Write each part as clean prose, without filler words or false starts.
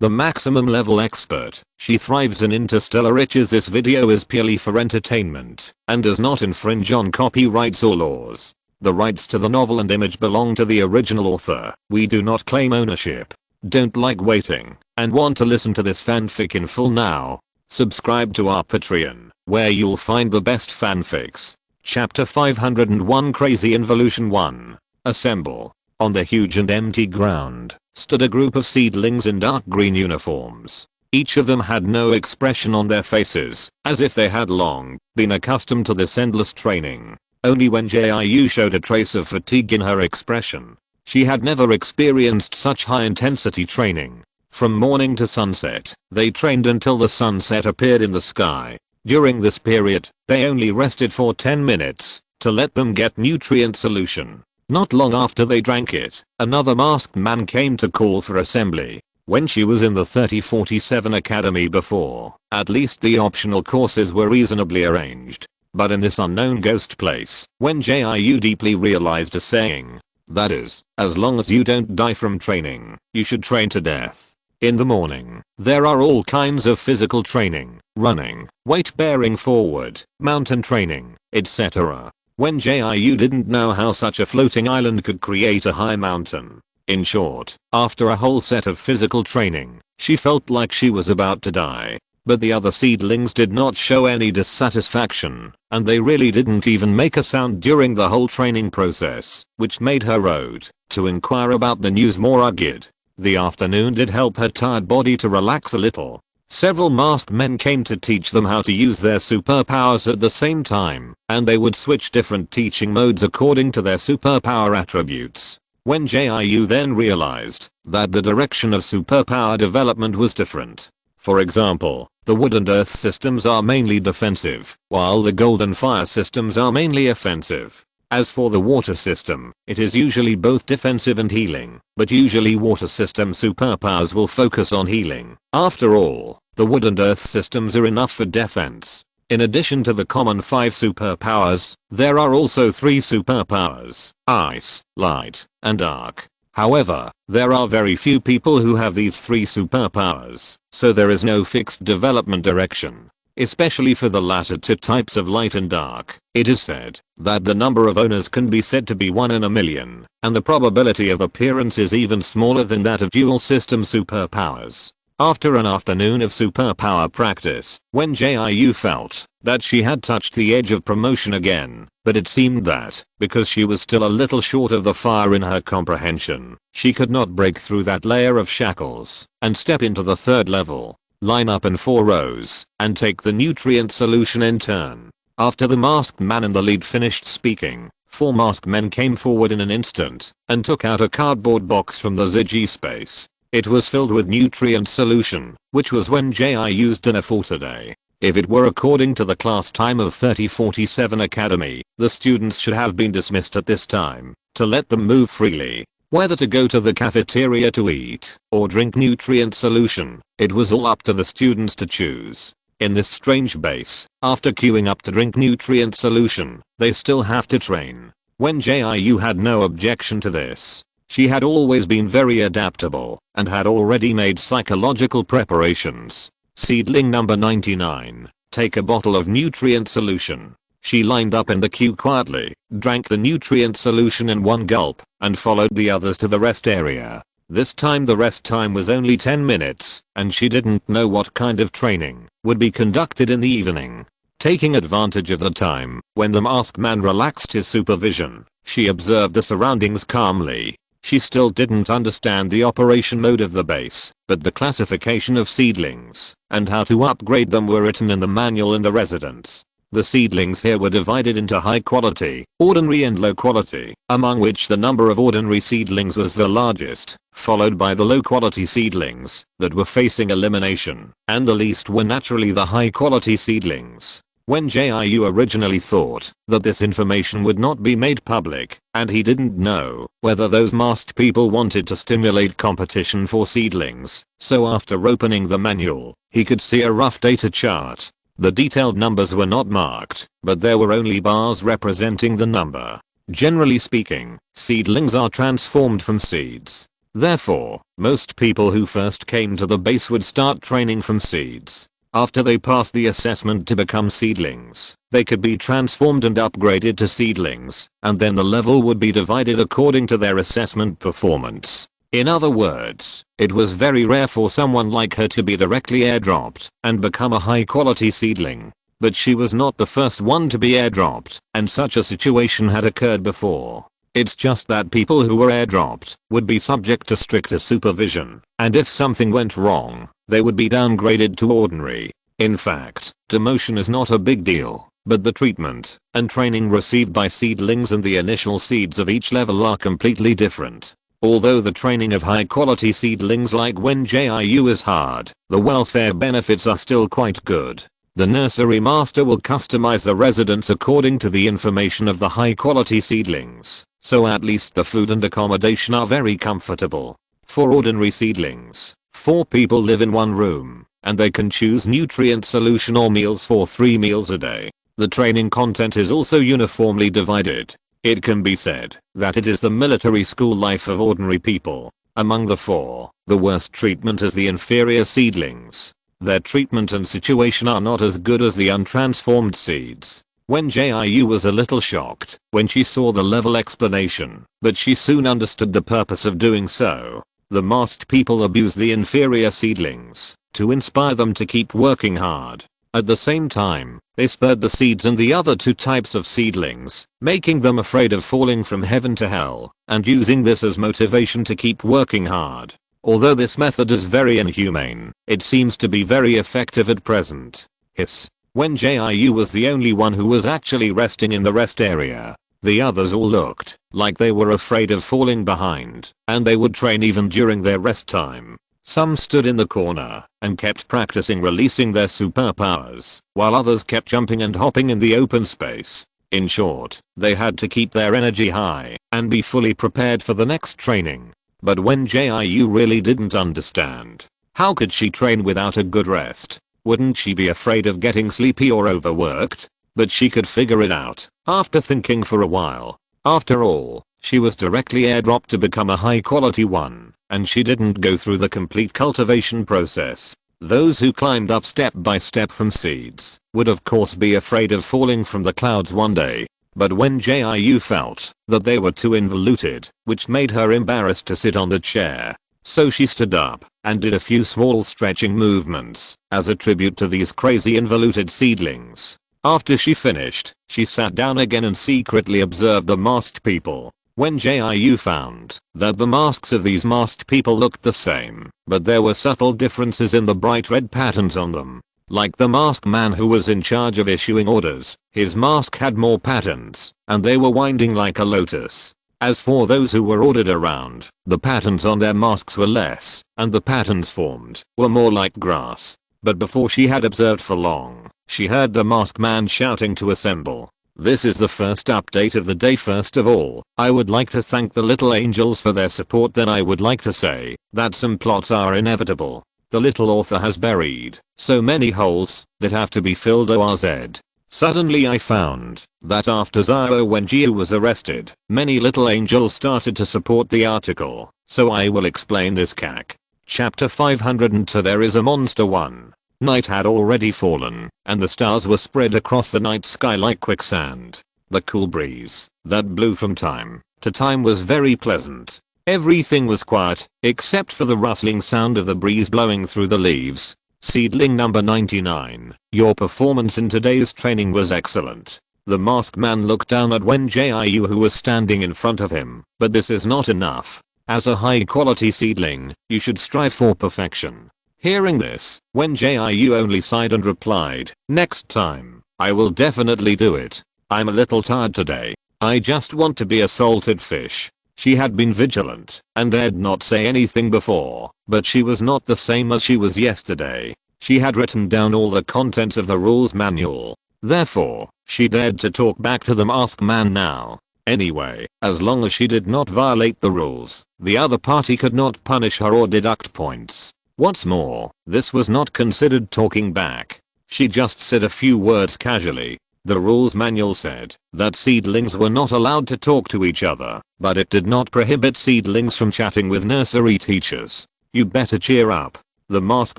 the maximum level expert. She thrives in interstellar riches. This video is purely for entertainment and does not infringe on copyrights or laws. The rights to the novel and image belong to the original author. We do not claim ownership. Don't like waiting and want to listen to this fanfic in full now? Subscribe to our Patreon, where you'll find the best fanfics. Chapter 501 Crazy Involution 1. Assemble. On the huge and empty ground stood a group of seedlings in dark green uniforms. Each of them had no expression on their faces, as if they had long been accustomed to this endless training. Only Wen Jiu showed a trace of fatigue in her expression. She had never experienced such high-intensity training. From morning to sunset, they trained until the sunset appeared in the sky. During this period, they only rested for 10 minutes to let them get nutrient solution. Not long after they drank it, another masked man came to call for assembly. When she was in the 3047 Academy before, at least the optional courses were reasonably arranged. But in this unknown ghost place, Wen Jiu deeply realized a saying. That is, as long as you don't die from training, you should train to death. In the morning, there are all kinds of physical training, running, weight bearing forward, mountain training, etc. Wen Jiu didn't know how such a floating island could create a high mountain. In short, after a whole set of physical training, she felt like she was about to die. But the other seedlings did not show any dissatisfaction, and they really didn't even make a sound during the whole training process, which made her road to inquire about the news more rugged. The afternoon did help her tired body to relax a little. Several masked men came to teach them how to use their superpowers at the same time, and they would switch different teaching modes according to their superpower attributes. Wen Jiu then realized that the direction of superpower development was different. For example, the wood and earth systems are mainly defensive, while the gold and fire systems are mainly offensive. As for the water system, it is usually both defensive and healing, but usually water system superpowers will focus on healing. After all, the wood and earth systems are enough for defense. In addition to the common 5 superpowers, there are also 3 superpowers: ice, light, and dark. However, there are very few people who have these 3 superpowers, so there is no fixed development direction. Especially for the latter 2 types of light and dark, it is said that the number of owners can be said to be 1 in a million, and the probability of appearance is even smaller than that of dual system superpowers. After an afternoon of superpower practice, Wen Jiu felt that she had touched the edge of promotion again, but it seemed that, because she was still a little short of the fire in her comprehension, she could not break through that layer of shackles and step into the 3rd level. Line up in 4 rows and take the nutrient solution in turn. After the masked man in the lead finished speaking, 4 masked men came forward in an instant and took out a cardboard box from the ziggy space. It was filled with nutrient solution, which was Wen Jiu's dinner for today. If it were according to the class time of 3047 Academy, the students should have been dismissed at this time to let them move freely. Whether to go to the cafeteria to eat or drink nutrient solution, it was all up to the students to choose. In this strange base, after queuing up to drink nutrient solution, they still have to train. Wen Jiu had no objection to this. She had always been very adaptable and had already made psychological preparations. Seedling number 99, take a bottle of nutrient solution. She lined up in the queue quietly, drank the nutrient solution in 1 gulp, and followed the others to the rest area. This time the rest time was only 10 minutes, and she didn't know what kind of training would be conducted in the evening. Taking advantage of the time when the masked man relaxed his supervision, she observed the surroundings calmly. She still didn't understand the operation mode of the base, but the classification of seedlings and how to upgrade them were written in the manual in the residence. The seedlings here were divided into high quality, ordinary and low quality, among which the number of ordinary seedlings was the largest, followed by the low quality seedlings that were facing elimination, and the least were naturally the high quality seedlings. Wen Jiu originally thought that this information would not be made public, and he didn't know whether those masked people wanted to stimulate competition for seedlings, so after opening the manual, he could see a rough data chart. The detailed numbers were not marked, but there were only bars representing the number. Generally speaking, seedlings are transformed from seeds. Therefore, most people who first came to the base would start training from seeds. After they passed the assessment to become seedlings, they could be transformed and upgraded to seedlings, and then the level would be divided according to their assessment performance. In other words, it was very rare for someone like her to be directly airdropped and become a high quality seedling. But she was not the first one to be airdropped, and such a situation had occurred before. It's just that people who were airdropped would be subject to stricter supervision, and if something went wrong, they would be downgraded to ordinary. In fact, demotion is not a big deal, but the treatment and training received by seedlings and the initial seeds of each level are completely different. Although the training of high quality seedlings like Wen Jiu is hard, the welfare benefits are still quite good. The nursery master will customize the residence according to the information of the high quality seedlings, so at least the food and accommodation are very comfortable. For ordinary seedlings, 4 people live in one room, and they can choose nutrient solution or meals for 3 meals a day. The training content is also uniformly divided. It can be said that it is the military school life of ordinary people. Among the 4, the worst treatment is the inferior seedlings. Their treatment and situation are not as good as the untransformed seeds. Wen Jiu was a little shocked when she saw the level explanation, but she soon understood the purpose of doing so. The masked people abuse the inferior seedlings to inspire them to keep working hard. At the same time, they spared the seeds and the other 2 types of seedlings, making them afraid of falling from heaven to hell, and using this as motivation to keep working hard. Although this method is very inhumane, it seems to be very effective at present. Hiss. Wen Jiu was the only one who was actually resting in the rest area. The others all looked like they were afraid of falling behind, and they would train even during their rest time. Some stood in the corner and kept practicing releasing their superpowers, while others kept jumping and hopping in the open space. In short, they had to keep their energy high and be fully prepared for the next training. But Wen Jiu really didn't understand. How could she train without a good rest? Wouldn't she be afraid of getting sleepy or overworked? But she could figure it out after thinking for a while. After all, she was directly airdropped to become a high quality one, and she didn't go through the complete cultivation process. Those who climbed up step by step from seeds would of course be afraid of falling from the clouds one day. But Wen Jiu felt that they were too involuted, which made her embarrassed to sit on the chair. So she stood up and did a few small stretching movements as a tribute to these crazy involuted seedlings. After she finished, she sat down again and secretly observed the masked people. Wen Jiu found that the masks of these masked people looked the same, but there were subtle differences in the bright red patterns on them. Like the masked man who was in charge of issuing orders, his mask had more patterns, and they were winding like a lotus. As for those who were ordered around, the patterns on their masks were less, and the patterns formed were more like grass. But before she had observed for long, she heard the masked man shouting to assemble. This is the first update of the day. First of all, I would like to thank the little angels for their support. Then I would like to say that some plots are inevitable. The little author has buried so many holes that have to be filled. ORZ. Suddenly I found that after Wen Jiu was arrested, many little angels started to support the article, so I will explain this cac. Chapter 502. There is a monster one. Night had already fallen, and the stars were spread across the night sky like quicksand. The cool breeze that blew from time to time was very pleasant. Everything was quiet, except for the rustling sound of the breeze blowing through the leaves. Seedling number 99, your performance in today's training was excellent. The masked man looked down at Wen Jiu who was standing in front of him, but this is not enough. As a high quality seedling, you should strive for perfection. Hearing this, Wen Jiu only sighed and replied, next time, I will definitely do it. I'm a little tired today. I just want to be a salted fish. She had been vigilant and dared not say anything before, but she was not the same as she was yesterday. She had written down all the contents of the rules manual. Therefore, she dared to talk back to the masked man now. Anyway, as long as she did not violate the rules, the other party could not punish her or deduct points. What's more, this was not considered talking back. She just said a few words casually. The rules manual said that seedlings were not allowed to talk to each other, but it did not prohibit seedlings from chatting with nursery teachers. You better cheer up. The masked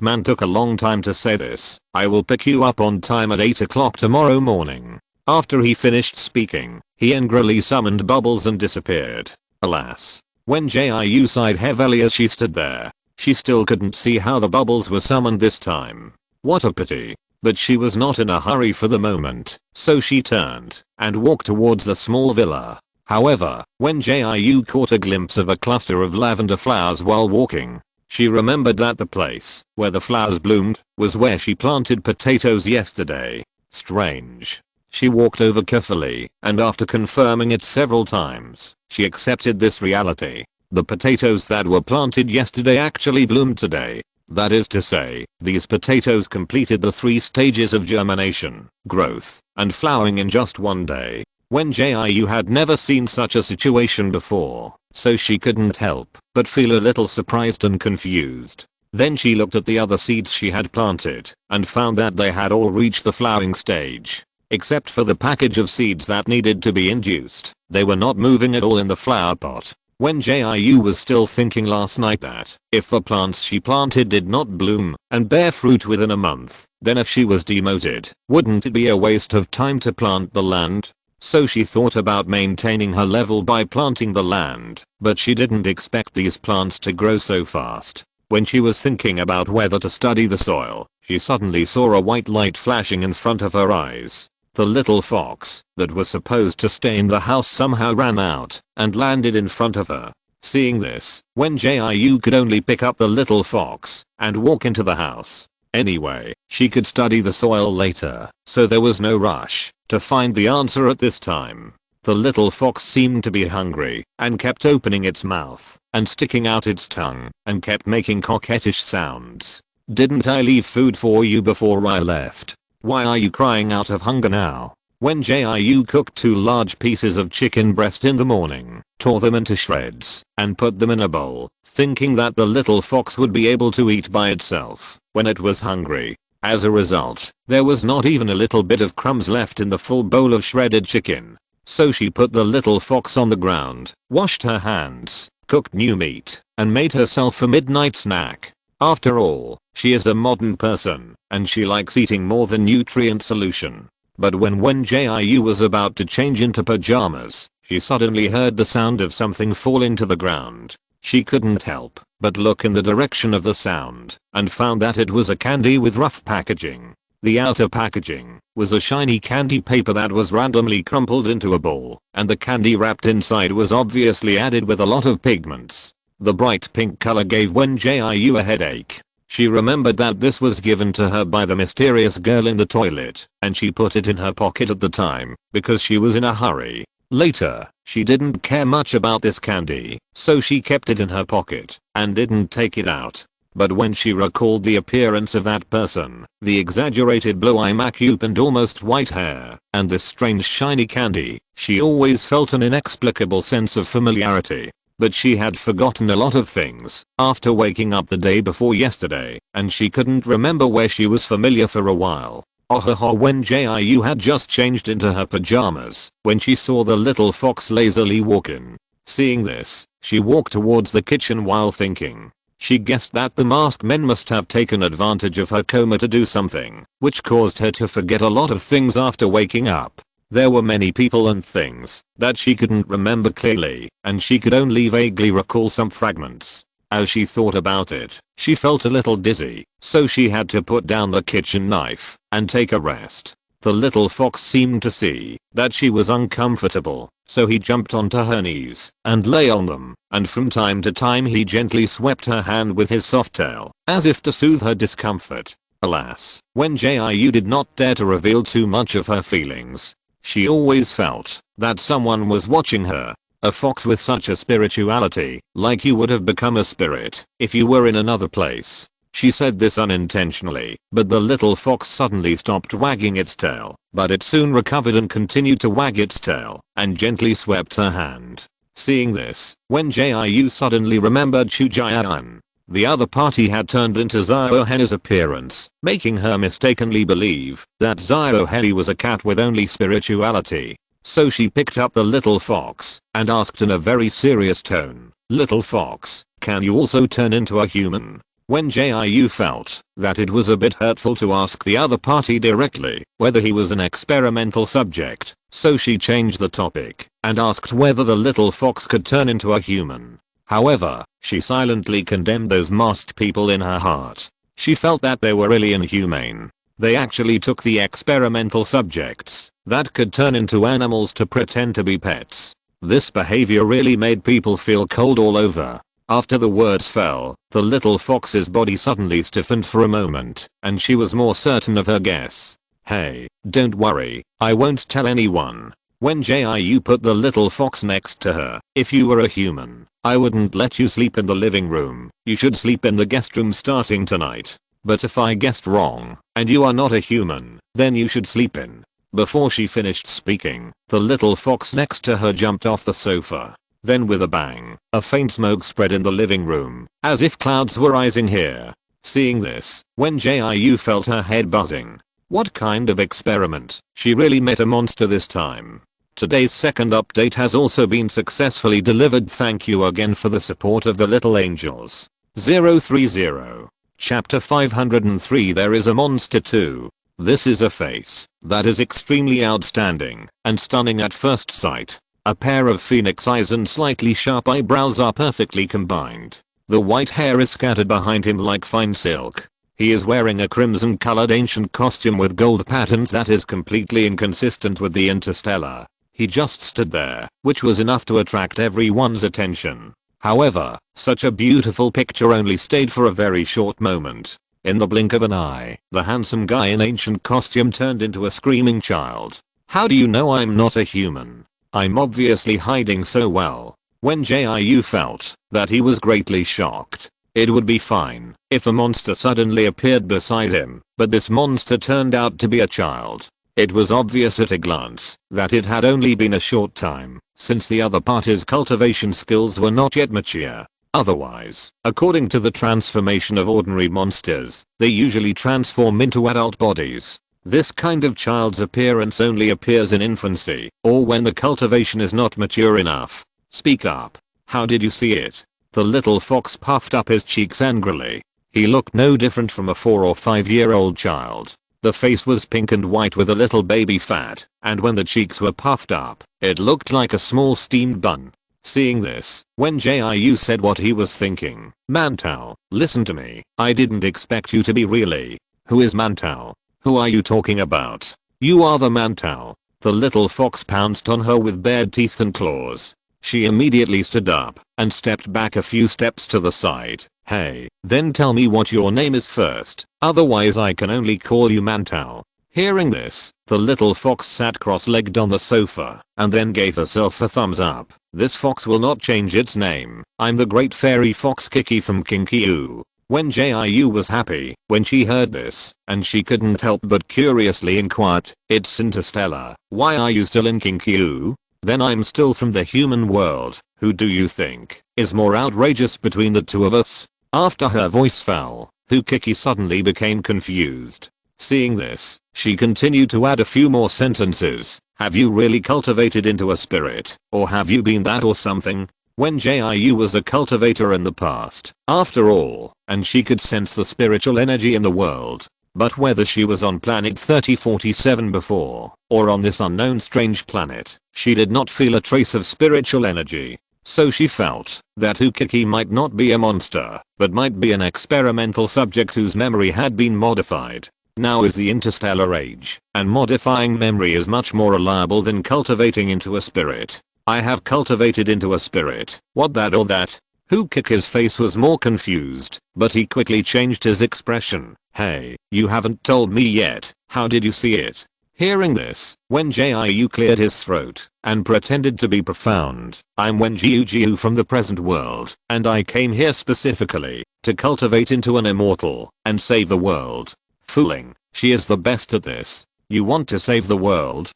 man took a long time to say this. I will pick you up on time at 8 o'clock tomorrow morning. After he finished speaking, he angrily summoned bubbles and disappeared. Alas. Wen Jiu sighed heavily as she stood there. She still couldn't see how the bubbles were summoned this time. What a pity. But she was not in a hurry for the moment, so she turned and walked towards the small villa. However, Wen Jiu caught a glimpse of a cluster of lavender flowers while walking. She remembered that the place where the flowers bloomed was where she planted potatoes yesterday. Strange. She walked over carefully, and after confirming it several times, she accepted this reality. The potatoes that were planted yesterday actually bloomed today. That is to say, these potatoes completed the 3 stages of germination, growth, and flowering in just one day. Wen Jiu had never seen such a situation before, so she couldn't help but feel a little surprised and confused. Then she looked at the other seeds she had planted, and found that they had all reached the flowering stage. Except for the package of seeds that needed to be induced, they were not moving at all in the flower pot. Wen Jiu was still thinking last night that if the plants she planted did not bloom and bear fruit within a month, then if she was demoted, wouldn't it be a waste of time to plant the land? So she thought about maintaining her level by planting the land, but she didn't expect these plants to grow so fast. When she was thinking about whether to study the soil, she suddenly saw a white light flashing in front of her eyes. The little fox that was supposed to stay in the house somehow ran out and landed in front of her. Seeing this, Wen Jiu could only pick up the little fox and walk into the house. Anyway, she could study the soil later, so there was no rush to find the answer at this time. The little fox seemed to be hungry and kept opening its mouth and sticking out its tongue and kept making coquettish sounds. Didn't I leave food for you before I left? Why are you crying out of hunger now? Wen Jiu cooked 2 large pieces of chicken breast in the morning, tore them into shreds, and put them in a bowl, thinking that the little fox would be able to eat by itself when it was hungry. As a result, there was not even a little bit of crumbs left in the full bowl of shredded chicken. So she put the little fox on the ground, washed her hands, cooked new meat, and made herself a midnight snack. After all, she is a modern person, and she likes eating more than nutrient solution. But when Wen Jiu was about to change into pajamas, she suddenly heard the sound of something falling to the ground. She couldn't help but look in the direction of the sound, and found that it was a candy with rough packaging. The outer packaging was a shiny candy paper that was randomly crumpled into a ball, and the candy wrapped inside was obviously added with a lot of pigments. The bright pink color gave Wen Jiu a headache. She remembered that this was given to her by the mysterious girl in the toilet, and she put it in her pocket at the time because she was in a hurry. Later, she didn't care much about this candy, so she kept it in her pocket and didn't take it out. But when she recalled the appearance of that person, the exaggerated blue-eye makeup and almost white hair, and this strange shiny candy, she always felt an inexplicable sense of familiarity. But she had forgotten a lot of things after waking up the day before yesterday, and she couldn't remember where she was familiar for a while. Wen Jiu had just changed into her pajamas when she saw the little fox lazily walk in. Seeing this, she walked towards the kitchen while thinking. She guessed that the masked men must have taken advantage of her coma to do something, which caused her to forget a lot of things after waking up. There were many people and things that she couldn't remember clearly, and she could only vaguely recall some fragments. As she thought about it, she felt a little dizzy, so she had to put down the kitchen knife and take a rest. The little fox seemed to see that she was uncomfortable, so he jumped onto her knees and lay on them, and from time to time he gently swept her hand with his soft tail, as if to soothe her discomfort. Alas, Wen Jiu did not dare to reveal too much of her feelings. She always felt that someone was watching her. A fox with such a spirituality, like you would have become a spirit if you were in another place. She said this unintentionally, but the little fox suddenly stopped wagging its tail, but it soon recovered and continued to wag its tail, and gently swept her hand. Seeing this, Wen Jiu suddenly remembered Chu Jian. The other party had turned into Ziohen's appearance, making her mistakenly believe that Ziohen was a cat with only spirituality. So she picked up the little fox and asked in a very serious tone, "Little fox, can you also turn into a human?" Wen Jiu felt that it was a bit hurtful to ask the other party directly whether he was an experimental subject, so she changed the topic and asked whether the little fox could turn into a human. However, she silently condemned those masked people in her heart. She felt that they were really inhumane. They actually took the experimental subjects that could turn into animals to pretend to be pets. This behavior really made people feel cold all over. After the words fell, the little fox's body suddenly stiffened for a moment, and she was more certain of her guess. "Hey, don't worry, I won't tell anyone." Wen Jiu put the little fox next to her. "If you were a human, I wouldn't let you sleep in the living room. You should sleep in the guest room starting tonight. But if I guessed wrong, and you are not a human, then you should sleep in." Before she finished speaking, the little fox next to her jumped off the sofa. Then with a bang, a faint smoke spread in the living room, as if clouds were rising here. Seeing this, Wen Jiu felt her head buzzing. What kind of experiment? She really met a monster this time. Today's second update has also been successfully delivered. Thank you again for the support of the little angels. 030. Chapter 503. There is a monster too. This is a face that is extremely outstanding and stunning at first sight. A pair of phoenix eyes and slightly sharp eyebrows are perfectly combined. The white hair is scattered behind him like fine silk. He is wearing a crimson colored ancient costume with gold patterns that is completely inconsistent with the Interstellar. He just stood there, which was enough to attract everyone's attention. However, such a beautiful picture only stayed for a very short moment. In the blink of an eye, the handsome guy in ancient costume turned into a screaming child. "How do you know I'm not a human? I'm obviously hiding so well." Wen Jiu felt that he was greatly shocked. It would be fine if a monster suddenly appeared beside him, but this monster turned out to be a child. It was obvious at a glance that it had only been a short time since the other party's cultivation skills were not yet mature. Otherwise, according to the transformation of ordinary monsters, they usually transform into adult bodies. This kind of child's appearance only appears in infancy or when the cultivation is not mature enough. Speak up. How did you see it? The little fox puffed up his cheeks angrily. He looked no different from a 4 or 5-year-old child. The face was pink and white with a little baby fat, and when the cheeks were puffed up, it looked like a small steamed bun. Seeing this, Wen Jiu said what he was thinking. "Mantau, listen to me. I didn't expect you to be really. Who is Mantau? Who are you talking about? You are the Mantau." The little fox pounced on her with bared teeth and claws. She immediately stood up and stepped back a few steps to the side. "Hey, then tell me what your name is first, otherwise I can only call you Mantau." Hearing this, the little fox sat cross-legged on the sofa and then gave herself a thumbs up. "This fox will not change its name. I'm the great fairy fox Kiki from Kinkyu." Wen Jiu was happy when she heard this, and she couldn't help but curiously inquired, "It's Interstellar. Why are you still in Kinkyu? Then I'm still from the human world. Who do you think is more outrageous between the two of us?" After her voice fell, Kiki suddenly became confused. Seeing this, she continued to add a few more sentences. "Have you really cultivated into a spirit, or have you been that or something?" Wen Jiu was a cultivator in the past, after all, and she could sense the spiritual energy in the world. But whether she was on planet 3047 before, or on this unknown strange planet, she did not feel a trace of spiritual energy. So she felt that Kiki might not be a monster, but might be an experimental subject whose memory had been modified. Now is the interstellar age, and modifying memory is much more reliable than cultivating into a spirit. I have cultivated into a spirit. What that or that? Kiki's face was more confused, but he quickly changed his expression. "Hey, you haven't told me yet. How did you see it?" Hearing this, Wen Jiu cleared his throat and pretended to be profound. "I'm Wen Jiu from the present world, and I came here specifically to cultivate into an immortal and save the world." Fooling, she is the best at this. "You want to save the world?"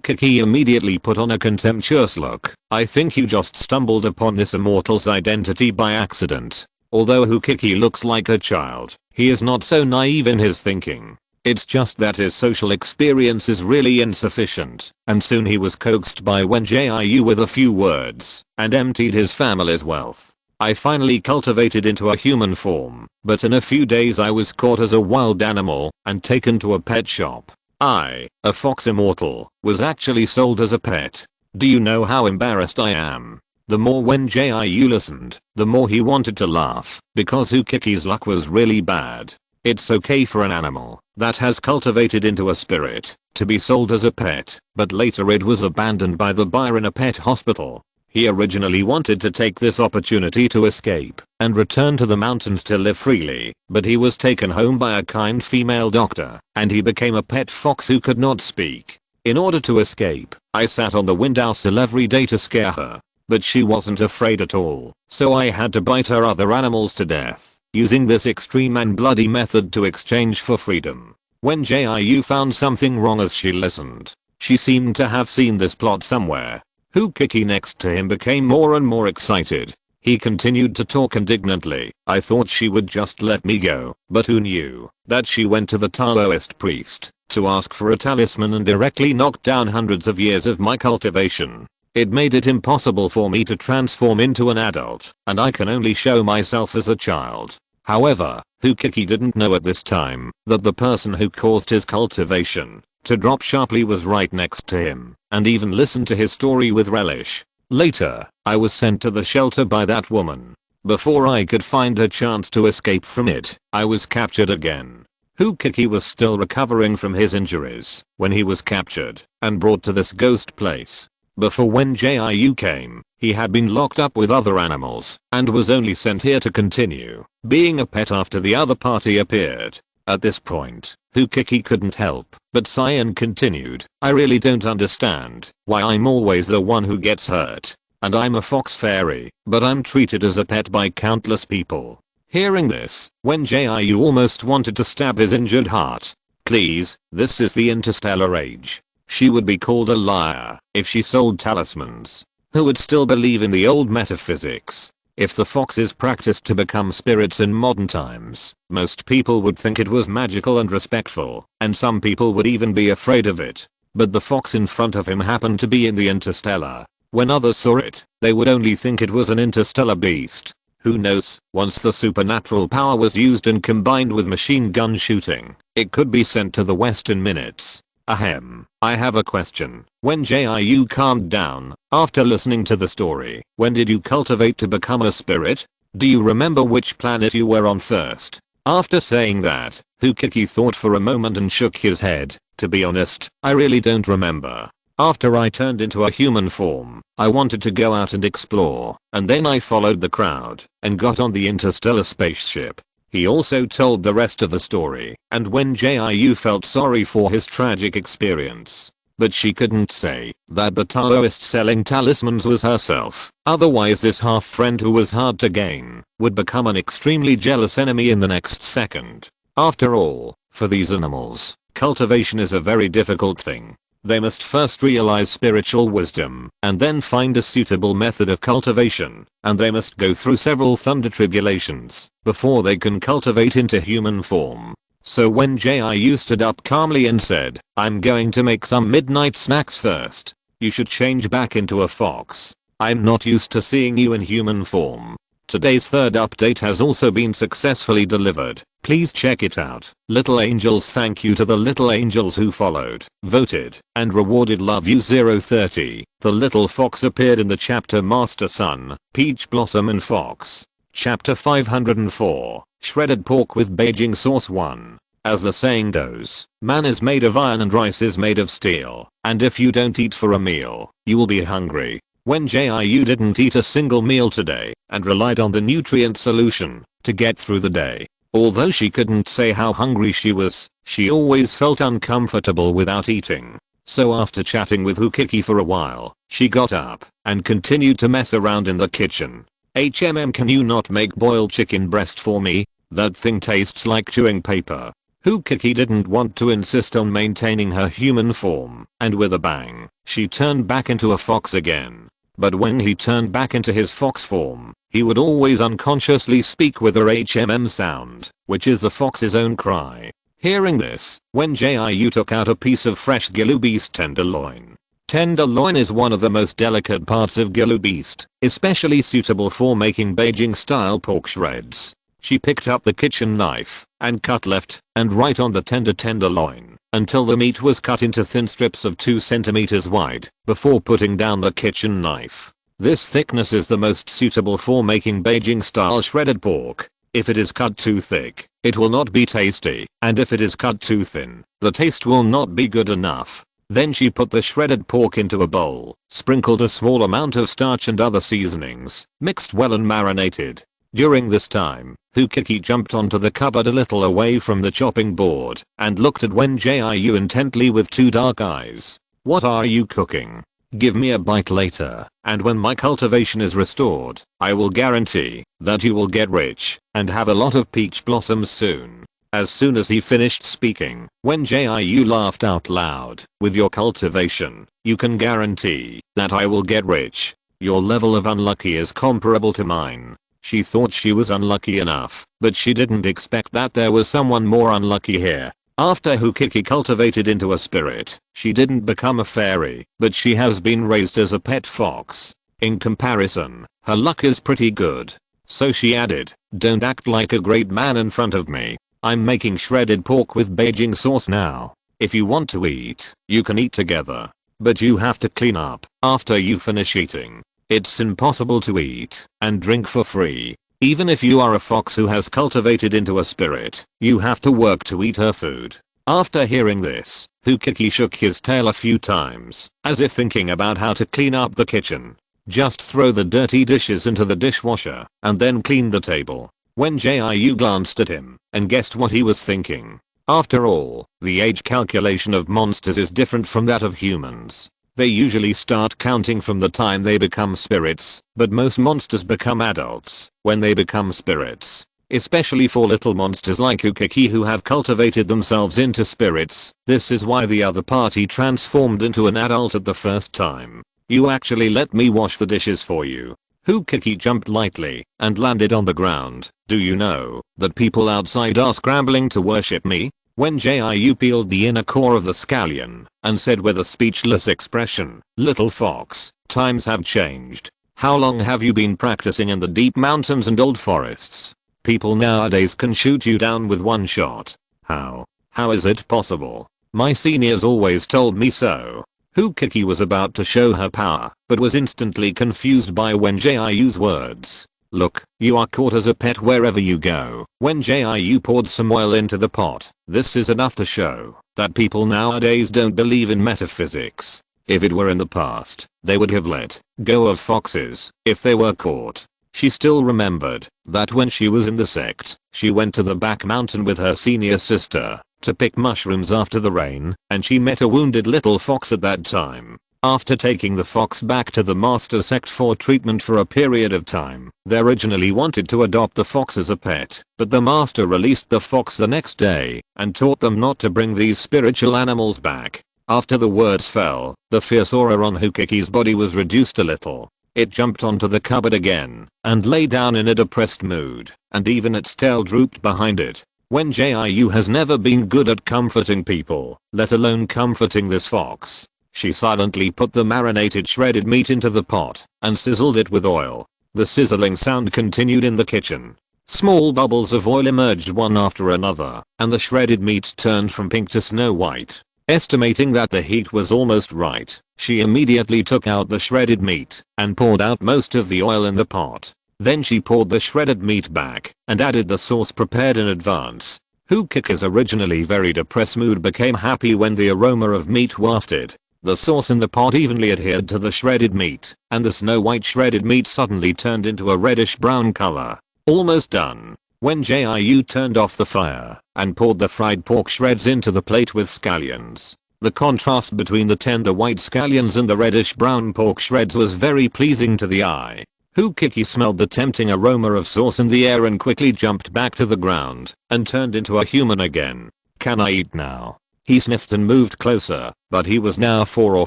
Kiki immediately put on a contemptuous look. "I think you just stumbled upon this immortal's identity by accident. Although Hukiki looks like a child, he is not so naive in his thinking. It's just that his social experience is really insufficient, and soon he was coaxed by Wen Jiu with a few words, and emptied his family's wealth. I finally cultivated into a human form, but in a few days I was caught as a wild animal, and taken to a pet shop. I, a fox immortal, was actually sold as a pet. Do you know how embarrassed I am? The more Wen Jiu listened, the more he wanted to laugh, because Hukiki's luck was really bad. It's okay for an animal that has cultivated into a spirit to be sold as a pet, but later it was abandoned by the buyer in a pet hospital. He originally wanted to take this opportunity to escape and return to the mountains to live freely, but he was taken home by a kind female doctor, and he became a pet fox who could not speak. In order to escape, I sat on the windowsill every day to scare her, but she wasn't afraid at all, so I had to bite her other animals to death, using this extreme and bloody method to exchange for freedom. Wen Jiu found something wrong as she listened. She seemed to have seen this plot somewhere. Hukiki next to him became more and more excited. He continued to talk indignantly. I thought she would just let me go, but who knew that she went to the Taoist priest to ask for a talisman and directly knocked down hundreds of years of my cultivation. It made it impossible for me to transform into an adult, and I can only show myself as a child. However, Hukiki didn't know at this time that the person who caused his cultivation to drop sharply was right next to him, and even listened to his story with relish. Later, I was sent to the shelter by that woman. Before I could find a chance to escape from it, I was captured again. Hukiki was still recovering from his injuries when he was captured and brought to this ghost place. Before Wen Jiu came, he had been locked up with other animals and was only sent here to continue being a pet after the other party appeared. At this point, Hukiki couldn't help but sigh and continued, I really don't understand why I'm always the one who gets hurt. And I'm a fox fairy, but I'm treated as a pet by countless people. Hearing this, Wen Jiu almost wanted to stab his injured heart. Please, this is the interstellar age. She would be called a liar if she sold talismans. Who would still believe in the old metaphysics? If the foxes practiced to become spirits in modern times, most people would think it was magical and respectful, and some people would even be afraid of it. But the fox in front of him happened to be in the interstellar. When others saw it, they would only think it was an interstellar beast. Who knows, once the supernatural power was used and combined with machine gun shooting, it could be sent to the west in minutes. Ahem, I have a question. When Jiu calmed down, after listening to the story, when did you cultivate to become a spirit? Do you remember which planet you were on first? After saying that, Hukiki thought for a moment and shook his head. To be honest, I really don't remember. After I turned into a human form, I wanted to go out and explore, and then I followed the crowd and got on the interstellar spaceship. He also told the rest of the story, and Wen Jiu felt sorry for his tragic experience. But she couldn't say that the Taoist selling talismans was herself, otherwise this half-friend who was hard to gain would become an extremely jealous enemy in the next second. After all, for these animals, cultivation is a very difficult thing. They must first realize spiritual wisdom, and then find a suitable method of cultivation, and they must go through several thunder tribulations before they can cultivate into human form. So when Jiu stood up calmly and said, I'm going to make some midnight snacks first. You should change back into a fox. I'm not used to seeing you in human form. Today's third update has also been successfully delivered. Please check it out. Little angels, thank you to the little angels who followed, voted, and rewarded Love You 030. The little fox appeared in the chapter Master Sun, Peach Blossom and Fox. Chapter 504, Shredded Pork with Beijing Sauce 1. As the saying goes, man is made of iron and rice is made of steel, and if you don't eat for a meal, you will be hungry. When Jiu didn't eat a single meal today, and relied on the nutrient solution to get through the day. Although she couldn't say how hungry she was, she always felt uncomfortable without eating. So after chatting with Hukiki for a while, she got up and continued to mess around in the kitchen. Can you not make boiled chicken breast for me? That thing tastes like chewing paper. Hukiki didn't want to insist on maintaining her human form, and with a bang, she turned back into a fox again. But when he turned back into his fox form, he would always unconsciously speak with a HMM sound, which is the fox's own cry. Hearing this, Wen Jiu took out a piece of fresh Gilu beast tenderloin. Tenderloin is one of the most delicate parts of Gilu beast, especially suitable for making Beijing-style pork shreds. She picked up the kitchen knife and cut left and right on the tenderloin until the meat was cut into thin strips of 2 cm wide before putting down the kitchen knife. This thickness is the most suitable for making Beijing-style shredded pork. If it is cut too thick, it will not be tasty, and if it is cut too thin, the taste will not be good enough. Then she put the shredded pork into a bowl, sprinkled a small amount of starch and other seasonings, mixed well and marinated. During this time, Hukiki jumped onto the cupboard a little away from the chopping board and looked at Wen Jiu intently with 2 dark eyes. "What are you cooking? Give me a bite later, and when my cultivation is restored, I will guarantee that you will get rich and have a lot of peach blossoms soon." As soon as he finished speaking, Wen Jiu laughed out loud. "With your cultivation, you can guarantee that I will get rich. Your level of unlucky is comparable to mine." She thought she was unlucky enough, but she didn't expect that there was someone more unlucky here. After Hukiki cultivated into a spirit, she didn't become a fairy, but she has been raised as a pet fox. In comparison, her luck is pretty good. So she added, "Don't act like a great man in front of me. I'm making shredded pork with Beijing sauce now. If you want to eat, you can eat together. But you have to clean up after you finish eating. It's impossible to eat and drink for free. Even if you are a fox who has cultivated into a spirit, you have to work to eat her food." After hearing this, Hukiki shook his tail a few times, as if thinking about how to clean up the kitchen. "Just throw the dirty dishes into the dishwasher, and then clean the table." Wen Jiu glanced at him, and guessed what he was thinking. After all, the age calculation of monsters is different from that of humans. They usually start counting from the time they become spirits, but most monsters become adults when they become spirits. Especially for little monsters like Hukiki who have cultivated themselves into spirits, this is why the other party transformed into an adult at the first time. "You actually let me wash the dishes for you." Hukiki jumped lightly and landed on the ground. "Do you know that people outside are scrambling to worship me?" Wen Jiu peeled the inner core of the scallion and said with a speechless expression, "Little fox, times have changed. How long have you been practicing in the deep mountains and old forests? People nowadays can shoot you down with one shot. How is it possible? My seniors always told me so." Hukiki was about to show her power, but was instantly confused by Wen Jiu's words. "Look, you are caught as a pet wherever you go." Wen Jiu poured some oil into the pot. "This is enough to show that people nowadays don't believe in metaphysics. If it were in the past, they would have let go of foxes if they were caught." She still remembered that when she was in the sect, she went to the back mountain with her senior sister to pick mushrooms after the rain, and she met a wounded little fox at that time. After taking the fox back to the master sect for treatment for a period of time, they originally wanted to adopt the fox as a pet, but the master released the fox the next day and taught them not to bring these spiritual animals back. After the words fell, the fierce aura on Hukiki's body was reduced a little. It jumped onto the cupboard again and lay down in a depressed mood, and even its tail drooped behind it. Wen Jiu has never been good at comforting people, let alone comforting this fox. She silently put the marinated shredded meat into the pot and sizzled it with oil. The sizzling sound continued in the kitchen. Small bubbles of oil emerged one after another, and the shredded meat turned from pink to snow white. Estimating that the heat was almost right, she immediately took out the shredded meat and poured out most of the oil in the pot. Then she poured the shredded meat back and added the sauce prepared in advance. Hukiki's originally very depressed mood became happy when the aroma of meat wafted. The sauce in the pot evenly adhered to the shredded meat, and the snow white shredded meat suddenly turned into a reddish brown color. Almost done. Wen Jiu turned off the fire and poured the fried pork shreds into the plate with scallions. The contrast between the tender white scallions and the reddish brown pork shreds was very pleasing to the eye. Hukiki smelled the tempting aroma of sauce in the air and quickly jumped back to the ground and turned into a human again. "Can I eat now?" He sniffed and moved closer, but he was now a 4 or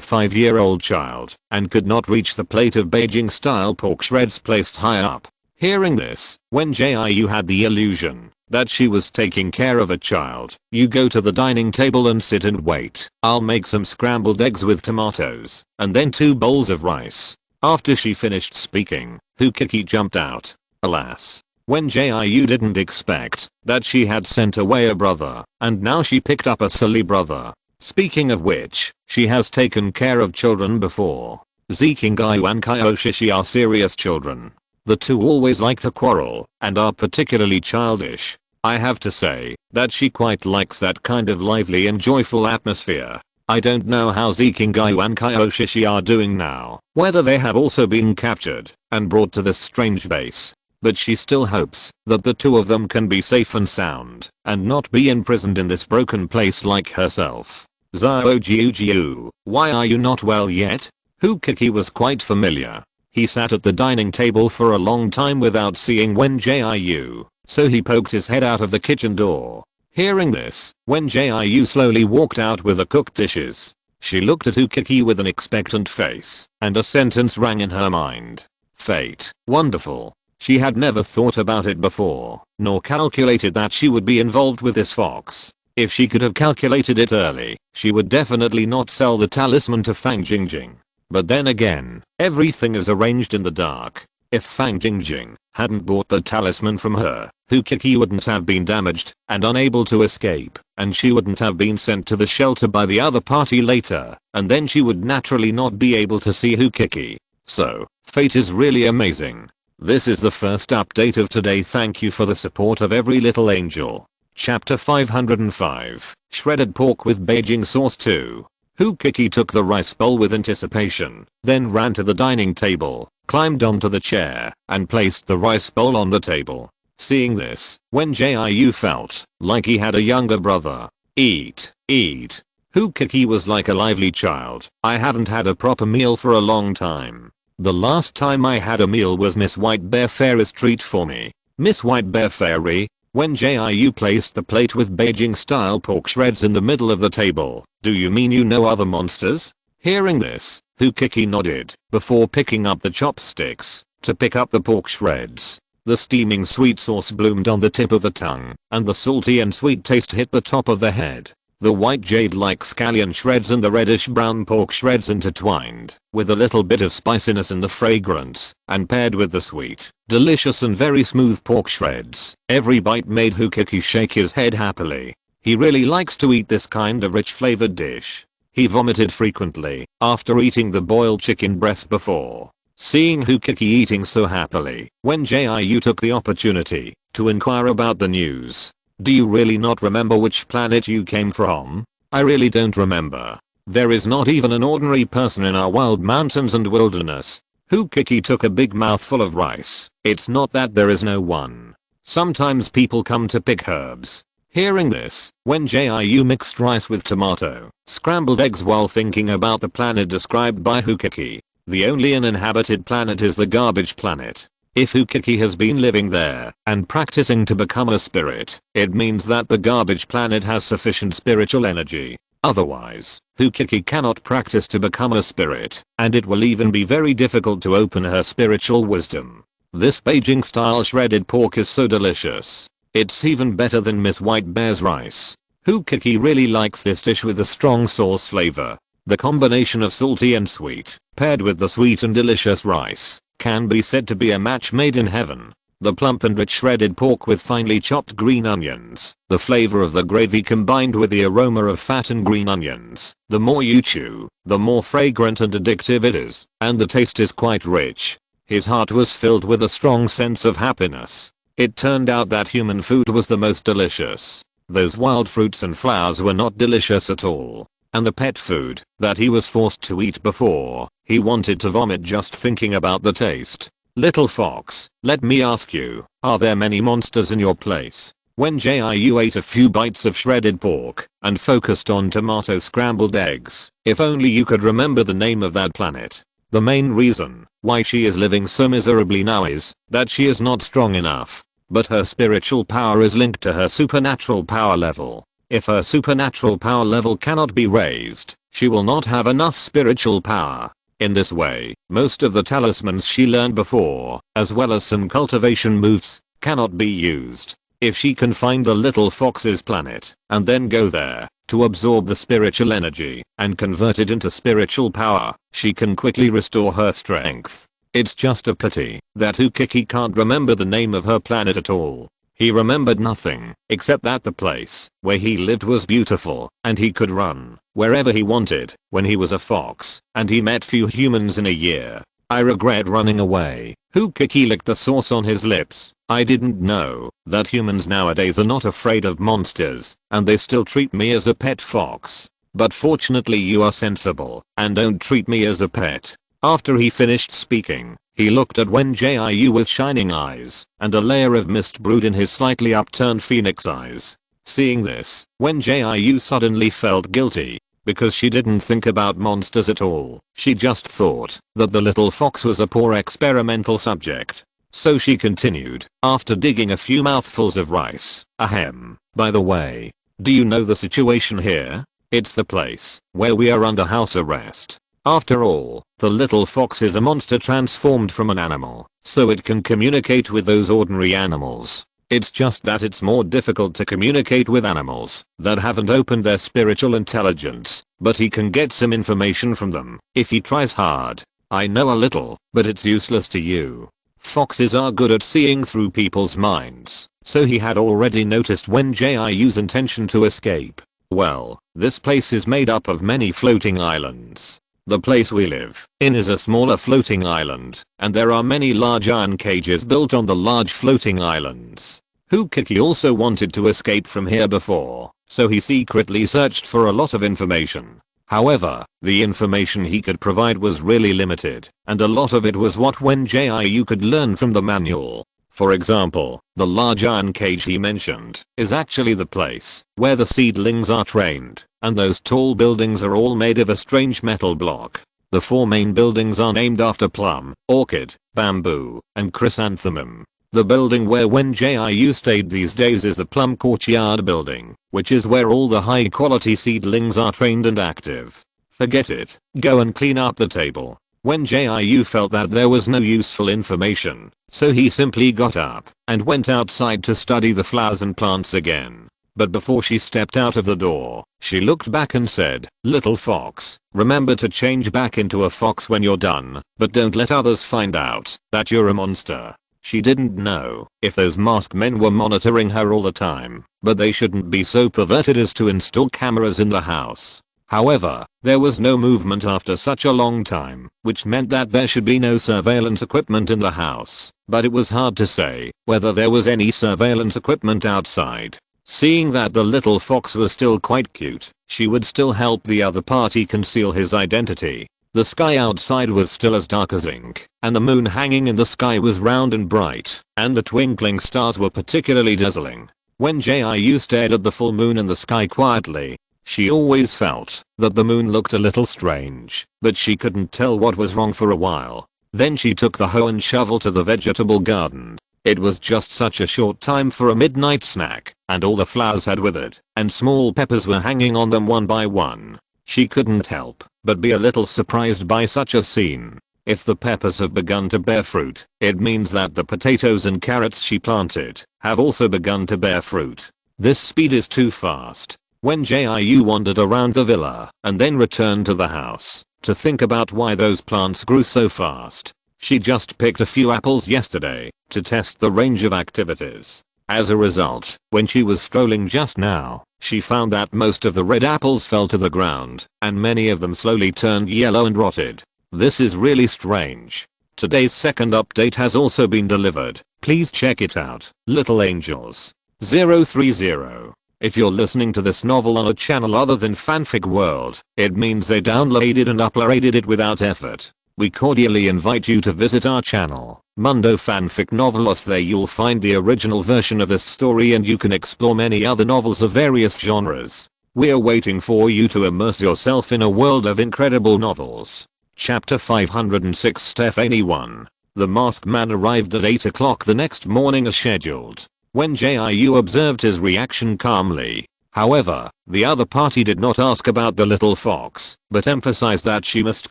5-year-old child and could not reach the plate of Beijing-style pork shreds placed high up. Hearing this, Wen Jiu had the illusion that she was taking care of a child. You go to the dining table and sit and wait. I'll make some scrambled eggs with tomatoes, and then 2 bowls of rice. After she finished speaking, Hukiki jumped out. Alas, Wen Jiu didn't expect that she had sent away a brother, and now she picked up a silly brother. Speaking of which, she has taken care of children before. Zikingayu and Kyoshishi are serious children. The two always like to quarrel and are particularly childish. I have to say that she quite likes that kind of lively and joyful atmosphere. I don't know how Zikingayu and Kyoshishi are doing now, whether they have also been captured and brought to this strange base. But she still hopes that the two of them can be safe and sound and not be imprisoned in this broken place like herself. Wen Jiu, why are you not well yet? Hukiki was quite familiar. He sat at the dining table for a long time without seeing Wen Jiu, so he poked his head out of the kitchen door. Hearing this, Wen Jiu slowly walked out with the cooked dishes. She looked at Hukiki with an expectant face, and a sentence rang in her mind. Fate. Wonderful. She had never thought about it before, nor calculated that she would be involved with this fox. If she could have calculated it early, she would definitely not sell the talisman to Fang Jingjing. But then again, everything is arranged in the dark. If Fang Jingjing hadn't bought the talisman from her, Hukiki wouldn't have been damaged and unable to escape, and she wouldn't have been sent to the shelter by the other party later, and then she would naturally not be able to see Hukiki. So, fate is really amazing. This is the first update of today. Thank you for the support of every little angel. Chapter 505, Shredded Pork with Beijing Sauce 2. Hukiki took the rice bowl with anticipation, then ran to the dining table, climbed onto the chair, and placed the rice bowl on the table. Seeing this, Wen Jiu felt like he had a younger brother. Eat, eat. Hukiki was like a lively child. I haven't had a proper meal for a long time. The last time I had a meal was Miss White Bear Fairy's treat for me. Miss White Bear Fairy? Wen Jiu placed the plate with Beijing style pork shreds in the middle of the table. Do you mean you know other monsters? Hearing this, Hukiki nodded before picking up the chopsticks to pick up the pork shreds. The steaming sweet sauce bloomed on the tip of the tongue, and the salty and sweet taste hit the top of the head. The white jade-like scallion shreds and the reddish-brown pork shreds intertwined, with a little bit of spiciness in the fragrance, and paired with the sweet, delicious and very smooth pork shreds. Every bite made Hukiki shake his head happily. He really likes to eat this kind of rich flavored dish. He vomited frequently after eating the boiled chicken breast before. Seeing Hukiki eating so happily, Wen Jiu took the opportunity to inquire about the news. Do you really not remember which planet you came from? I really don't remember. There is not even an ordinary person in our wild mountains and wilderness. Hukiki took a big mouthful of rice. It's not that there is no one. Sometimes people come to pick herbs. Hearing this, Wen Jiu mixed rice with tomato, scrambled eggs while thinking about the planet described by Hukiki. The only uninhabited planet is the garbage planet. If Hukiki has been living there and practicing to become a spirit, it means that the garbage planet has sufficient spiritual energy. Otherwise, Hukiki cannot practice to become a spirit, and it will even be very difficult to open her spiritual wisdom. This Beijing style shredded pork is so delicious. It's even better than Miss White Bear's rice. Hukiki really likes this dish with a strong sauce flavor. The combination of salty and sweet, paired with the sweet and delicious rice, can be said to be a match made in heaven. The plump and rich shredded pork with finely chopped green onions, the flavor of the gravy combined with the aroma of fat and green onions. The more you chew, the more fragrant and addictive it is, and the taste is quite rich. His heart was filled with a strong sense of happiness. It turned out that human food was the most delicious. Those wild fruits and flowers were not delicious at all. And the pet food that he was forced to eat before, he wanted to vomit just thinking about the taste. Little fox, let me ask you, are there many monsters in your place? Wen Jiu ate a few bites of shredded pork and focused on tomato scrambled eggs. If only you could remember the name of that planet. The main reason why she is living so miserably now is that she is not strong enough, but her spiritual power is linked to her supernatural power level. If her supernatural power level cannot be raised, she will not have enough spiritual power. In this way, most of the talismans she learned before, as well as some cultivation moves, cannot be used. If she can find the little fox's planet, and then go there, to absorb the spiritual energy, and convert it into spiritual power, she can quickly restore her strength. It's just a pity that Ukiki can't remember the name of her planet at all. He remembered nothing, except that the place where he lived was beautiful, and he could run wherever he wanted when he was a fox, and he met few humans in a year. I regret running away. Ukiki licked the sauce on his lips. I didn't know that humans nowadays are not afraid of monsters, and they still treat me as a pet fox. But fortunately you are sensible, and don't treat me as a pet. After he finished speaking, he looked at Wen Jiu with shining eyes, and a layer of mist brewed in his slightly upturned phoenix eyes. Seeing this, Wen Jiu suddenly felt guilty, because she didn't think about monsters at all. She just thought that the little fox was a poor experimental subject. So she continued, after digging a few mouthfuls of rice, ahem. By the way, do you know the situation here? It's the place where we are under house arrest. After all, the little fox is a monster transformed from an animal, so it can communicate with those ordinary animals. It's just that it's more difficult to communicate with animals that haven't opened their spiritual intelligence, but he can get some information from them if he tries hard. I know a little, but it's useless to you. Foxes are good at seeing through people's minds, so he had already noticed Wen Jiu's intention to escape. Well, this place is made up of many floating islands. The place we live in is a smaller floating island, and there are many large iron cages built on the large floating islands. Ukiki also wanted to escape from here before, so he secretly searched for a lot of information. However, the information he could provide was really limited, and a lot of it was what Wen Jiu could learn from the manual. For example, the large iron cage he mentioned is actually the place where the seedlings are trained, and those tall buildings are all made of a strange metal block. The 4 main buildings are named after plum, orchid, bamboo, and chrysanthemum. The building where Wen Jiu stayed these days is the plum courtyard building, which is where all the high quality seedlings are trained and active. Forget it, go and clean up the table. Wen Jiu felt that there was no useful information, so he simply got up and went outside to study the flowers and plants again. But before she stepped out of the door, she looked back and said, "Little fox, remember to change back into a fox when you're done, but don't let others find out that you're a monster." She didn't know if those masked men were monitoring her all the time, but they shouldn't be so perverted as to install cameras in the house. However, there was no movement after such a long time, which meant that there should be no surveillance equipment in the house, but it was hard to say whether there was any surveillance equipment outside. Seeing that the little fox was still quite cute, she would still help the other party conceal his identity. The sky outside was still as dark as ink, and the moon hanging in the sky was round and bright, and the twinkling stars were particularly dazzling. When Jiu stared at the full moon in the sky quietly, she always felt that the moon looked a little strange, but she couldn't tell what was wrong for a while. Then she took the hoe and shovel to the vegetable garden. It was just such a short time for a midnight snack, and all the flowers had withered, and small peppers were hanging on them one by one. She couldn't help but be a little surprised by such a scene. If the peppers have begun to bear fruit, it means that the potatoes and carrots she planted have also begun to bear fruit. This speed is too fast. When Jiu wandered around the villa and then returned to the house to think about why those plants grew so fast. She just picked a few apples yesterday to test the range of activities. As a result, when she was strolling just now, she found that most of the red apples fell to the ground, and many of them slowly turned yellow and rotted. This is really strange. Today's second update has also been delivered. Please check it out. Little Angels 030. If you're listening to this novel on a channel other than Fanfic World, it means they downloaded and uploaded it without effort. We cordially invite you to visit our channel, Mundo Fanfic Novelos. There you'll find the original version of this story, and you can explore many other novels of various genres. We're waiting for you to immerse yourself in a world of incredible novels. Chapter 506 Stephanie 1. The masked man arrived at 8 o'clock the next morning as scheduled. When Jiu observed his reaction calmly, However, the other party did not ask about the little fox, but emphasized that she must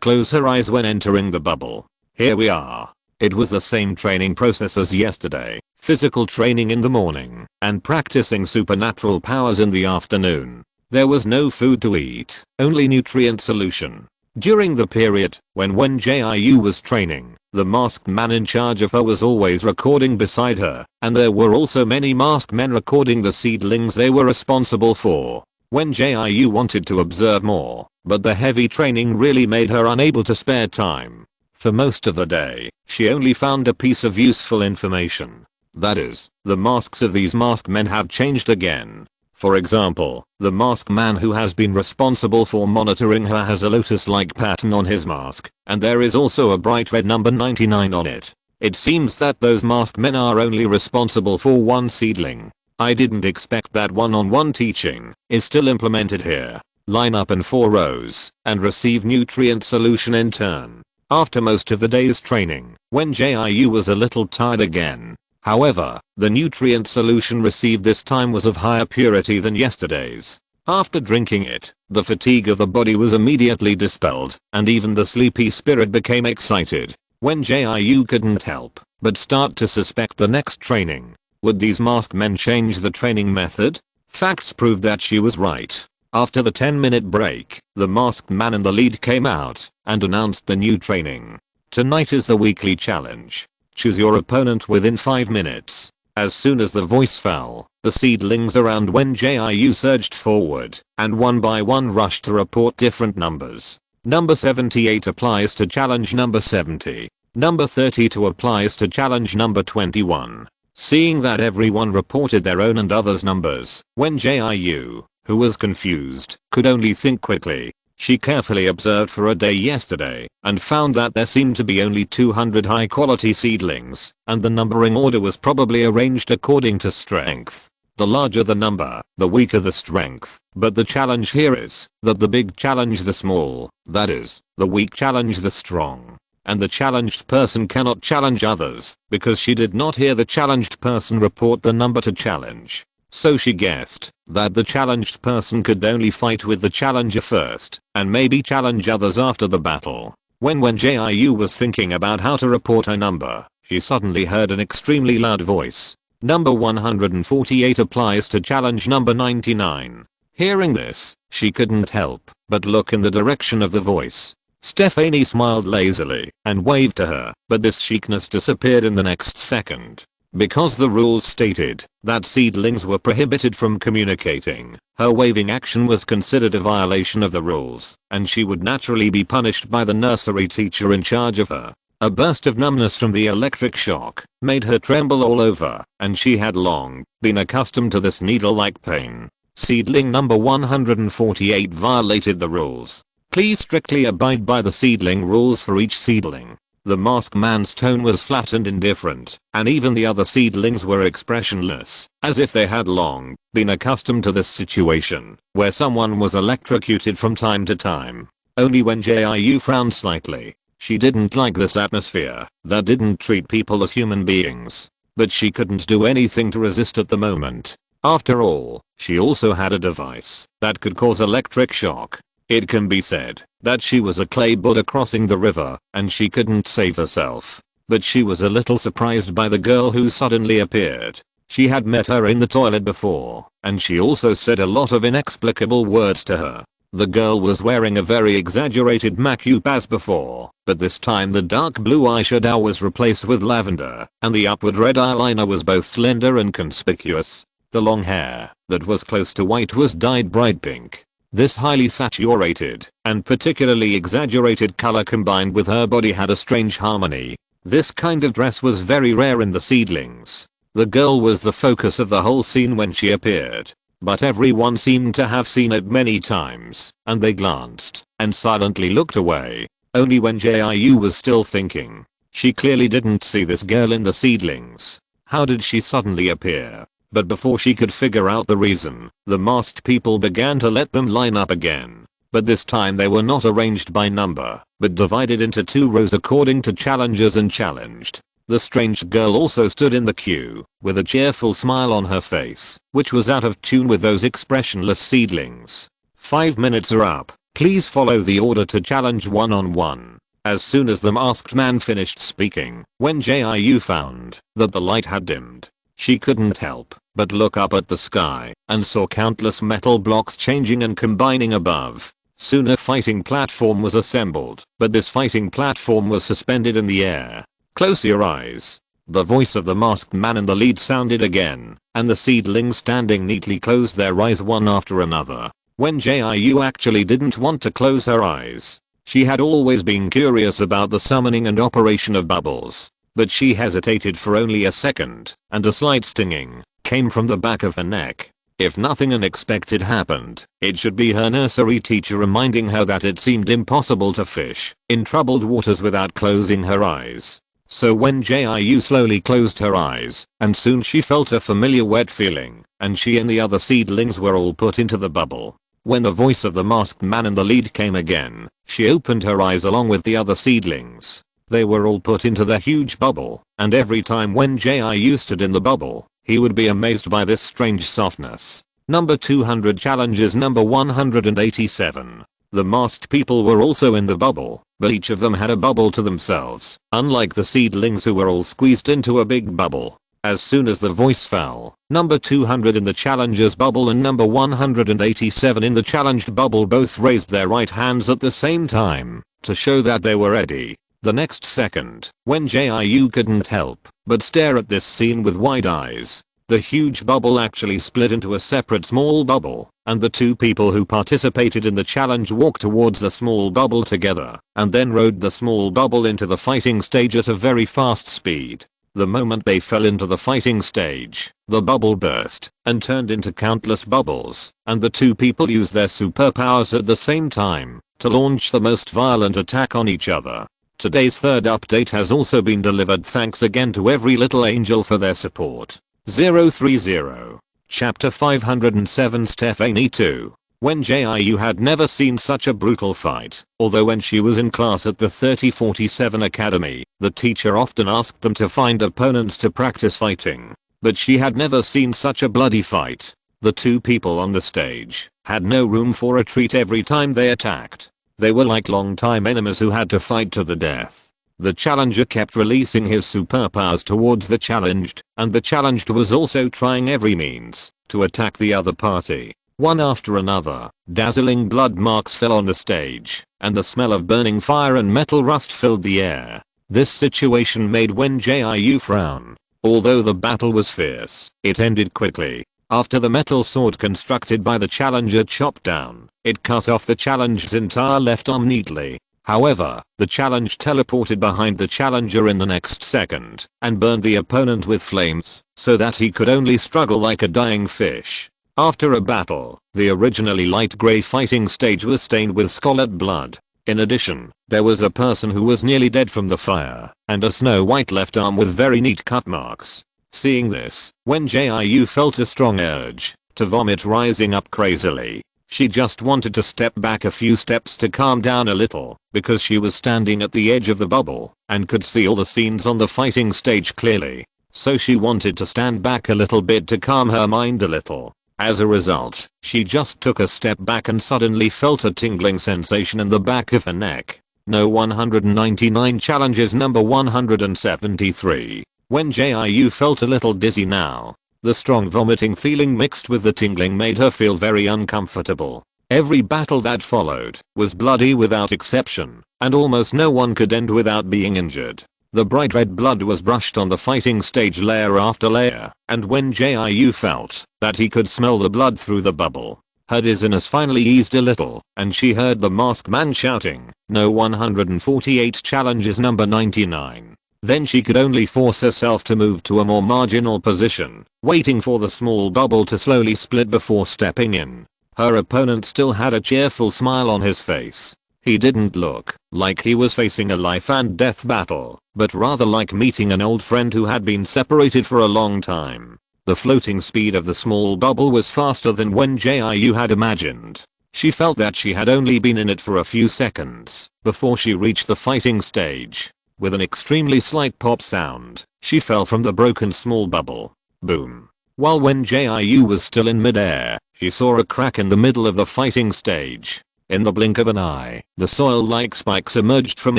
close her eyes when entering the bubble. Here we are. It was the same training process as yesterday, physical training in the morning, and practicing supernatural powers in the afternoon. There was no food to eat, only nutrient solution. During the period when Wen Jiu was training, the masked man in charge of her was always recording beside her, and there were also many masked men recording the seedlings they were responsible for. Wen Jiu wanted to observe more, but the heavy training really made her unable to spare time. For most of the day, she only found a piece of useful information. That is, the masks of these masked men have changed again. For example, the masked man who has been responsible for monitoring her has a lotus-like pattern on his mask, and there is also a bright red number 99 on it. It seems that those masked men are only responsible for one seedling. I didn't expect that one-on-one teaching is still implemented here. Line up in 4 rows and receive nutrient solution in turn. After most of the day's training, Wen Jiu was a little tired again. However, the nutrient solution received this time was of higher purity than yesterday's. After drinking it, the fatigue of the body was immediately dispelled, and even the sleepy spirit became excited. Wen Jiu couldn't help but start to suspect the next training. Would these masked men change the training method? Facts proved that she was right. After the 10-minute break, the masked man in the lead came out and announced the new training. Tonight is the weekly challenge. Choose your opponent within 5 minutes. As soon as the voice fell, the seedlings around Wen Jiu surged forward, and one by one rushed to report different numbers. Number 78 applies to challenge number 70. Number 32 applies to challenge number 21. Seeing that everyone reported their own and others' numbers, Wen Jiu, who was confused, could only think quickly. She carefully observed for a day yesterday and found that there seemed to be only 200 high quality seedlings, and the numbering order was probably arranged according to strength. The larger the number, the weaker the strength, but the challenge here is that the big challenge the small, that is, the weak challenge the strong. And the challenged person cannot challenge others because she did not hear the challenged person report the number to challenge. So she guessed that the challenged person could only fight with the challenger first, and maybe challenge others after the battle. When Wen Jiu was thinking about how to report her number, she suddenly heard an extremely loud voice. Number 148 applies to challenge number 99. Hearing this, she couldn't help but look in the direction of the voice. Stephanie smiled lazily and waved to her, but this chicness disappeared in the next second. Because the rules stated that seedlings were prohibited from communicating, her waving action was considered a violation of the rules, and she would naturally be punished by the nursery teacher in charge of her. A burst of numbness from the electric shock made her tremble all over, and she had long been accustomed to this needle-like pain. Seedling number 148 violated the rules. Please strictly abide by the seedling rules for each seedling. The masked man's tone was flat and indifferent, and even the other seedlings were expressionless, as if they had long been accustomed to this situation, where someone was electrocuted from time to time. Only Wen Jiu frowned slightly. She didn't like this atmosphere that didn't treat people as human beings. But she couldn't do anything to resist at the moment. After all, she also had a device that could cause electric shock. It can be said that she was a clay Buddha crossing the river, and she couldn't save herself. But she was a little surprised by the girl who suddenly appeared. She had met her in the toilet before, and she also said a lot of inexplicable words to her. The girl was wearing a very exaggerated makeup as before, but this time the dark blue eyeshadow was replaced with lavender, and the upward red eyeliner was both slender and conspicuous. The long hair, that was close to white, was dyed bright pink. This highly saturated and particularly exaggerated color combined with her body had a strange harmony. This kind of dress was very rare in the seedlings. The girl was the focus of the whole scene when she appeared. But everyone seemed to have seen it many times, and they glanced and silently looked away. Only Wen Jiu was still thinking. She clearly didn't see this girl in the seedlings. How did she suddenly appear? But before she could figure out the reason, the masked people began to let them line up again. But this time they were not arranged by number, but divided into 2 rows according to challengers and challenged. The strange girl also stood in the queue, with a cheerful smile on her face, which was out of tune with those expressionless seedlings. 5 minutes are up. Please follow the order to challenge one-on-one. As soon as the masked man finished speaking, Wen Jiu found that the light had dimmed. She couldn't help but look up at the sky and saw countless metal blocks changing and combining above. Soon a fighting platform was assembled, but this fighting platform was suspended in the air. Close your eyes. The voice of the masked man in the lead sounded again, and the seedlings standing neatly closed their eyes one after another. Wen Jiu actually didn't want to close her eyes. She had always been curious about the summoning and operation of bubbles, but she hesitated for only a second, and a slight stinging came from the back of her neck. If nothing unexpected happened, it should be her nursery teacher reminding her that it seemed impossible to fish in troubled waters without closing her eyes. So Wen Jiu slowly closed her eyes, and soon she felt a familiar wet feeling, and she and the other seedlings were all put into the bubble. When the voice of the masked man in the lead came again, she opened her eyes along with the other seedlings. They were all put into the huge bubble, and every time Wen Jiu stood in the bubble, he would be amazed by this strange softness. Number 200 challenges number 187. The masked people were also in the bubble, but each of them had a bubble to themselves, unlike the seedlings who were all squeezed into a big bubble. As soon as the voice fell, number 200 in the challenger's bubble and number 187 in the challenged bubble both raised their right hands at the same time to show that they were ready. The next second, Wen Jiu couldn't help but stare at this scene with wide eyes. The huge bubble actually split into a separate small bubble, and the two people who participated in the challenge walked towards the small bubble together, and then rode the small bubble into the fighting stage at a very fast speed. The moment they fell into the fighting stage, the bubble burst and turned into countless bubbles, and the two people used their superpowers at the same time to launch the most violent attack on each other. Today's third update has also been delivered. Thanks again to every little angel for their support. 030. Chapter 507 Stephanie 2. Wen Jiu had never seen such a brutal fight, although when she was in class at the 3047 Academy, the teacher often asked them to find opponents to practice fighting. But she had never seen such a bloody fight. The two people on the stage had no room for retreat every time they attacked. They were like long-time enemies who had to fight to the death. The challenger kept releasing his superpowers towards the challenged, and the challenged was also trying every means to attack the other party. One after another, dazzling blood marks fell on the stage, and the smell of burning fire and metal rust filled the air. This situation made Wen Jiu frown. Although the battle was fierce, it ended quickly. After the metal sword constructed by the challenger chopped down, it cut off the challenger's entire left arm neatly. However, the challenge teleported behind the challenger in the next second and burned the opponent with flames so that he could only struggle like a dying fish. After a battle, the originally light grey fighting stage was stained with scarlet blood. In addition, there was a person who was nearly dead from the fire, and a snow white left arm with very neat cut marks. Seeing this, Wen Jiu felt a strong urge to vomit rising up crazily. She just wanted to step back a few steps to calm down a little, because she was standing at the edge of the bubble and could see all the scenes on the fighting stage clearly. So she wanted to stand back a little bit to calm her mind a little. As a result, she just took a step back and suddenly felt a tingling sensation in the back of her neck. No 199 challenges number 173. Wen Jiu felt a little dizzy now. The strong vomiting feeling mixed with the tingling made her feel very uncomfortable. Every battle that followed was bloody without exception, and almost no one could end without being injured. The bright red blood was brushed on the fighting stage layer after layer, and Wen Jiu felt that he could smell the blood through the bubble. Her dizziness finally eased a little, and she heard the masked man shouting, "No 148 challenges number 99. Then she could only force herself to move to a more marginal position, waiting for the small bubble to slowly split before stepping in. Her opponent still had a cheerful smile on his face. He didn't look like he was facing a life and death battle, but rather like meeting an old friend who had been separated for a long time. The floating speed of the small bubble was faster than Wen Jiu had imagined. She felt that she had only been in it for a few seconds before she reached the fighting stage. With an extremely slight pop sound, she fell from the broken small bubble. Boom. While Wen Jiu was still in midair, she saw a crack in the middle of the fighting stage. In the blink of an eye, the soil-like spikes emerged from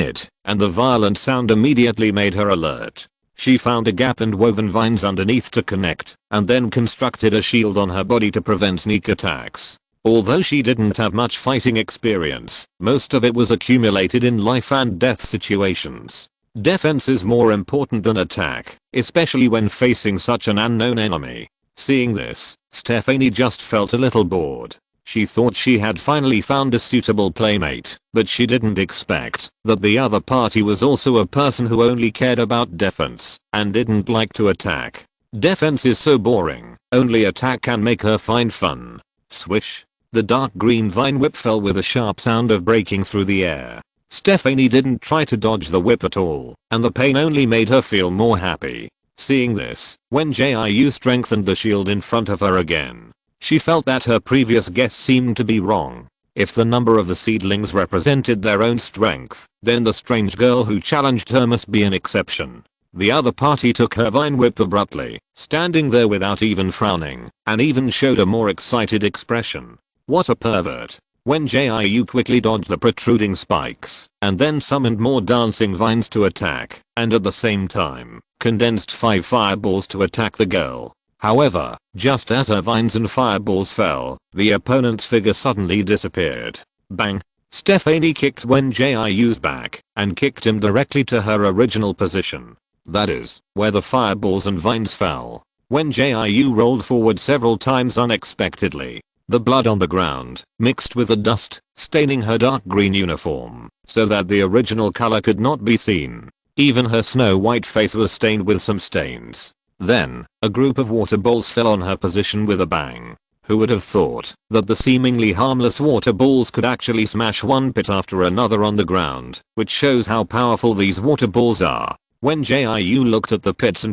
it, and the violent sound immediately made her alert. She found a gap and woven vines underneath to connect, and then constructed a shield on her body to prevent sneak attacks. Although she didn't have much fighting experience, most of it was accumulated in life and death situations. Defense is more important than attack, especially when facing such an unknown enemy. Seeing this, Stephanie just felt a little bored. She thought she had finally found a suitable playmate, but she didn't expect that the other party was also a person who only cared about defense and didn't like to attack. Defense is so boring, only attack can make her find fun. Swish. The dark green vine whip fell with a sharp sound of breaking through the air. Stephanie didn't try to dodge the whip at all, and the pain only made her feel more happy. Seeing this, Wen Jiu strengthened the shield in front of her again. She felt that her previous guess seemed to be wrong. If the number of the seedlings represented their own strength, then the strange girl who challenged her must be an exception. The other party took her vine whip abruptly, standing there without even frowning, and even showed a more excited expression. What a pervert. Wen Jiu quickly dodged the protruding spikes, and then summoned more dancing vines to attack, and at the same time, condensed 5 fireballs to attack the girl. However, just as her vines and fireballs fell, the opponent's figure suddenly disappeared. Bang! Stephanie kicked Wen Jiu's back, and kicked him directly to her original position. That is, where the fireballs and vines fell. Wen Jiu rolled forward several times unexpectedly. The blood on the ground mixed with the dust, staining her dark green uniform, so that the original color could not be seen. Even her snow-white face was stained with some stains. Then, a group of water balls fell on her position with a bang. Who would have thought that the seemingly harmless water balls could actually smash one pit after another on the ground, which shows how powerful these water balls are. Wen Jiu looked at the pits,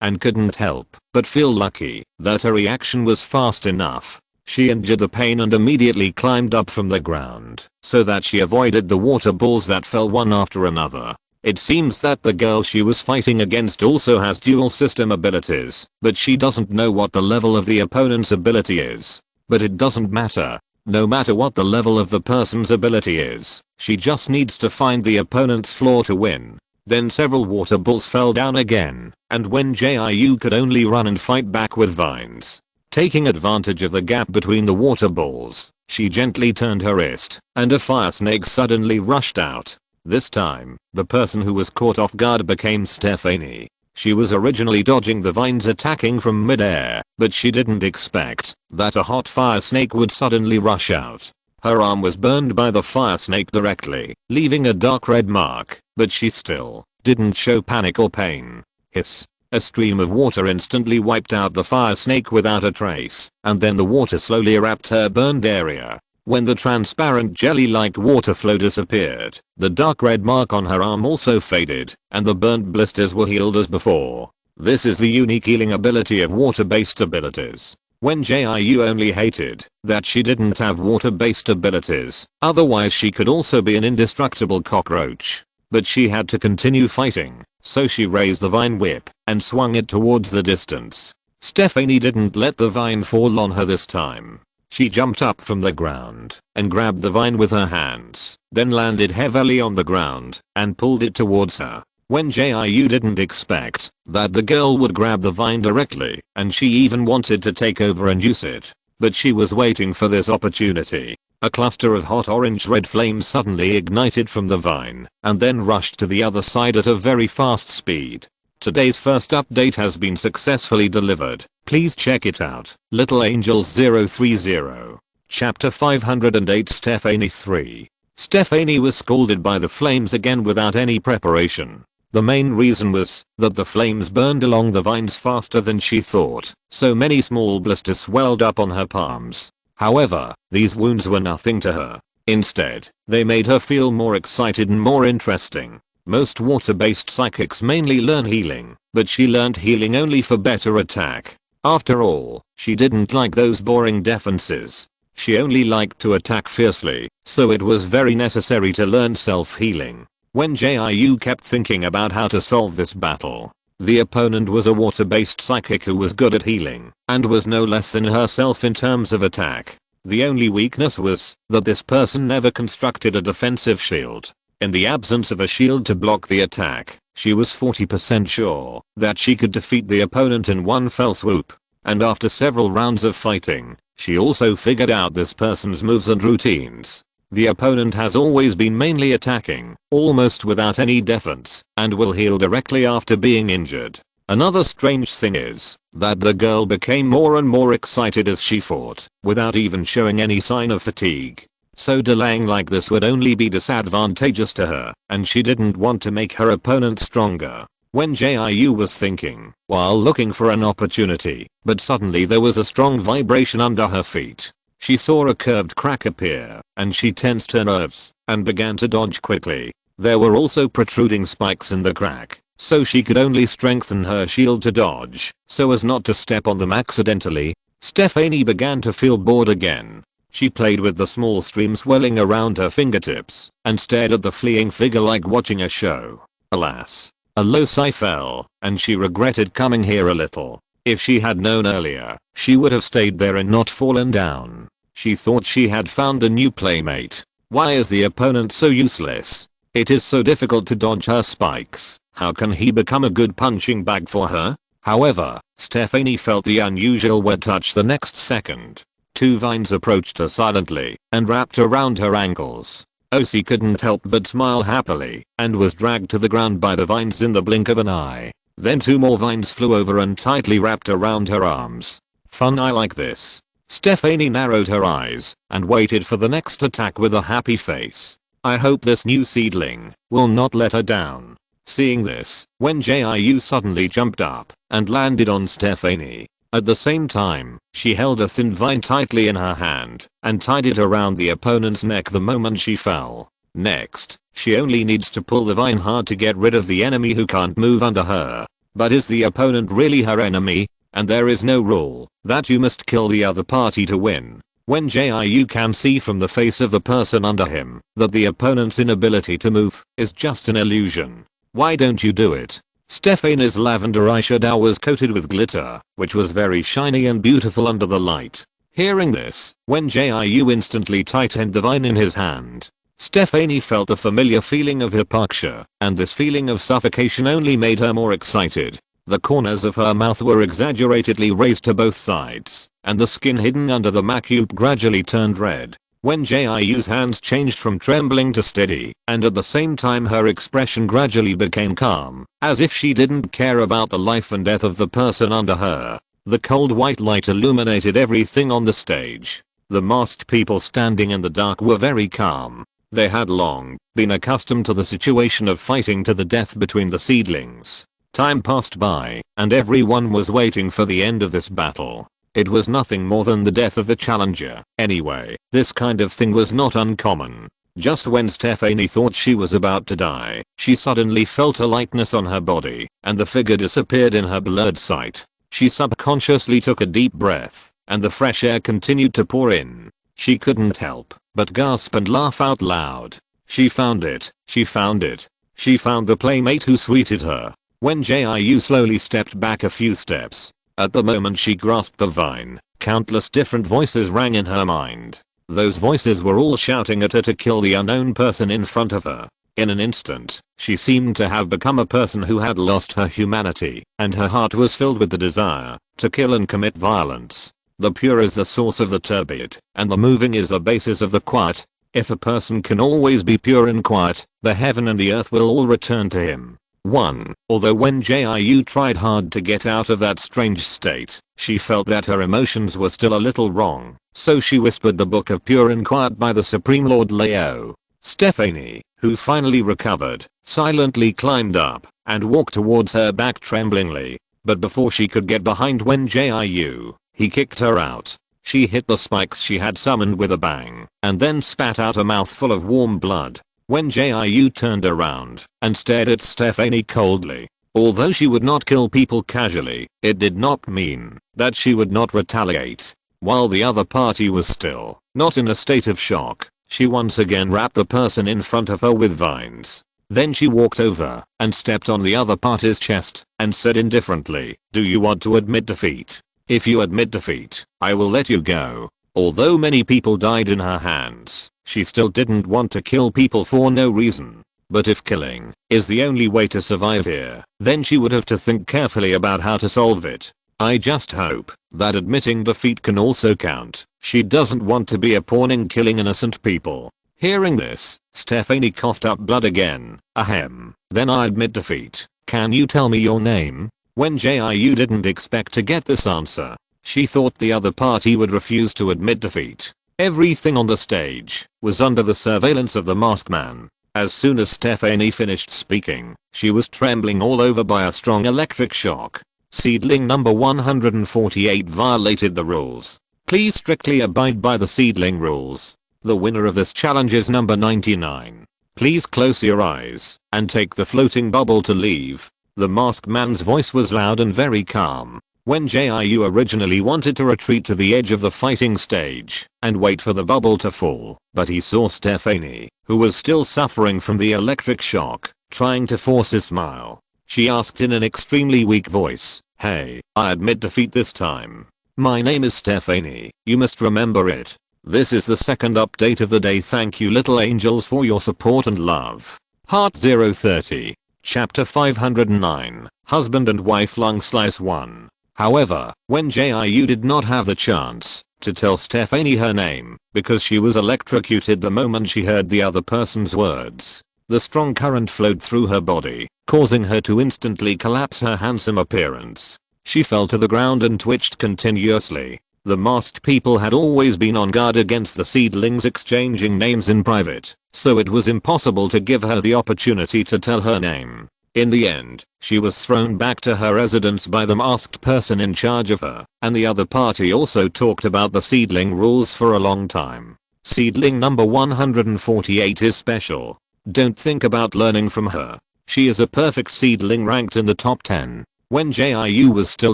and couldn't help but feel lucky that her reaction was fast enough. She endured the pain and immediately climbed up from the ground, so that she avoided the water balls that fell one after another. It seems that the girl she was fighting against also has dual system abilities, but she doesn't know what the level of the opponent's ability is. But it doesn't matter. No matter what the level of the person's ability is, she just needs to find the opponent's flaw to win. Then several water balls fell down again, and Wen Jiu could only run and fight back with vines. Taking advantage of the gap between the water balls, she gently turned her wrist, and a fire snake suddenly rushed out. This time, the person who was caught off guard became Stephanie. She was originally dodging the vines attacking from midair, but she didn't expect that a hot fire snake would suddenly rush out. Her arm was burned by the fire snake directly, leaving a dark red mark, but she still didn't show panic or pain. Hiss. A stream of water instantly wiped out the fire snake without a trace, and then the water slowly wrapped her burned area. When the transparent jelly-like water flow disappeared, the dark red mark on her arm also faded, and the burnt blisters were healed as before. This is the unique healing ability of water-based abilities. Wen Jiu only hated that she didn't have water-based abilities, otherwise she could also be an indestructible cockroach. But she had to continue fighting, so she raised the vine whip and swung it towards the distance. Stephanie didn't let the vine fall on her this time. She jumped up from the ground and grabbed the vine with her hands, then landed heavily on the ground and pulled it towards her. Wen Jiu didn't expect that the girl would grab the vine directly, and she even wanted to take over and use it. But she was waiting for this opportunity. A cluster of hot orange-red flames suddenly ignited from the vine, and then rushed to the other side at a very fast speed. Today's first update has been successfully delivered. Please check it out. Little Angels 030. Chapter 508 Stephanie 3. Stephanie was scalded by the flames again without any preparation. The main reason was that the flames burned along the vines faster than she thought, so many small blisters swelled up on her palms. However, these wounds were nothing to her. Instead, they made her feel more excited and more interesting. Most water-based psychics mainly learn healing, but she learned healing only for better attack. After all, she didn't like those boring defenses. She only liked to attack fiercely, so it was very necessary to learn self-healing. Wen Jiu kept thinking about how to solve this battle. The opponent was a water-based psychic who was good at healing and was no less than herself in terms of attack. The only weakness was that this person never constructed a defensive shield. In the absence of a shield to block the attack, she was 40% sure that she could defeat the opponent in one fell swoop. And after several rounds of fighting, she also figured out this person's moves and routines. The opponent has always been mainly attacking, almost without any defense, and will heal directly after being injured. Another strange thing is that the girl became more and more excited as she fought, without even showing any sign of fatigue. So delaying like this would only be disadvantageous to her, and she didn't want to make her opponent stronger. Wen Jiu was thinking, while looking for an opportunity, but suddenly there was a strong vibration under her feet. She saw a curved crack appear, and she tensed her nerves and began to dodge quickly. There were also protruding spikes in the crack, so she could only strengthen her shield to dodge, so as not to step on them accidentally. Stephanie began to feel bored again. She played with the small stream swelling around her fingertips, and stared at the fleeing figure like watching a show. Alas, a low sigh fell, and she regretted coming here a little. If she had known earlier, she would have stayed there and not fallen down. She thought she had found a new playmate. Why is the opponent so useless? It is so difficult to dodge her spikes. How can he become a good punching bag for her? However, Stephanie felt the unusual wet touch the next second. Two vines approached her silently and wrapped around her ankles. Osi couldn't help but smile happily and was dragged to the ground by the vines in the blink of an eye. Then two more vines flew over and tightly wrapped around her arms. Fun, I like this. Stephanie narrowed her eyes and waited for the next attack with a happy face. I hope this new seedling will not let her down. Seeing this, Wen Jiu suddenly jumped up and landed on Stephanie. At the same time, she held a thin vine tightly in her hand and tied it around the opponent's neck the moment she fell. Next, she only needs to pull the vine hard to get rid of the enemy who can't move under her. But is the opponent really her enemy? And there is no rule that you must kill the other party to win. Wen Jiu can see from the face of the person under him that the opponent's inability to move is just an illusion. Why don't you do it? Stephanie's lavender eyeshadow was coated with glitter, which was very shiny and beautiful under the light. Hearing this, Wen Jiu instantly tightened the vine in his hand. Stephanie felt the familiar feeling of hypoxia, and this feeling of suffocation only made her more excited. The corners of her mouth were exaggeratedly raised to both sides, and the skin hidden under the macupe gradually turned red. Wen Jiu's hands changed from trembling to steady, and at the same time her expression gradually became calm, as if she didn't care about the life and death of the person under her. The cold white light illuminated everything on the stage. The masked people standing in the dark were very calm. They had long been accustomed to the situation of fighting to the death between the seedlings. Time passed by, and everyone was waiting for the end of this battle. It was nothing more than the death of the challenger. Anyway, this kind of thing was not uncommon. Just when Stephanie thought she was about to die, she suddenly felt a lightness on her body, and the figure disappeared in her blurred sight. She subconsciously took a deep breath, and the fresh air continued to pour in. She couldn't help but gasp and laugh out loud. She found it. She found it. She found the playmate who sweeted her. Wen Jiu slowly stepped back a few steps. At the moment she grasped the vine, countless different voices rang in her mind. Those voices were all shouting at her to kill the unknown person in front of her. In an instant, she seemed to have become a person who had lost her humanity, and her heart was filled with the desire to kill and commit violence. The pure is the source of the turbid, and the moving is the basis of the quiet. If a person can always be pure and quiet, the heaven and the earth will all return to him. 1. Although Wen Jiu tried hard to get out of that strange state, she felt that her emotions were still a little wrong, so she whispered the Book of Pure and Quiet by the Supreme Lord Lao. Stephanie, who finally recovered, silently climbed up and walked towards her back tremblingly. But before she could get behind Wen Jiu, he kicked her out. She hit the spikes she had summoned with a bang, and then spat out a mouthful of warm blood. Wen Jiu turned around and stared at Stephanie coldly. Although she would not kill people casually, it did not mean that she would not retaliate. While the other party was still not in a state of shock, she once again wrapped the person in front of her with vines. Then she walked over and stepped on the other party's chest and said indifferently, "Do you want to admit defeat? If you admit defeat, I will let you go." Although many people died in her hands, she still didn't want to kill people for no reason. But if killing is the only way to survive here, then she would have to think carefully about how to solve it. I just hope that admitting defeat can also count. She doesn't want to be a pawn in killing innocent people. Hearing this, Stephanie coughed up blood again. Ahem. Then I admit defeat. Can you tell me your name? Wen Jiu didn't expect to get this answer. She thought the other party would refuse to admit defeat. Everything on the stage was under the surveillance of the masked man. As soon as Stephanie finished speaking, she was trembling all over by a strong electric shock. Seedling number 148 violated the rules. Please strictly abide by the seedling rules. The winner of this challenge is number 99. Please close your eyes and take the floating bubble to leave. The masked man's voice was loud and very calm. Wen Jiu originally wanted to retreat to the edge of the fighting stage and wait for the bubble to fall, but he saw Stephanie, who was still suffering from the electric shock, trying to force a smile. She asked in an extremely weak voice, "Hey, I admit defeat this time. My name is Stephanie, you must remember it. This is the second update of the day. Thank you little angels for your support and love. Heart 030. Chapter 509. Husband and Wife Lung Slice 1. However, Wen Jiu did not have the chance to tell Stephanie her name because she was electrocuted the moment she heard the other person's words. The strong current flowed through her body, causing her to instantly collapse her handsome appearance. She fell to the ground and twitched continuously. The masked people had always been on guard against the seedlings exchanging names in private, so it was impossible to give her the opportunity to tell her name. In the end, she was thrown back to her residence by the masked person in charge of her, and the other party also talked about the seedling rules for a long time. Seedling number 148 is special. Don't think about learning from her. She is a perfect seedling ranked in the top 10. Wen Jiu was still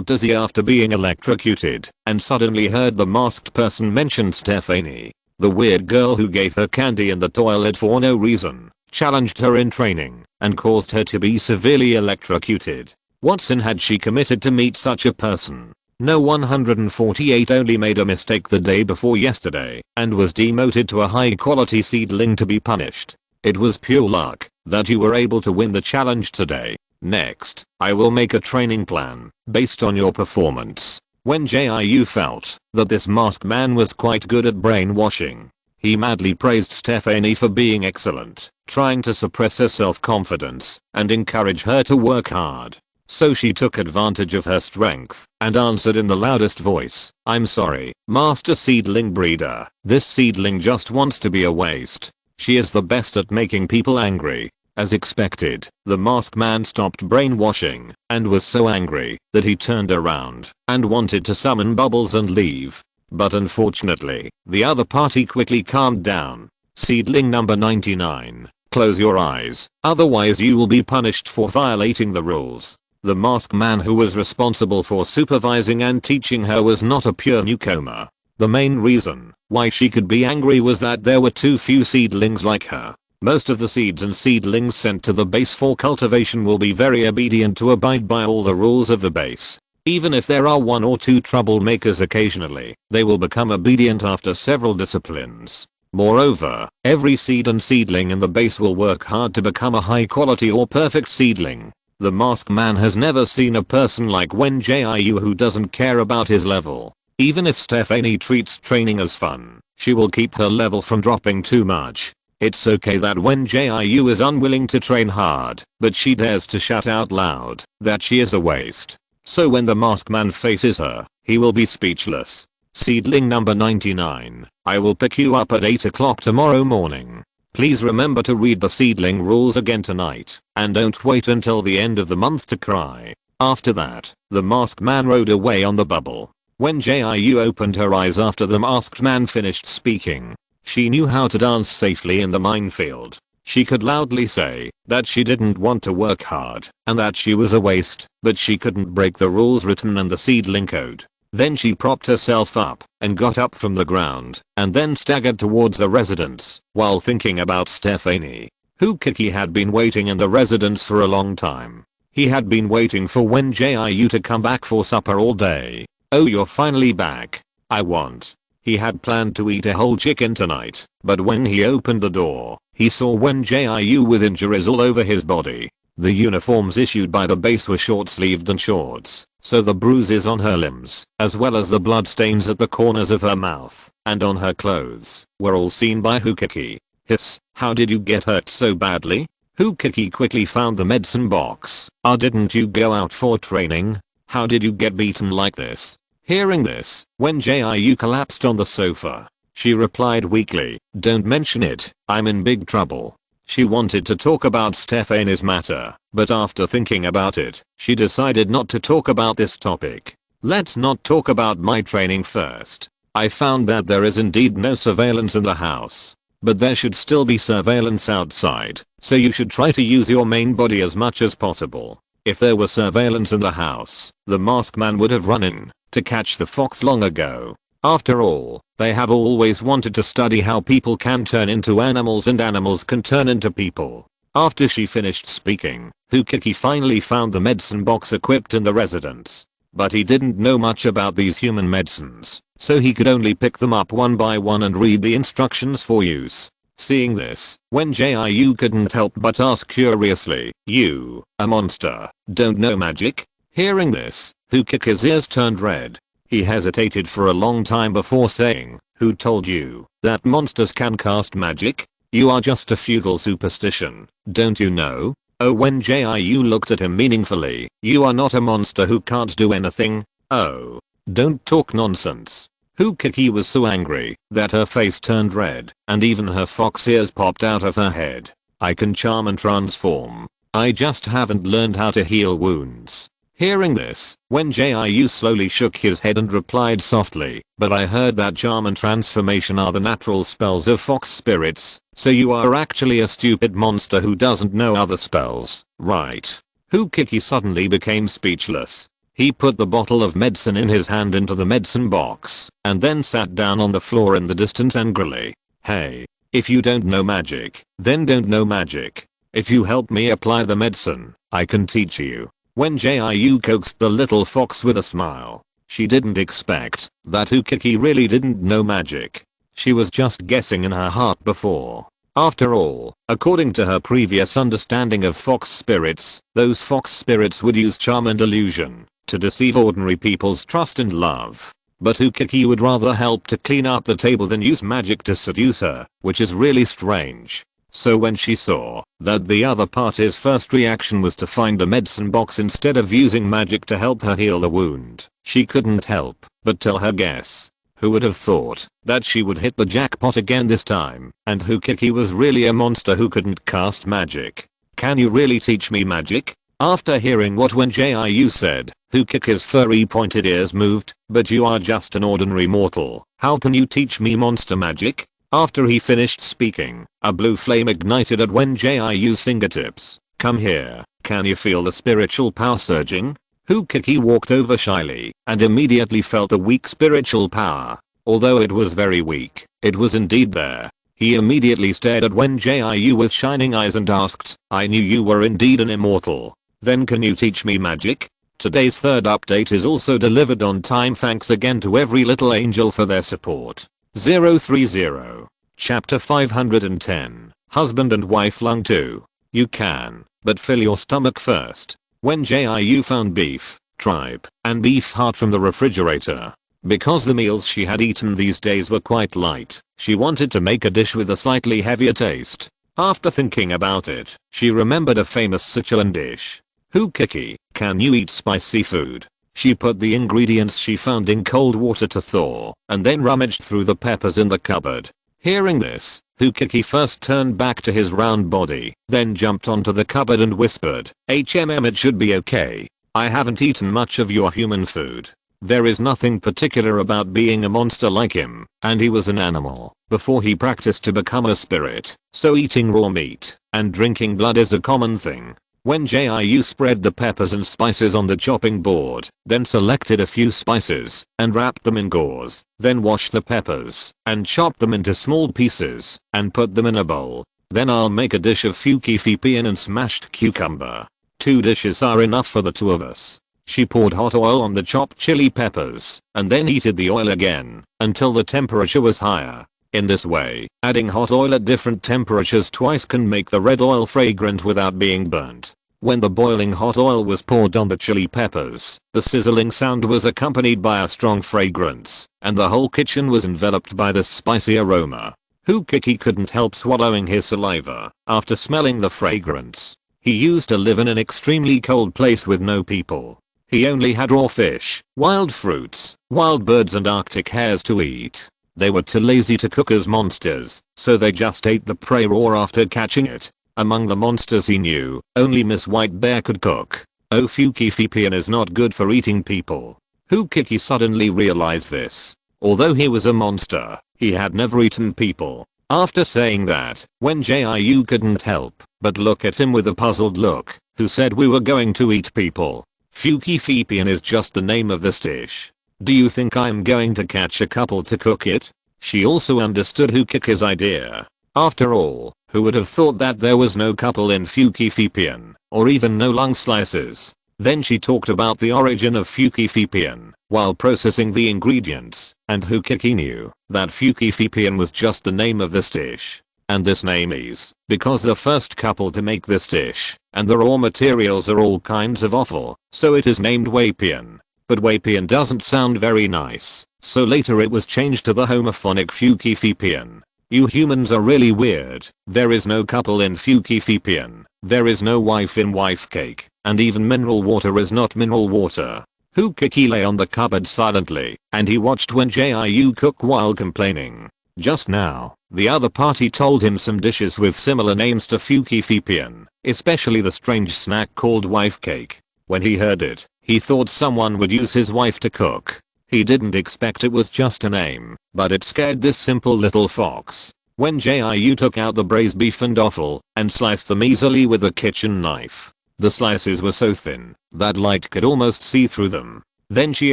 dizzy after being electrocuted and suddenly heard the masked person mention Stephanie, the weird girl who gave her candy in the toilet for no reason, challenged her in training, and caused her to be severely electrocuted. What sin had she committed to meet such a person? No, 148 only made a mistake the day before yesterday and was demoted to a high quality seedling to be punished. It was pure luck that you were able to win the challenge today. Next, I will make a training plan based on your performance. Wen Jiu felt that this masked man was quite good at brainwashing. He madly praised Stephanie for being excellent, trying to suppress her self-confidence and encourage her to work hard. So she took advantage of her strength and answered in the loudest voice, "I'm sorry, Master Seedling Breeder. This seedling just wants to be a waste. She is the best at making people angry." As expected, the masked man stopped brainwashing and was so angry that he turned around and wanted to summon Bubbles and leave. But unfortunately, the other party quickly calmed down. Seedling number 99, close your eyes, otherwise you will be punished for violating the rules. The masked man who was responsible for supervising and teaching her was not a pure newcomer. The main reason why she could be angry was that there were too few seedlings like her. Most of the seeds and seedlings sent to the base for cultivation will be very obedient to abide by all the rules of the base. Even if there are one or two troublemakers occasionally, they will become obedient after several disciplines. Moreover, every seed and seedling in the base will work hard to become a high quality or perfect seedling. The masked man has never seen a person like Wen Jiu who doesn't care about his level. Even if Stephanie treats training as fun, she will keep her level from dropping too much. It's okay that Wen Jiu is unwilling to train hard, but she dares to shout out loud that she is a waste. So when the masked man faces her, he will be speechless. Seedling number 99, I will pick you up at 8 o'clock tomorrow morning. Please remember to read the seedling rules again tonight, and don't wait until the end of the month to cry. After that, the masked man rode away on the bubble. Wen Jiu opened her eyes after the masked man finished speaking. She knew how to dance safely in the minefield. She could loudly say that she didn't want to work hard and that she was a waste, but she couldn't break the rules written in the seedling code. Then she propped herself up and got up from the ground and then staggered towards the residence while thinking about Stephanie. Hukiki had been waiting in the residence for a long time. He had been waiting for Wen Jiu to come back for supper all day. "Oh, you're finally back. I want." He had planned to eat a whole chicken tonight, but when he opened the door, he saw Wen Jiu with injuries all over his body. The uniforms issued by the base were short-sleeved and shorts, so the bruises on her limbs, as well as the bloodstains at the corners of her mouth and on her clothes, were all seen by Hukiki. "Hiss, how did you get hurt so badly?" Hukiki quickly found the medicine box. Didn't you go out for training? How did you get beaten like this?" Hearing this, Wen Jiu collapsed on the sofa. She replied weakly, "Don't mention it, I'm in big trouble." She wanted to talk about Stephanie's matter, but after thinking about it, she decided not to talk about this topic. "Let's not talk about my training first. I found that there is indeed no surveillance in the house. But there should still be surveillance outside, so you should try to use your main body as much as possible. If there were surveillance in the house, the masked man would have run in to catch the fox long ago. After all, they have always wanted to study how people can turn into animals and animals can turn into people." After she finished speaking, Hukiki finally found the medicine box equipped in the residence. But he didn't know much about these human medicines, so he could only pick them up one by one and read the instructions for use. Seeing this, Wen Jiu couldn't help but ask curiously, "You, a monster, don't know magic?" Hearing this, Hukiki's ears turned red. He hesitated for a long time before saying, "Who told you that monsters can cast magic? You are just a feudal superstition, don't you know?" Oh, Wen Jiu looked at him meaningfully. "You are not a monster who can't do anything. Oh, don't talk nonsense." Hukiki was so angry that her face turned red and even her fox ears popped out of her head. "I can charm and transform. I just haven't learned how to heal wounds." Hearing this, Wen Jiu slowly shook his head and replied softly, "But I heard that charm and transformation are the natural spells of fox spirits, so you are actually a stupid monster who doesn't know other spells, right?" Hukiki suddenly became speechless. He put the bottle of medicine in his hand into the medicine box, and then sat down on the floor in the distance angrily. "Hey, if you don't know magic, then don't know magic. If you help me apply the medicine, I can teach you." Wen Jiu coaxed the little fox with a smile. She didn't expect that Hukiki really didn't know magic. She was just guessing in her heart before. After all, according to her previous understanding of fox spirits, those fox spirits would use charm and illusion to deceive ordinary people's trust and love. But Hukiki would rather help to clean up the table than use magic to seduce her, which is really strange. So when she saw that the other party's first reaction was to find the medicine box instead of using magic to help her heal the wound, she couldn't help but tell her guess. Who would have thought that she would hit the jackpot again this time, and Hukiki was really a monster who couldn't cast magic. "Can you really teach me magic?" After hearing what Wen Jiu said, Hukiki's furry pointed ears moved. "But you are just an ordinary mortal. How can you teach me monster magic?" After he finished speaking, a blue flame ignited at Wen Jiu's fingertips. "Come here, can you feel the spiritual power surging?" Hukiki walked over shyly and immediately felt the weak spiritual power. Although it was very weak, it was indeed there. He immediately stared at Wen Jiu with shining eyes and asked, "I knew you were indeed an immortal. Then can you teach me magic?" Today's third update is also delivered on time. Thanks again to every little angel for their support. 030. Chapter 510. Husband and wife lung 2. You can, but fill your stomach first. Wen Jiu found beef, tripe, and beef heart from the refrigerator. Because the meals she had eaten these days were quite light, she wanted to make a dish with a slightly heavier taste. After thinking about it, she remembered a famous Sichuan dish. Hukiki, can you eat spicy food? She put the ingredients she found in cold water to thaw, and then rummaged through the peppers in the cupboard. Hearing this, Hukiki first turned back to his round body, then jumped onto the cupboard and whispered, it should be okay. I haven't eaten much of your human food. There is nothing particular about being a monster like him, and he was an animal before he practiced to become a spirit, so eating raw meat and drinking blood is a common thing. Wen Jiu spread the peppers and spices on the chopping board, then selected a few spices and wrapped them in gauze, then washed the peppers and chopped them into small pieces and put them in a bowl. Then I'll make a dish of fukifipian and smashed cucumber. 2 dishes are enough for the 2 of us. She poured hot oil on the chopped chili peppers and then heated the oil again until the temperature was higher. In this way, adding hot oil at different temperatures twice can make the red oil fragrant without being burnt. When the boiling hot oil was poured on the chili peppers, the sizzling sound was accompanied by a strong fragrance, and the whole kitchen was enveloped by this spicy aroma. Hukiki couldn't help swallowing his saliva after smelling the fragrance. He used to live in an extremely cold place with no people. He only had raw fish, wild fruits, wild birds and arctic hares to eat. They were too lazy to cook as monsters, so they just ate the prey raw after catching it. Among the monsters he knew, only Miss White Bear could cook. Oh, fukifipian is not good for eating people. Hukiki suddenly realized this. Although he was a monster, he had never eaten people. After saying that, Wen Jiu couldn't help but look at him with a puzzled look. Who said we were going to eat people? Fukifipian is just the name of this dish. Do you think I'm going to catch a couple to cook it? She also understood Hukiki's idea. After all, who would have thought that there was no couple in fukifipian, or even no lung slices? Then she talked about the origin of fukifipian while processing the ingredients, and Hukiki knew that fukifipian was just the name of this dish. And this name is because the first couple to make this dish and the raw materials are all kinds of offal, so it is named Wapian. But Wapian doesn't sound very nice, so later it was changed to the homophonic fukifipian. You humans are really weird. There is no couple in fukifipian. There is no wife in wife cake, and even mineral water is not mineral water. Hukiki lay on the cupboard silently, and he watched Wen Jiu cook while complaining. Just now, the other party told him some dishes with similar names to fukifipian, especially the strange snack called wife cake. When he heard it, he thought someone would use his wife to cook. He didn't expect it was just a name, but it scared this simple little fox. Wen Jiu took out the braised beef and offal and sliced them easily with a kitchen knife. The slices were so thin that light could almost see through them. Then she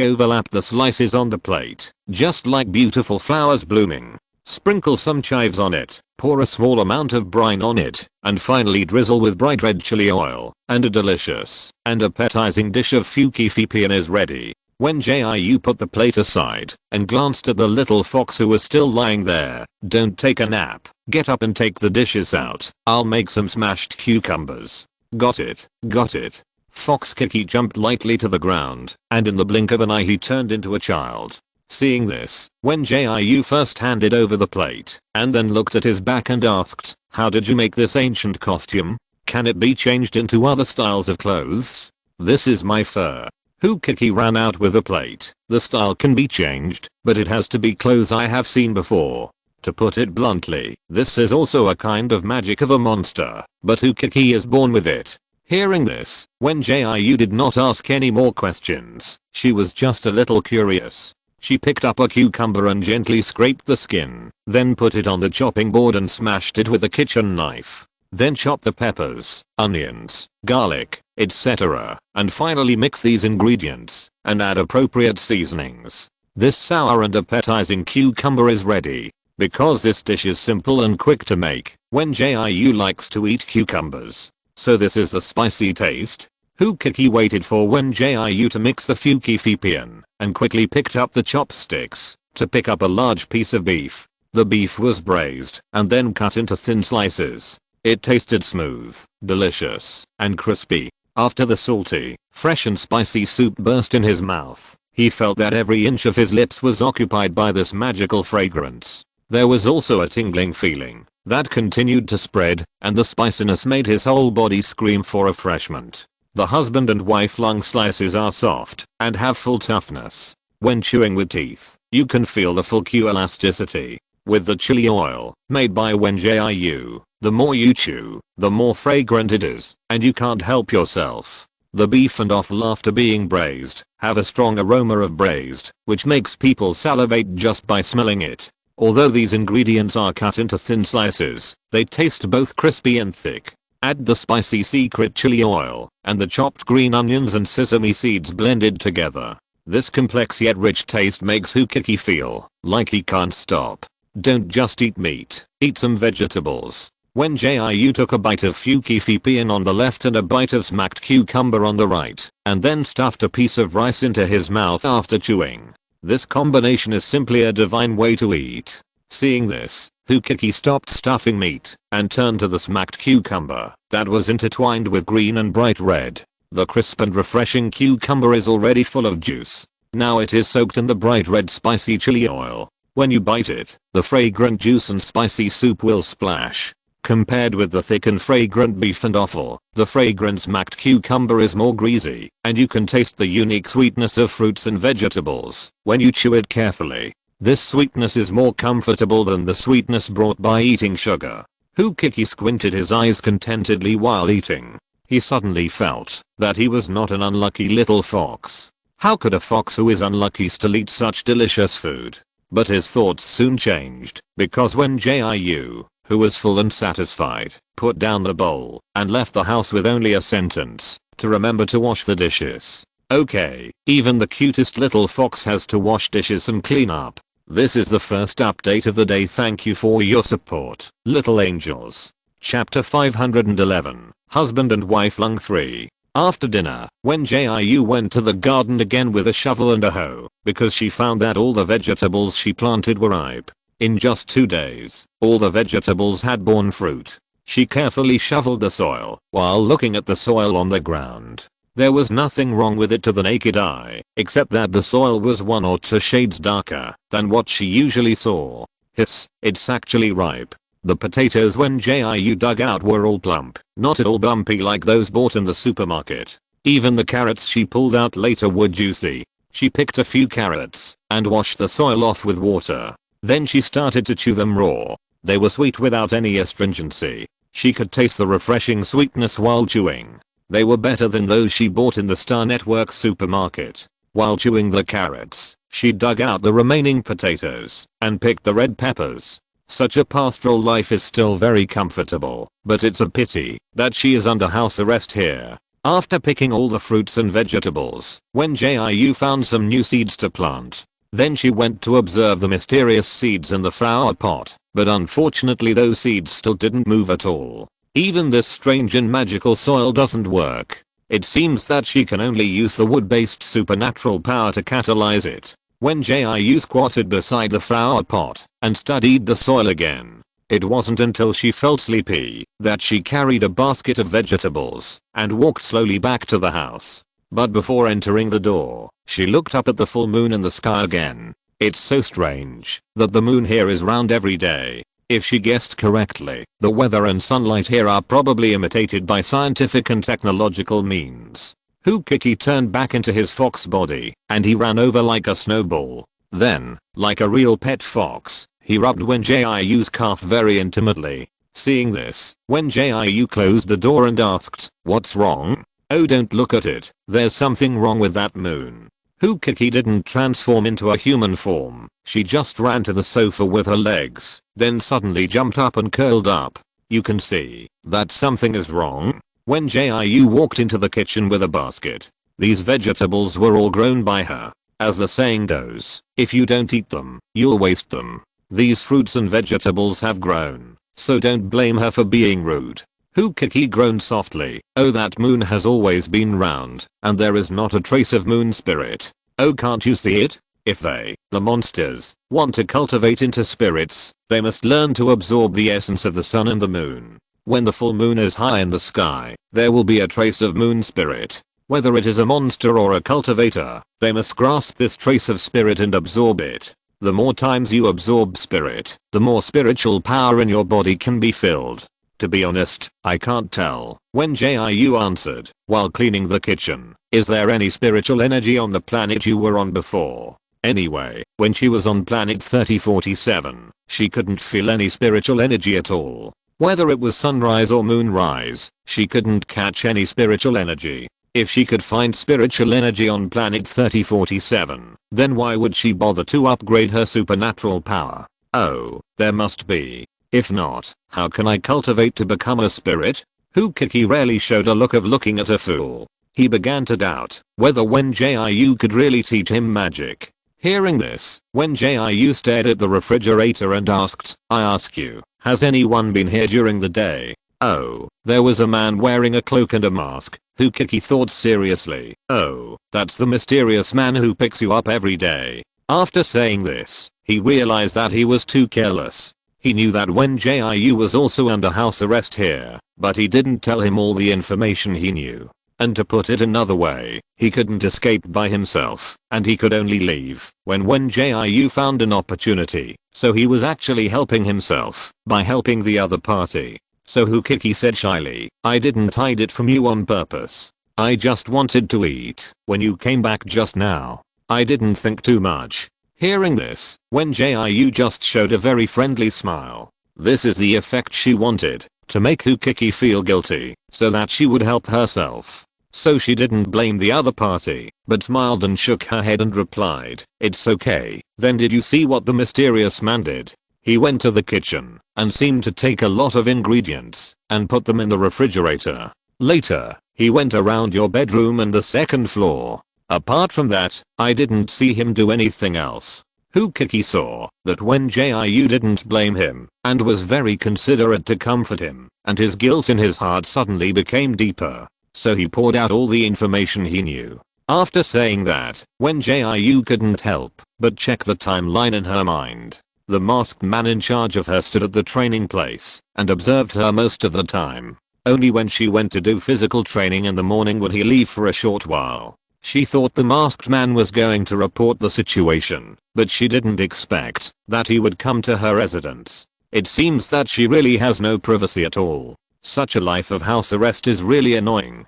overlapped the slices on the plate, just like beautiful flowers blooming. Sprinkle some chives on it, pour a small amount of brine on it, and finally drizzle with bright red chili oil, and a delicious and appetizing dish of fukifipian is ready. Wen Jiu put the plate aside and glanced at the little fox who was still lying there. Don't take a nap. Get up and take the dishes out. I'll make some smashed cucumbers. Got it, got it. Fox Kiki jumped lightly to the ground, and in the blink of an eye he turned into a child. Seeing this, Wen Jiu first handed over the plate, and then looked at his back and asked, how did you make this ancient costume? Can it be changed into other styles of clothes? This is my fur. Hukiki ran out with a plate. The style can be changed, but it has to be clothes I have seen before. To put it bluntly, this is also a kind of magic of a monster, but Hukiki is born with it. Hearing this, Wen Jiu did not ask any more questions. She was just a little curious. She picked up a cucumber and gently scraped the skin, then put it on the chopping board and smashed it with a kitchen knife. Then chop the peppers, onions, garlic, etc. and finally mix these ingredients and add appropriate seasonings. This sour and appetizing cucumber is ready. Because this dish is simple and quick to make, Wen Jiu likes to eat cucumbers. So this is the spicy taste. Hukiki waited for Wen Jiu to mix the fukifipian and quickly picked up the chopsticks to pick up a large piece of beef. The beef was braised and then cut into thin slices. It tasted smooth, delicious, and crispy. After the salty, fresh and spicy soup burst in his mouth, he felt that every inch of his lips was occupied by this magical fragrance. There was also a tingling feeling that continued to spread, and the spiciness made his whole body scream for refreshment. The husband and wife lung slices are soft and have full toughness. When chewing with teeth, you can feel the full Q elasticity. With the chili oil, made by Wen Jiu, the more you chew, the more fragrant it is, and you can't help yourself. The beef and offal after being braised, have a strong aroma of braised, which makes people salivate just by smelling it. Although these ingredients are cut into thin slices, they taste both crispy and thick. Add the spicy secret chili oil, and the chopped green onions and sesame seeds blended together. This complex yet rich taste makes Hukiki feel like he can't stop. Don't just eat meat, eat some vegetables. Wen Jiu took a bite of Fuki Fipian on the left and a bite of smacked cucumber on the right, and then stuffed a piece of rice into his mouth after chewing. This combination is simply a divine way to eat. Seeing this, Hukiki stopped stuffing meat and turned to the smacked cucumber that was intertwined with green and bright red. The crisp and refreshing cucumber is already full of juice. Now it is soaked in the bright red spicy chili oil. When you bite it, the fragrant juice and spicy soup will splash. Compared with the thick and fragrant beef and offal, the fragrant smacked cucumber is more greasy, and you can taste the unique sweetness of fruits and vegetables when you chew it carefully. This sweetness is more comfortable than the sweetness brought by eating sugar. Hukiki squinted his eyes contentedly while eating. He suddenly felt that he was not an unlucky little fox. How could a fox who is unlucky still eat such delicious food? But his thoughts soon changed, because when Jiu, who was full and satisfied, put down the bowl and left the house with only a sentence, to remember to wash the dishes. Okay, even the cutest little fox has to wash dishes and clean up. This is the first update of the day. Thank you for your support, little angels. Chapter 511, Husband and Wife Lung 3. After dinner, Wen Jiu went to the garden again with a shovel and a hoe, because she found that all the vegetables she planted were ripe. In just 2 days, all the vegetables had borne fruit. She carefully shoveled the soil while looking at the soil on the ground. There was nothing wrong with it to the naked eye, except that the soil was 1 or 2 shades darker than what she usually saw. Hiss, it's actually ripe. The potatoes Wen Jiu dug out were all plump, not at all bumpy like those bought in the supermarket. Even the carrots she pulled out later were juicy. She picked a few carrots and washed the soil off with water. Then she started to chew them raw. They were sweet without any astringency. She could taste the refreshing sweetness while chewing. They were better than those she bought in the Star Network supermarket. While chewing the carrots, she dug out the remaining potatoes and picked the red peppers. Such a pastoral life is still very comfortable, but it's a pity that she is under house arrest here. After picking all the fruits and vegetables, Wen Jiu found some new seeds to plant. Then she went to observe the mysterious seeds in the flower pot, but unfortunately those seeds still didn't move at all. Even this strange and magical soil doesn't work. It seems that she can only use the wood-based supernatural power to catalyze it. Wen Jiu squatted beside the flower pot and studied the soil again. It wasn't until she felt sleepy that she carried a basket of vegetables and walked slowly back to the house. But before entering the door, she looked up at the full moon in the sky again. It's so strange that the moon here is round every day. If she guessed correctly, the weather and sunlight here are probably imitated by scientific and technological means. Hukiki turned back into his fox body, and he ran over like a snowball. Then, like a real pet fox, he rubbed Wen Jiu's calf very intimately. Seeing this, Wen Jiu closed the door and asked, "What's wrong?" "Oh, don't look at it, there's something wrong with that moon." Hukiki didn't transform into a human form. She just ran to the sofa with her legs, then suddenly jumped up and curled up. "You can see that something is wrong." Wen Jiu walked into the kitchen with a basket. These vegetables were all grown by her. As the saying goes, if you don't eat them, you'll waste them. These fruits and vegetables have grown, so don't blame her for being rude. Hukiki groaned softly. "Oh, that moon has always been round, and there is not a trace of moon spirit. Oh, can't you see it? If they, the monsters, want to cultivate into spirits, they must learn to absorb the essence of the sun and the moon. When the full moon is high in the sky, there will be a trace of moon spirit. Whether it is a monster or a cultivator, they must grasp this trace of spirit and absorb it. The more times you absorb spirit, the more spiritual power in your body can be filled." "To be honest, I can't tell," Wen Jiu answered, while cleaning the kitchen. "Is there any spiritual energy on the planet you were on before?" Anyway, when she was on planet 3047, she couldn't feel any spiritual energy at all. Whether it was sunrise or moonrise, she couldn't catch any spiritual energy. If she could find spiritual energy on planet 3047, then why would she bother to upgrade her supernatural power? Oh, there must be. If not, how can I cultivate to become a spirit? Hukiki rarely showed a look of looking at a fool. He began to doubt whether Wen Jiu could really teach him magic. Hearing this, Wen Jiu stared at the refrigerator and asked, I ask you, has anyone been here during the day? Oh, there was a man wearing a cloak and a mask, who Kiki thought seriously. Oh, that's the mysterious man who picks you up every day. After saying this, he realized that he was too careless. He knew that Wen Jiu was also under house arrest here, but he didn't tell him all the information he knew. And to put it another way, he couldn't escape by himself, and he could only leave when Wen Jiu found an opportunity, so he was actually helping himself by helping the other party. So who Kiki said shyly, I didn't hide it from you on purpose. I just wanted to eat when you came back just now. I didn't think too much. Hearing this, Wen Jiu just showed a very friendly smile. This is the effect she wanted, to make Kiki feel guilty, so that she would help herself. So she didn't blame the other party, but smiled and shook her head and replied, it's okay. Then did you see what the mysterious man did? He went to the kitchen and seemed to take a lot of ingredients and put them in the refrigerator. Later, he went around your bedroom and the second floor. Apart from that, I didn't see him do anything else. Kiki saw that Wen Jiu didn't blame him and was very considerate to comfort him, and his guilt in his heart suddenly became deeper. So he poured out all the information he knew. After saying that, Wen Jiu couldn't help but check the timeline in her mind. The masked man in charge of her stood at the training place and observed her most of the time. Only when she went to do physical training in the morning would he leave for a short while. She thought the masked man was going to report the situation, but she didn't expect that he would come to her residence. It seems that she really has no privacy at all. Such a life of house arrest is really annoying.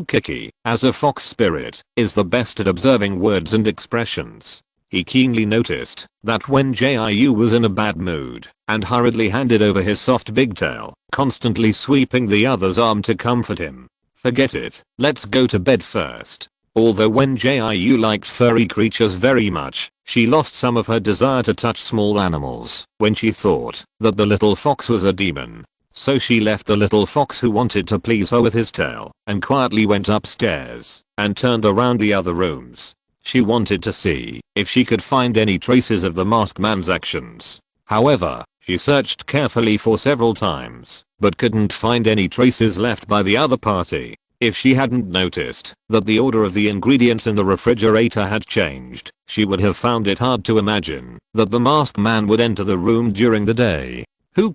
Kiki, as a fox spirit, is the best at observing words and expressions. He keenly noticed that Wen Jiu was in a bad mood and hurriedly handed over his soft big tail, constantly sweeping the other's arm to comfort him. Forget it, let's go to bed first. Although Wen Jiu liked furry creatures very much, she lost some of her desire to touch small animals when she thought that the little fox was a demon. So she left the little fox who wanted to please her with his tail and quietly went upstairs and turned around the other rooms. She wanted to see if she could find any traces of the masked man's actions. However, she searched carefully for several times, but couldn't find any traces left by the other party. If she hadn't noticed that the order of the ingredients in the refrigerator had changed, she would have found it hard to imagine that the masked man would enter the room during the day.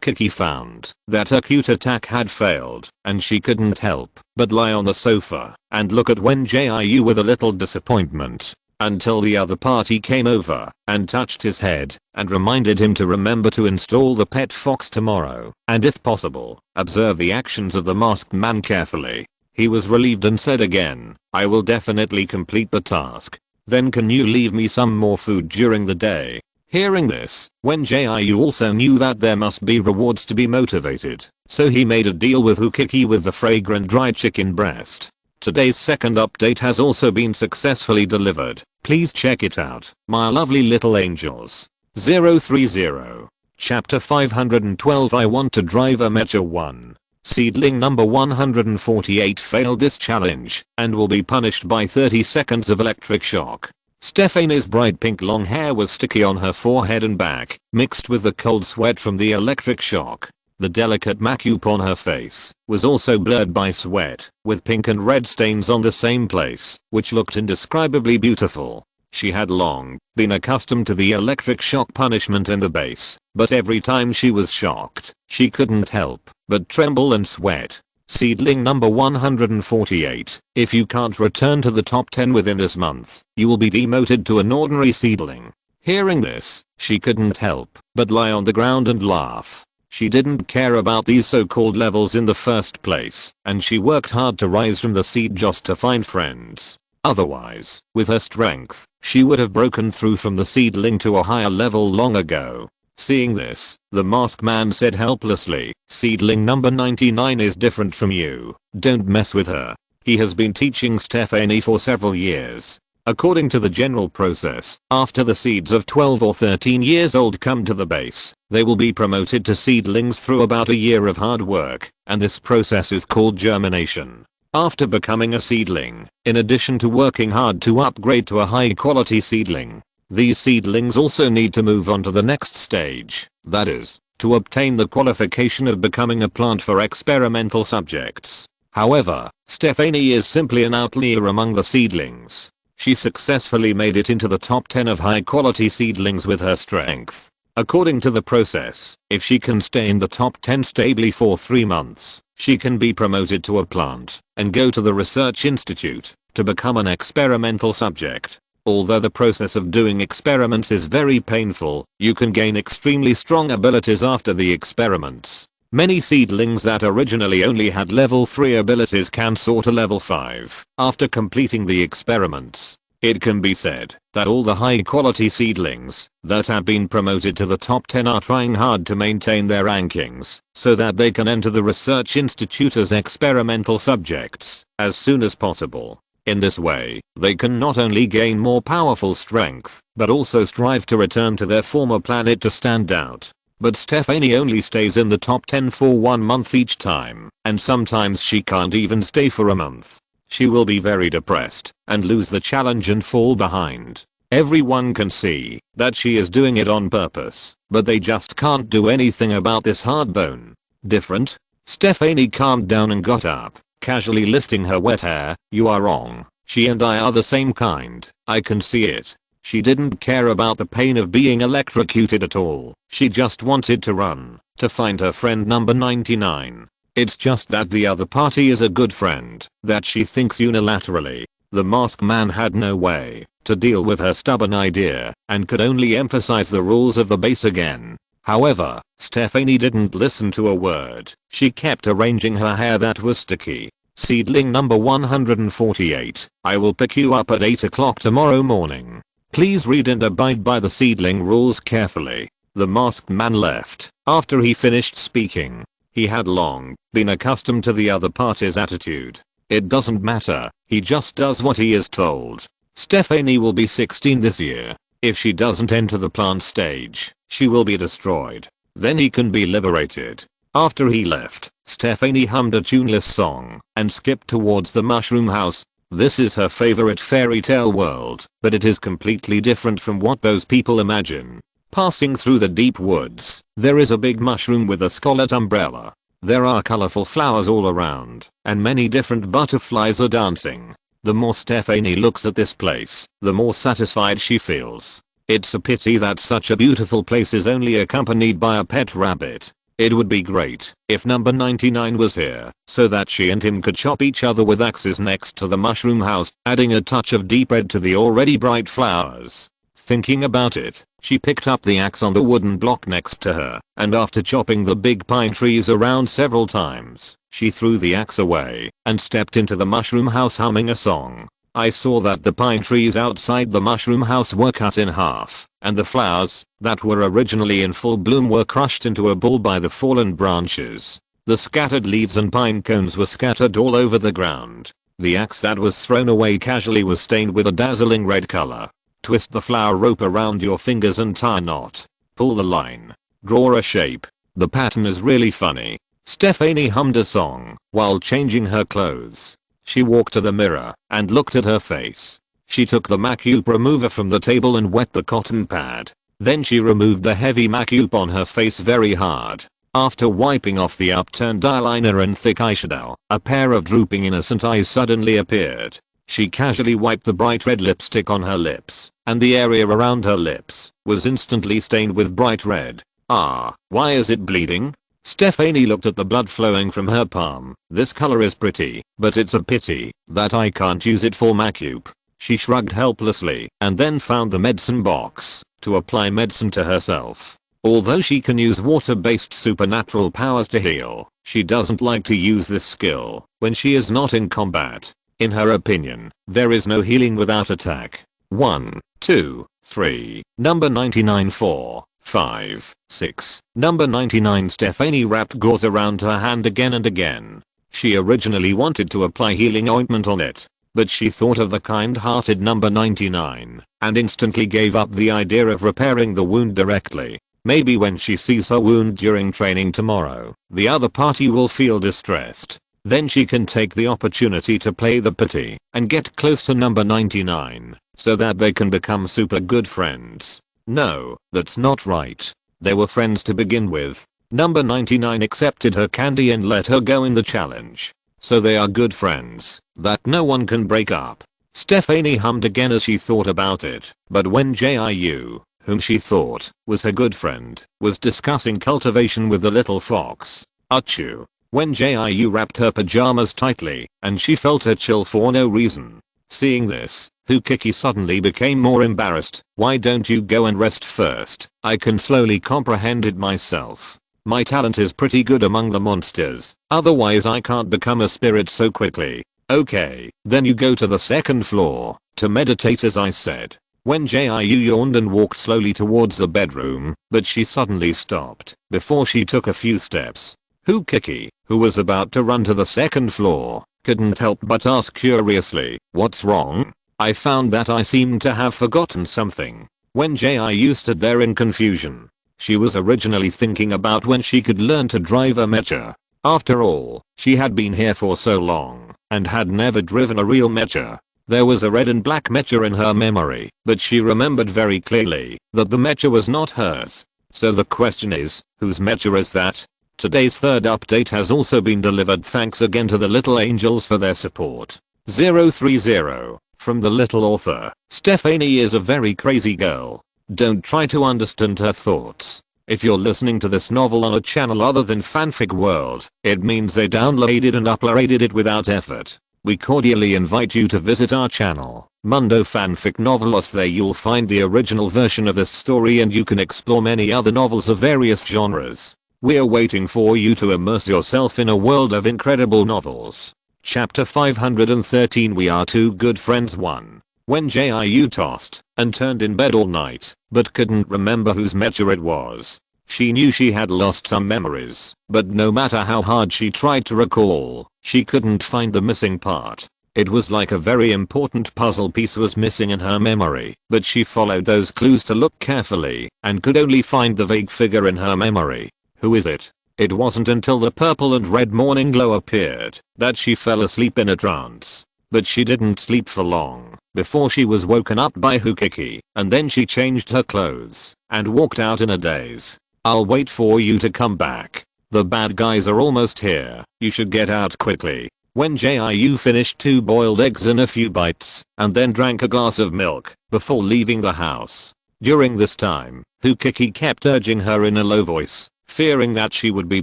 Kiki found that her cute attack had failed, and she couldn't help but lie on the sofa and look at Wen Jiu with a little disappointment, until the other party came over and touched his head and reminded him to remember to install the pet fox tomorrow, and if possible, observe the actions of the masked man carefully. He was relieved and said again, I will definitely complete the task. Then can you leave me some more food during the day? Hearing this, Wen Jiu also knew that there must be rewards to be motivated, so he made a deal with Kiki with the fragrant dried chicken breast. Today's second update has also been successfully delivered. Please check it out, my lovely little angels. 030. Chapter 512 I want to drive a Mecha 1. Seedling number 148 failed this challenge and will be punished by 30 seconds of electric shock. Stephanie's bright pink long hair was sticky on her forehead and back, mixed with the cold sweat from the electric shock. The delicate makeup on her face was also blurred by sweat, with pink and red stains on the same place, which looked indescribably beautiful. She had long been accustomed to the electric shock punishment in the base, but every time she was shocked, she couldn't help but tremble and sweat. Seedling number 148. If you can't return to the top 10 within this month, you will be demoted to an ordinary seedling. Hearing this, she couldn't help but lie on the ground and laugh. She didn't care about these so-called levels in the first place, and she worked hard to rise from the seed just to find friends. Otherwise, with her strength, she would have broken through from the seedling to a higher level long ago. Seeing this, the masked man said helplessly, seedling number 99 is different from you. Don't mess with her. He has been teaching Stephanie for several years. According to the general process, after the seeds of 12 or 13 years old come to the base, they will be promoted to seedlings through about a year of hard work, and this process is called germination. After becoming a seedling, in addition to working hard to upgrade to a high quality seedling, These seedlings also need to move on to the next stage, that is, to obtain the qualification of becoming a plant for experimental subjects. However, Stephanie is simply an outlier among the seedlings. She successfully made it into the top 10 of high quality seedlings with her strength. According to the process, if she can stay in the top 10 stably for 3 months, she can be promoted to a plant and go to the research institute to become an experimental subject. Although the process of doing experiments is very painful, you can gain extremely strong abilities after the experiments. Many seedlings that originally only had level 3 abilities can soar to level 5 after completing the experiments. It can be said that all the high quality seedlings that have been promoted to the top 10 are trying hard to maintain their rankings so that they can enter the research institute as experimental subjects as soon as possible. In this way, they can not only gain more powerful strength, but also strive to return to their former planet to stand out. But Stephanie only stays in the top 10 for 1 month each time, and sometimes she can't even stay for a month. She will be very depressed and lose the challenge and fall behind. Everyone can see that she is doing it on purpose, but they just can't do anything about this hard bone. Different? Stephanie calmed down and got up, casually lifting her wet hair. You are wrong. She and I are the same kind. I can see it. She didn't care about the pain of being electrocuted at all. She just wanted to run, to find her friend number 99. It's just that the other party is a good friend, that she thinks unilaterally. The masked man had no way to deal with her stubborn idea, and could only emphasize the rules of the base again. However, Stephanie didn't listen to a word. She kept arranging her hair that was sticky. Seedling number 148, I will pick you up at 8 o'clock tomorrow morning. Please read and abide by the seedling rules carefully. The masked man left after he finished speaking. He had long been accustomed to the other party's attitude. It doesn't matter, he just does what he is told. Stephanie will be 16 this year. If she doesn't enter the plant stage, she will be destroyed. Then he can be liberated. After he left, Stephanie hummed a tuneless song and skipped towards the mushroom house. This is her favorite fairy tale world, but it is completely different from what those people imagine. Passing through the deep woods, there is a big mushroom with a scarlet umbrella. There are colorful flowers all around, and many different butterflies are dancing. The more Stephanie looks at this place, the more satisfied she feels. It's a pity that such a beautiful place is only accompanied by a pet rabbit. It would be great if number 99 was here, so that she and him could chop each other with axes next to the mushroom house, adding a touch of deep red to the already bright flowers. Thinking about it, she picked up the axe on the wooden block next to her, and after chopping the big pine trees around several times, she threw the axe away and stepped into the mushroom house humming a song. I saw that the pine trees outside the mushroom house were cut in half, and the flowers that were originally in full bloom were crushed into a ball by the fallen branches. The scattered leaves and pine cones were scattered all over the ground. The axe that was thrown away casually was stained with a dazzling red color. Twist the flower rope around your fingers and tie a knot. Pull the line. Draw a shape. The pattern is really funny. Stephanie hummed a song while changing her clothes. She walked to the mirror and looked at her face. She took the makeup remover from the table and wet the cotton pad. Then she removed the heavy makeup on her face very hard. After wiping off the upturned eyeliner and thick eyeshadow, a pair of drooping innocent eyes suddenly appeared. She casually wiped the bright red lipstick on her lips, and the area around her lips was instantly stained with bright red. Ah, why is it bleeding? Stephanie looked at the blood flowing from her palm. This color is pretty, but it's a pity that I can't use it for makeup. She shrugged helplessly and then found the medicine box to apply medicine to herself. Although she can use water-based supernatural powers to heal, she doesn't like to use this skill when she is not in combat. In her opinion, there is no healing without attack. 1, 2, 3, number 99 4. 5, 6, number 99 Stephanie wrapped gauze around her hand again and again. She originally wanted to apply healing ointment on it, but she thought of the kind-hearted number 99 and instantly gave up the idea of repairing the wound directly. Maybe when she sees her wound during training tomorrow, the other party will feel distressed. Then she can take the opportunity to play the pity and get close to number 99 so that they can become super good friends. No, that's not right. They were friends to begin with. Number 99 accepted her candy and let her go in the challenge. So they are good friends that no one can break up. Stephanie hummed again as she thought about it, but when Jiu, whom she thought was her good friend, was discussing cultivation with the little fox, achoo. When Jiu wrapped her pajamas tightly, and she felt a chill for no reason. Seeing this, Kiki suddenly became more embarrassed. Why don't you go and rest first? I can slowly comprehend it myself. My talent is pretty good among the monsters, otherwise I can't become a spirit so quickly. Okay, then you go to the second floor, to meditate as I said. When Jiu yawned and walked slowly towards the bedroom, but she suddenly stopped, before she took a few steps. Kiki, who was about to run to the second floor, couldn't help but ask curiously, what's wrong? I found that I seemed to have forgotten something. When Jiu stood there in confusion. She was originally thinking about when she could learn to drive a mecha. After all, she had been here for so long, and had never driven a real mecha. There was a red and black mecha in her memory, but she remembered very clearly that the mecha was not hers. So the question is, whose mecha is that? Today's third update has also been delivered. Thanks again to the little angels for their support. 030. From the little author, Stephanie is a very crazy girl. Don't try to understand her thoughts. If you're listening to this novel on a channel other than Fanfic World, it means they downloaded and uploaded it without effort. We cordially invite you to visit our channel, Mundo Fanfic Novelos. There you'll find the original version of this story and you can explore many other novels of various genres. We're waiting for you to immerse yourself in a world of incredible novels. Chapter 513. We Are Two Good Friends 1. When Jiu tossed and turned in bed all night, but couldn't remember whose mecha it was. She knew she had lost some memories, but no matter how hard she tried to recall, she couldn't find the missing part. It was like a very important puzzle piece was missing in her memory, but she followed those clues to look carefully and could only find the vague figure in her memory. Who is it? It wasn't until the purple and red morning glow appeared that she fell asleep in a trance. But she didn't sleep for long before she was woken up by Kiki, and then she changed her clothes and walked out in a daze. I'll wait for you to come back. The bad guys are almost here. You should get out quickly. When Jiu finished 2 boiled eggs in a few bites and then drank a glass of milk before leaving the house. During this time, Kiki kept urging her in a low voice, fearing that she would be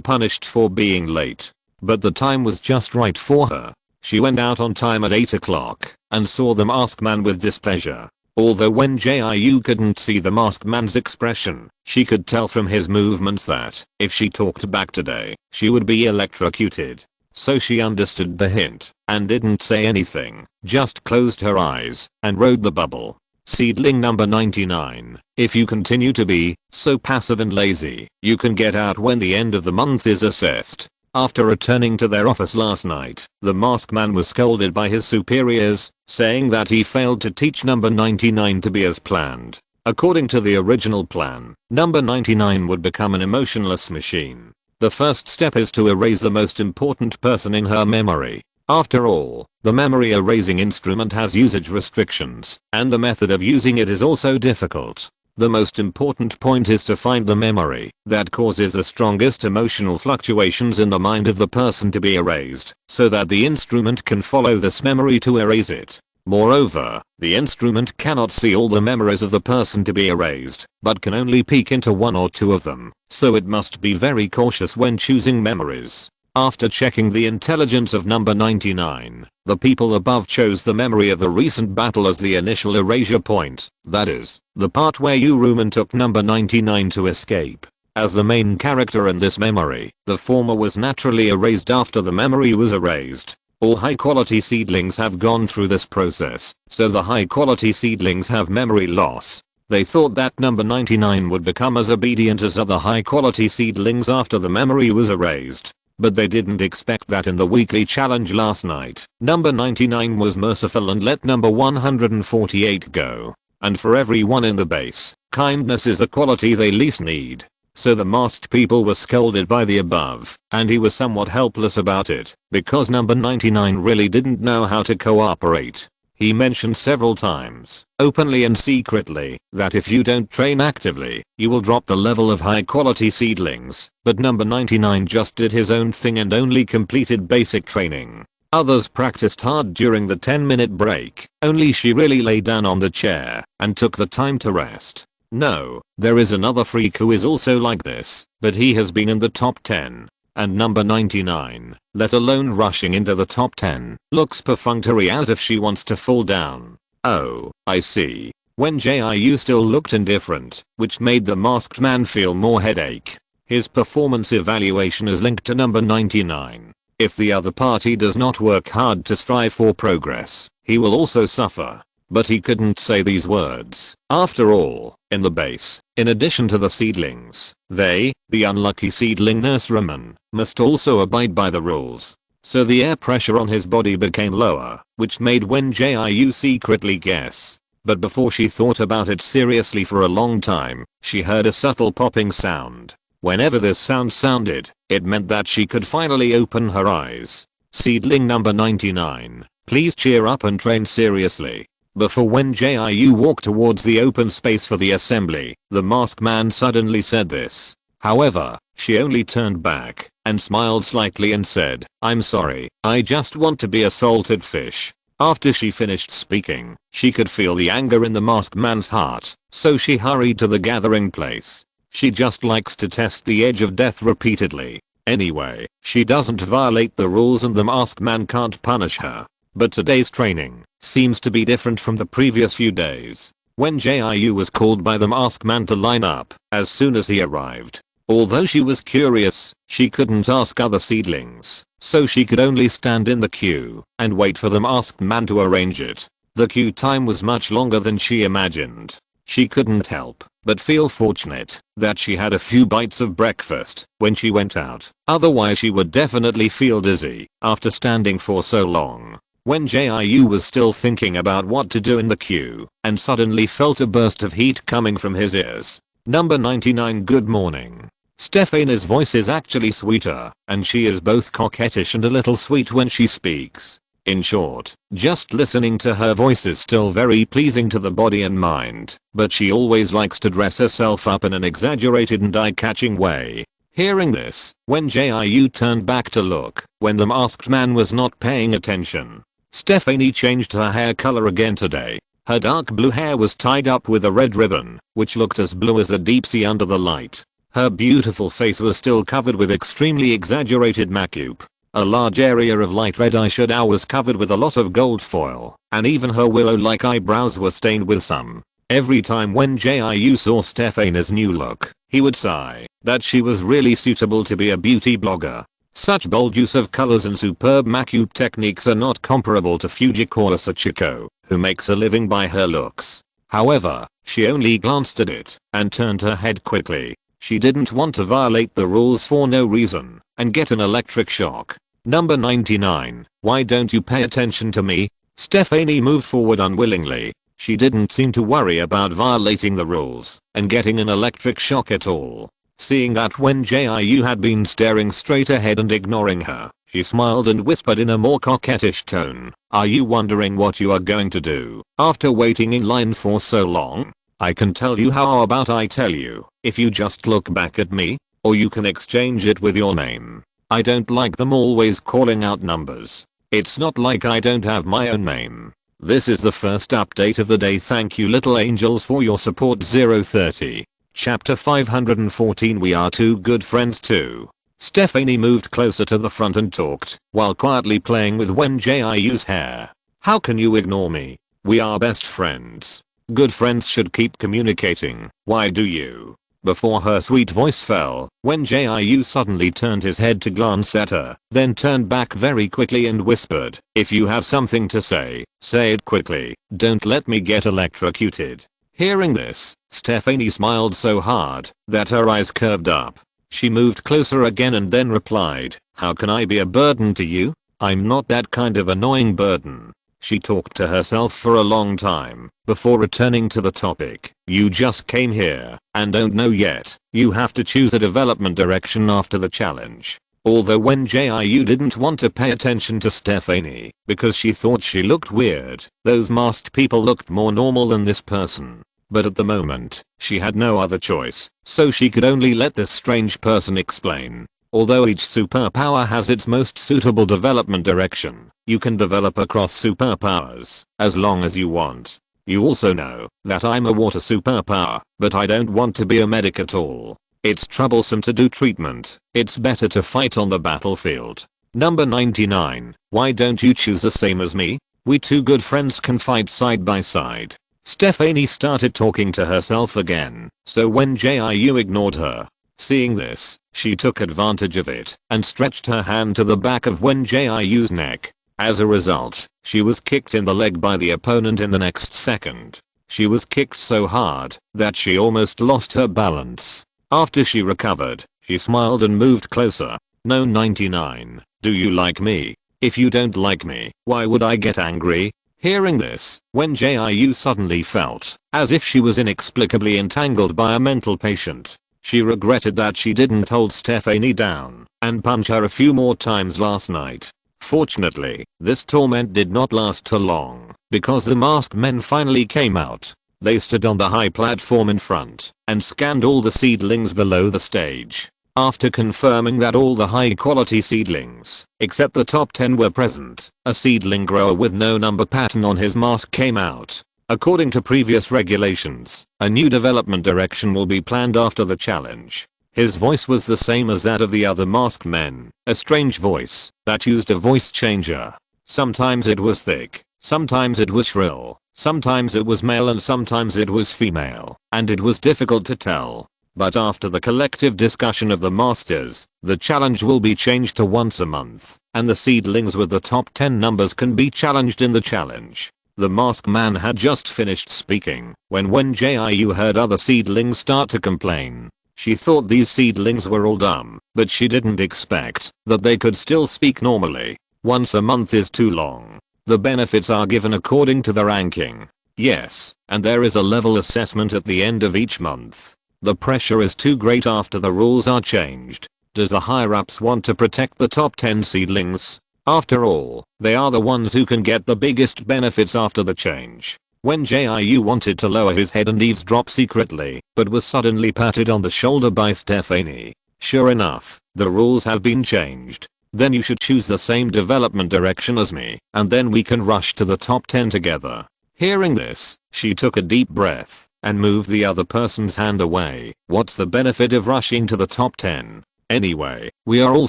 punished for being late. But the time was just right for her. She went out on time at 8 o'clock and saw the masked man with displeasure. Although when Jiu couldn't see the masked man's expression, she could tell from his movements that if she talked back today, she would be electrocuted. So she understood the hint and didn't say anything, just closed her eyes and rode the bubble. Seedling number 99. If you continue to be so passive and lazy, you can get out when the end of the month is assessed. After returning to their office last night, the masked man was scolded by his superiors, saying that he failed to teach number 99 to be as planned. According to the original plan, number 99 would become an emotionless machine. The first step is to erase the most important person in her memory. After all, the memory erasing instrument has usage restrictions, and the method of using it is also difficult. The most important point is to find the memory that causes the strongest emotional fluctuations in the mind of the person to be erased, so that the instrument can follow this memory to erase it. Moreover, the instrument cannot see all the memories of the person to be erased, but can only peek into 1 or 2 of them, so it must be very cautious when choosing memories. After checking the intelligence of number 99, the people above chose the memory of the recent battle as the initial erasure point, that is, the part where Uruman took number 99 to escape. As the main character in this memory, the former was naturally erased after the memory was erased. All high quality seedlings have gone through this process, so the high quality seedlings have memory loss. They thought that number 99 would become as obedient as other high quality seedlings after the memory was erased. But they didn't expect that in the weekly challenge last night, number 99 was merciful and let number 148 go. And for everyone in the base, kindness is the quality they least need. So the masked people were scolded by the above, and he was somewhat helpless about it, because number 99 really didn't know how to cooperate. He mentioned several times, openly and secretly, that if you don't train actively, you will drop the level of high quality seedlings, but number 99 just did his own thing and only completed basic training. Others practiced hard during the 10-minute break, only she really lay down on the chair and took the time to rest. No, there is another freak who is also like this, but he has been in the top 10. And number 99, let alone rushing into the top 10, looks perfunctory as if she wants to fall down. Oh, I see. Wen Jiu still looked indifferent, which made the masked man feel more headache. His performance evaluation is linked to number 99. If the other party does not work hard to strive for progress, he will also suffer. But he couldn't say these words. After all, in the base, in addition to the seedlings, they, the unlucky seedling nurseryman, must also abide by the rules. So the air pressure on his body became lower, which made Wen Jiu secretly guess. But before she thought about it seriously for a long time, she heard a subtle popping sound. Whenever this sound sounded, it meant that she could finally open her eyes. Seedling number 99, please cheer up and train seriously. Before Wen Jiu walked towards the open space for the assembly, the masked man suddenly said this. However, she only turned back and smiled slightly and said, I'm sorry, I just want to be a salted fish. After she finished speaking, she could feel the anger in the masked man's heart, so she hurried to the gathering place. She just likes to test the edge of death repeatedly. Anyway, she doesn't violate the rules and the masked man can't punish her. But today's training seems to be different from the previous few days. Wen Jiu was called by the masked man to line up as soon as he arrived. Although she was curious, she couldn't ask other seedlings, so she could only stand in the queue and wait for the masked man to arrange it. The queue time was much longer than she imagined. She couldn't help but feel fortunate that she had a few bites of breakfast when she went out. Otherwise she would definitely feel dizzy after standing for so long. Wen Jiu was still thinking about what to do in the queue and suddenly felt a burst of heat coming from his ears. Number 99, good morning. Stephanie's voice is actually sweeter, and she is both coquettish and a little sweet when she speaks. In short, just listening to her voice is still very pleasing to the body and mind, but she always likes to dress herself up in an exaggerated and eye-catching way. Hearing this, Wen Jiu turned back to look when the masked man was not paying attention. Stephanie changed her hair color again today. Her dark blue hair was tied up with a red ribbon, which looked as blue as the deep sea under the light. Her beautiful face was still covered with extremely exaggerated makeup. A large area of light red eyeshadow was covered with a lot of gold foil, and even her willow-like eyebrows were stained with some. Every time Wen Jiu saw Stephanie's new look, he would sigh that she was really suitable to be a beauty blogger. Such bold use of colors and superb makeup techniques are not comparable to Fujikura Sachiko, who makes a living by her looks. However, she only glanced at it and turned her head quickly. She didn't want to violate the rules for no reason and get an electric shock. Number 99, why don't you pay attention to me? Stephanie moved forward unwillingly. She didn't seem to worry about violating the rules and getting an electric shock at all. Seeing that Wen Jiu had been staring straight ahead and ignoring her, she smiled and whispered in a more coquettish tone, are you wondering what you are going to do after waiting in line for so long? I can tell you, how about I tell you, if you just look back at me, or you can exchange it with your name. I don't like them always calling out numbers. It's not like I don't have my own name. This is the first update of the day. Thank you little angels for your support. 030. Chapter 514. We are two good friends too. Stephanie moved closer to the front and talked while quietly playing with Wen Jiu's hair. How can you ignore me? We are best friends. Good friends should keep communicating. Why do you? Before her sweet voice fell, Wen Jiu suddenly turned his head to glance at her, then turned back very quickly and whispered, if you have something to say it quickly. Don't let me get electrocuted. Hearing this, Stephanie smiled so hard that her eyes curved up. She moved closer again and then replied, how can I be a burden to you? I'm not that kind of annoying burden. She talked to herself for a long time before returning to the topic. You just came here and don't know yet. You have to choose a development direction after the challenge. Although Wen Jiu didn't want to pay attention to Stephanie because she thought she looked weird, those masked people looked more normal than this person. But at the moment, she had no other choice, so she could only let this strange person explain. Although each superpower has its most suitable development direction, you can develop across superpowers as long as you want. You also know that I'm a water superpower, but I don't want to be a medic at all. It's troublesome to do treatment. It's better to fight on the battlefield. Number 99. Why don't you choose the same as me? We two good friends can fight side by side. Stephanie started talking to herself again, so Wen Jiu ignored her. Seeing this, she took advantage of it and stretched her hand to the back of Wen Jiu's neck. As a result, she was kicked in the leg by the opponent in the next second. She was kicked so hard that she almost lost her balance. After she recovered, she smiled and moved closer. No 99. Do you like me? If you don't like me, why would I get angry? Hearing this, Wen Jiu suddenly felt as if she was inexplicably entangled by a mental patient. She regretted that she didn't hold Stephanie down and punch her a few more times last night. Fortunately, this torment did not last too long because the masked men finally came out. They stood on the high platform in front and scanned all the seedlings below the stage. After confirming that all the high quality seedlings except the top 10 were present, a seedling grower with no number pattern on his mask came out. According to previous regulations, a new development direction will be planned after the challenge. His voice was the same as that of the other masked men, a strange voice that used a voice changer. Sometimes it was thick, sometimes it was shrill, sometimes it was male and sometimes it was female, and it was difficult to tell. But after the collective discussion of the masters, the challenge will be changed to once a month, and the seedlings with the top 10 numbers can be challenged in the challenge. The masked man had just finished speaking when Wen Jiu heard other seedlings start to complain. She thought these seedlings were all dumb, but she didn't expect that they could still speak normally. Once a month is too long. The benefits are given according to the ranking. Yes, and there is a level assessment at the end of each month. The pressure is too great after the rules are changed. Does the higher ups want to protect the top 10 seedlings? After all, they are the ones who can get the biggest benefits after the change. Wen Jiu wanted to lower his head and eavesdrop secretly, but was suddenly patted on the shoulder by Stephanie. Sure enough, the rules have been changed. Then you should choose the same development direction as me, and then we can rush to the top 10 together. Hearing this, she took a deep breath and moved the other person's hand away. What's the benefit of rushing to the top 10? Anyway, we are all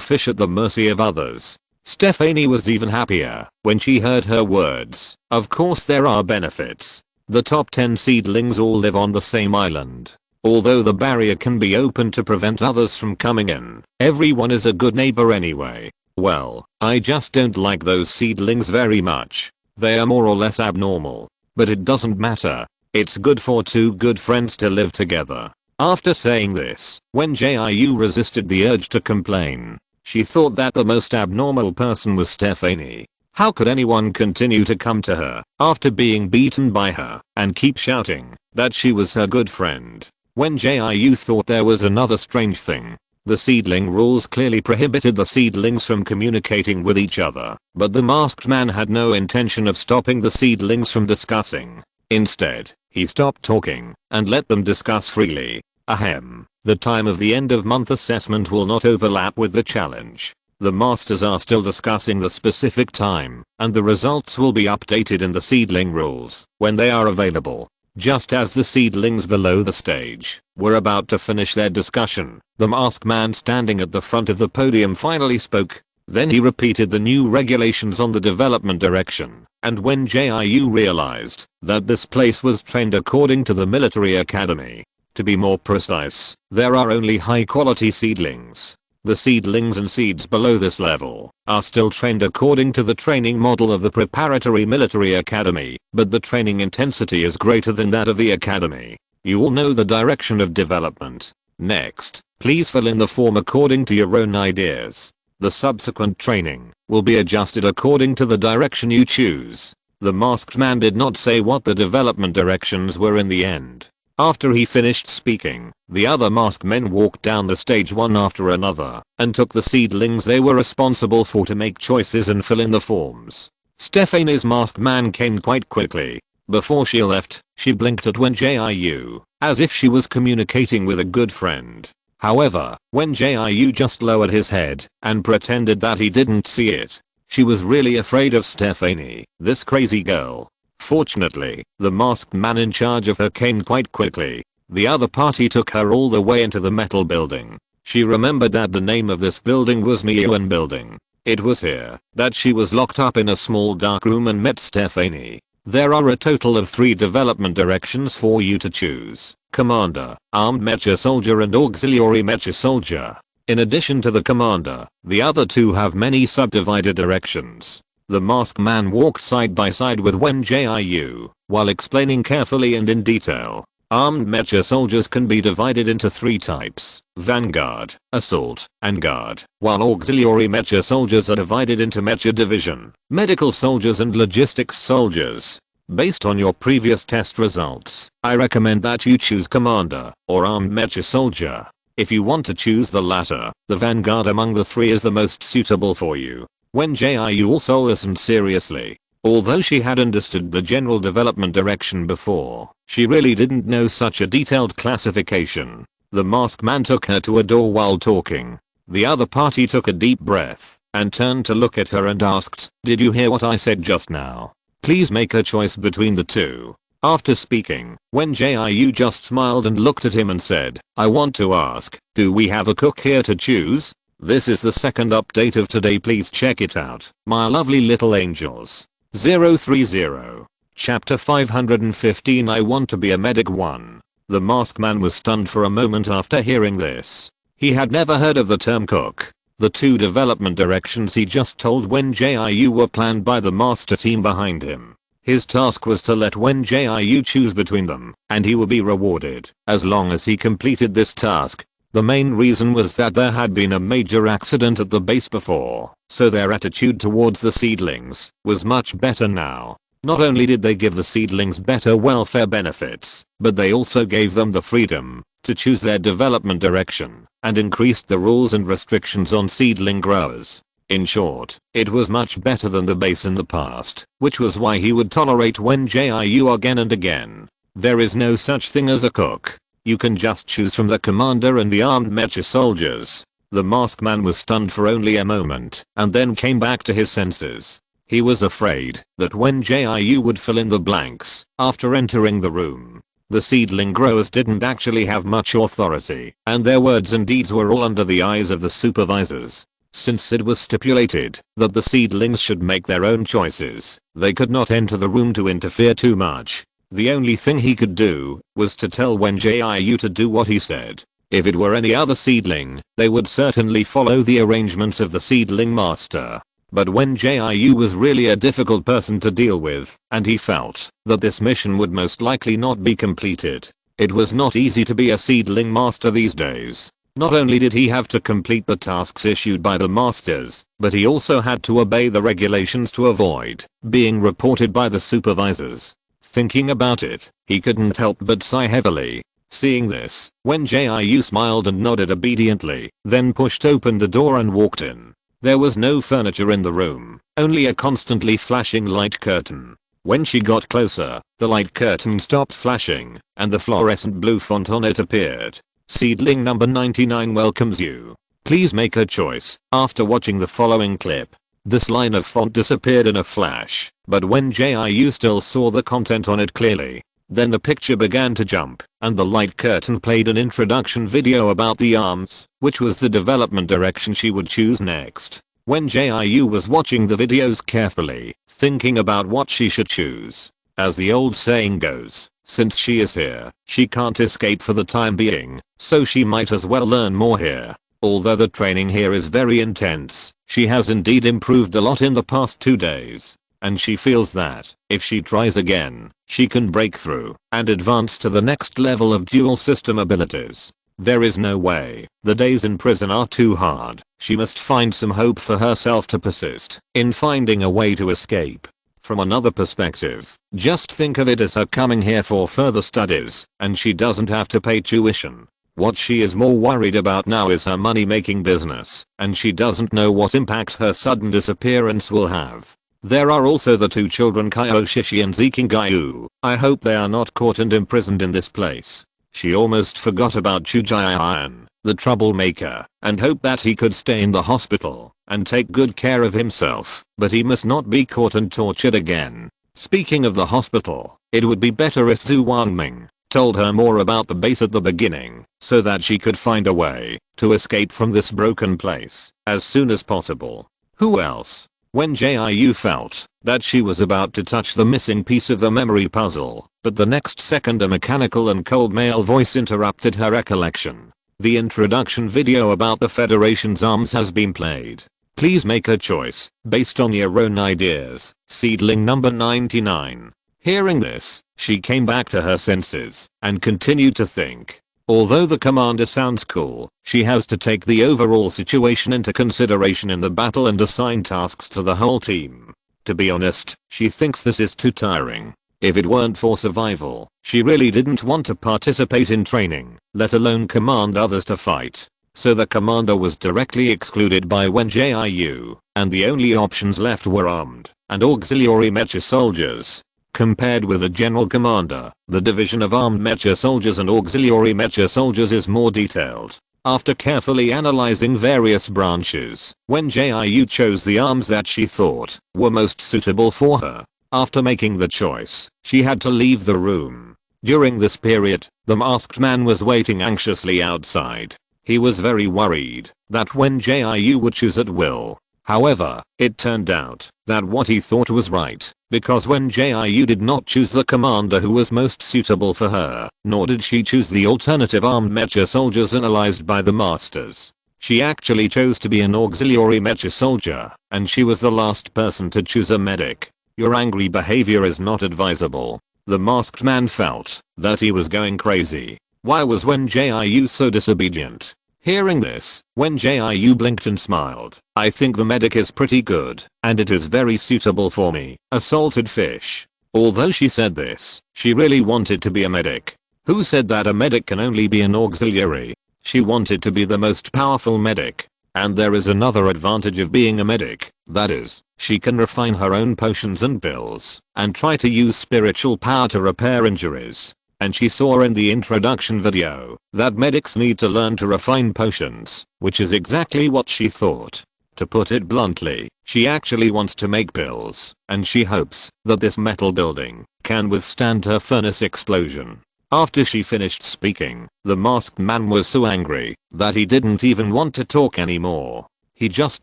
fish at the mercy of others. Stephanie was even happier when she heard her words. Of course there are benefits. The top 10 seedlings all live on the same island. Although the barrier can be opened to prevent others from coming in, everyone is a good neighbor anyway. Well, I just don't like those seedlings very much. They are more or less abnormal. But it doesn't matter. It's good for two good friends to live together. After saying this, Wen Jiu resisted the urge to complain. She thought that the most abnormal person was Stephanie. How could anyone continue to come to her after being beaten by her and keep shouting that she was her good friend? Wen Jiu thought there was another strange thing. The seedling rules clearly prohibited the seedlings from communicating with each other, but the masked man had no intention of stopping the seedlings from discussing. Instead, he stopped talking and let them discuss freely. Ahem. The time of the end of month assessment will not overlap with the challenge. The masters are still discussing the specific time, and the results will be updated in the seedling rules when they are available. Just as the seedlings below the stage were about to finish their discussion, the masked man standing at the front of the podium finally spoke. Then he repeated the new regulations on the development direction, and when Jiu realized that this place was trained according to the military academy. To be more precise, there are only high quality seedlings. The seedlings and seeds below this level are still trained according to the training model of the preparatory military academy, but the training intensity is greater than that of the academy. You all know the direction of development. Next, please fill in the form according to your own ideas. The subsequent training will be adjusted according to the direction you choose. The masked man did not say what the development directions were in the end. After he finished speaking, the other masked men walked down the stage one after another and took the seedlings they were responsible for to make choices and fill in the forms. Stephanie's masked man came quite quickly. Before she left, she blinked at Wen Jiu, as if she was communicating with a good friend. However, Wen Jiu just lowered his head and pretended that he didn't see it. She was really afraid of Stephanie, this crazy girl. Fortunately, the masked man in charge of her came quite quickly. The other party took her all the way into the metal building. She remembered that the name of this building was Yuan Building. It was here that she was locked up in a small dark room and met Stephanie. There are a total of 3 development directions for you to choose: Commander, Armed Mecha Soldier and Auxiliary Mecha Soldier. In addition to the Commander, the other 2 have many subdivided directions. The masked man walked side by side with Wen Jiu while explaining carefully and in detail. Armed mecha soldiers can be divided into 3 types: Vanguard, Assault, and Guard, while auxiliary mecha soldiers are divided into Mecha Division, Medical Soldiers and Logistics Soldiers. Based on your previous test results, I recommend that you choose Commander or Armed Mecha Soldier. If you want to choose the latter, the Vanguard among the 3 is the most suitable for you. Wen Jiu also listened seriously. Although she had understood the general development direction before, she really didn't know such a detailed classification. The masked man took her to a door while talking. The other party took a deep breath and turned to look at her and asked, "Did you hear what I said just now? Please make a choice between the 2. After speaking, Wen Jiu just smiled and looked at him and said, "I want to ask, do we have a cook here to choose? This is the second update of today, please check it out, my lovely little angels." 030. Chapter 515 I Want to Be a Medic 1. The masked man was stunned for a moment after hearing this. He had never heard of the term cook. The 2 development directions he just told Wen Jiu were planned by the master team behind him. His task was to let Wen Jiu choose between them, and he would be rewarded as long as he completed this task. The main reason was that there had been a major accident at the base before, so their attitude towards the seedlings was much better now. Not only did they give the seedlings better welfare benefits, but they also gave them the freedom to choose their development direction and increased the rules and restrictions on seedling growers. In short, it was much better than the base in the past, which was why he would tolerate Wen Jiu again and again. There is no such thing as a cook. You can just choose from the Commander and the Armed Mecha Soldiers. The masked man was stunned for only a moment and then came back to his senses. He was afraid that Wen Jiu would fill in the blanks after entering the room. The seedling growers didn't actually have much authority, and their words and deeds were all under the eyes of the supervisors. Since it was stipulated that the seedlings should make their own choices, they could not enter the room to interfere too much. The only thing he could do was to tell Wen Jiu to do what he said. If it were any other seedling, they would certainly follow the arrangements of the seedling master. But Wen Jiu was really a difficult person to deal with, and he felt that this mission would most likely not be completed. It was not easy to be a seedling master these days. Not only did he have to complete the tasks issued by the masters, but he also had to obey the regulations to avoid being reported by the supervisors. Thinking about it, he couldn't help but sigh heavily. Seeing this, Wen Jiu smiled and nodded obediently, then pushed open the door and walked in. There was no furniture in the room, only a constantly flashing light curtain. When she got closer, the light curtain stopped flashing, and the fluorescent blue font on it appeared. Seedling number 99 welcomes you. Please make a choice after watching the following clip. This line of font disappeared in a flash, but Wen Jiu still saw the content on it clearly. Then the picture began to jump, and the light curtain played an introduction video about the arms, which was the development direction she would choose next. Wen Jiu was watching the videos carefully, thinking about what she should choose. As the old saying goes, since she is here, she can't escape for the time being, so she might as well learn more here. Although the training here is very intense, she has indeed improved a lot in the past 2 days. And she feels that, if she tries again, she can break through and advance to the next level of dual system abilities. There is no way. The days in prison are too hard. She must find some hope for herself to persist in finding a way to escape. From another perspective, just think of it as her coming here for further studies, and she doesn't have to pay tuition. What she is more worried about now is her money-making business, and she doesn't know what impact her sudden disappearance will have. There are also the two children Kyoshi and Zikingayu. I hope they are not caught and imprisoned in this place. She almost forgot about Chujian, the troublemaker, and hoped that he could stay in the hospital and take good care of himself, but he must not be caught and tortured again. Speaking of the hospital, it would be better if Zhu Wanming told her more about the base at the beginning, so that she could find a way to escape from this broken place as soon as possible. Who else? Wen Jiu felt that she was about to touch the missing piece of the memory puzzle, but the next second a mechanical and cold male voice interrupted her recollection. The introduction video about the Federation's arms has been played. Please make a choice based on your own ideas. Seedling number 99. Hearing this, she came back to her senses and continued to think. Although the commander sounds cool, she has to take the overall situation into consideration in the battle and assign tasks to the whole team. To be honest, she thinks this is too tiring. If it weren't for survival, she really didn't want to participate in training, let alone command others to fight. So the commander was directly excluded by Wen Jiu, and the only options left were armed and auxiliary mecha soldiers. Compared with the general commander, the division of armed mecha soldiers and auxiliary mecha soldiers is more detailed. After carefully analyzing various branches, Wen Jiu chose the arms that she thought were most suitable for her. After making the choice, she had to leave the room. During this period, the masked man was waiting anxiously outside. He was very worried that Wen Jiu would choose at will. However, it turned out that what he thought was right, because Wen Jiu did not choose the commander who was most suitable for her, nor did she choose the alternative armed mecha soldiers analyzed by the masters. She actually chose to be an auxiliary mecha soldier, and she was the last person to choose a medic. Your angry behavior is not advisable. The masked man felt that he was going crazy. Why was Wen Jiu so disobedient? Hearing this, Wen Jiu blinked and smiled. I think the medic is pretty good, and it is very suitable for me, a salted fish. Although she said this, she really wanted to be a medic. Who said that a medic can only be an auxiliary? She wanted to be the most powerful medic. And there is another advantage of being a medic, that is, she can refine her own potions and pills, and try to use spiritual power to repair injuries. And she saw in the introduction video that medics need to learn to refine potions, which is exactly what she thought. To put it bluntly, she actually wants to make pills, and she hopes that this metal building can withstand her furnace explosion. After she finished speaking, the masked man was so angry that he didn't even want to talk anymore. He just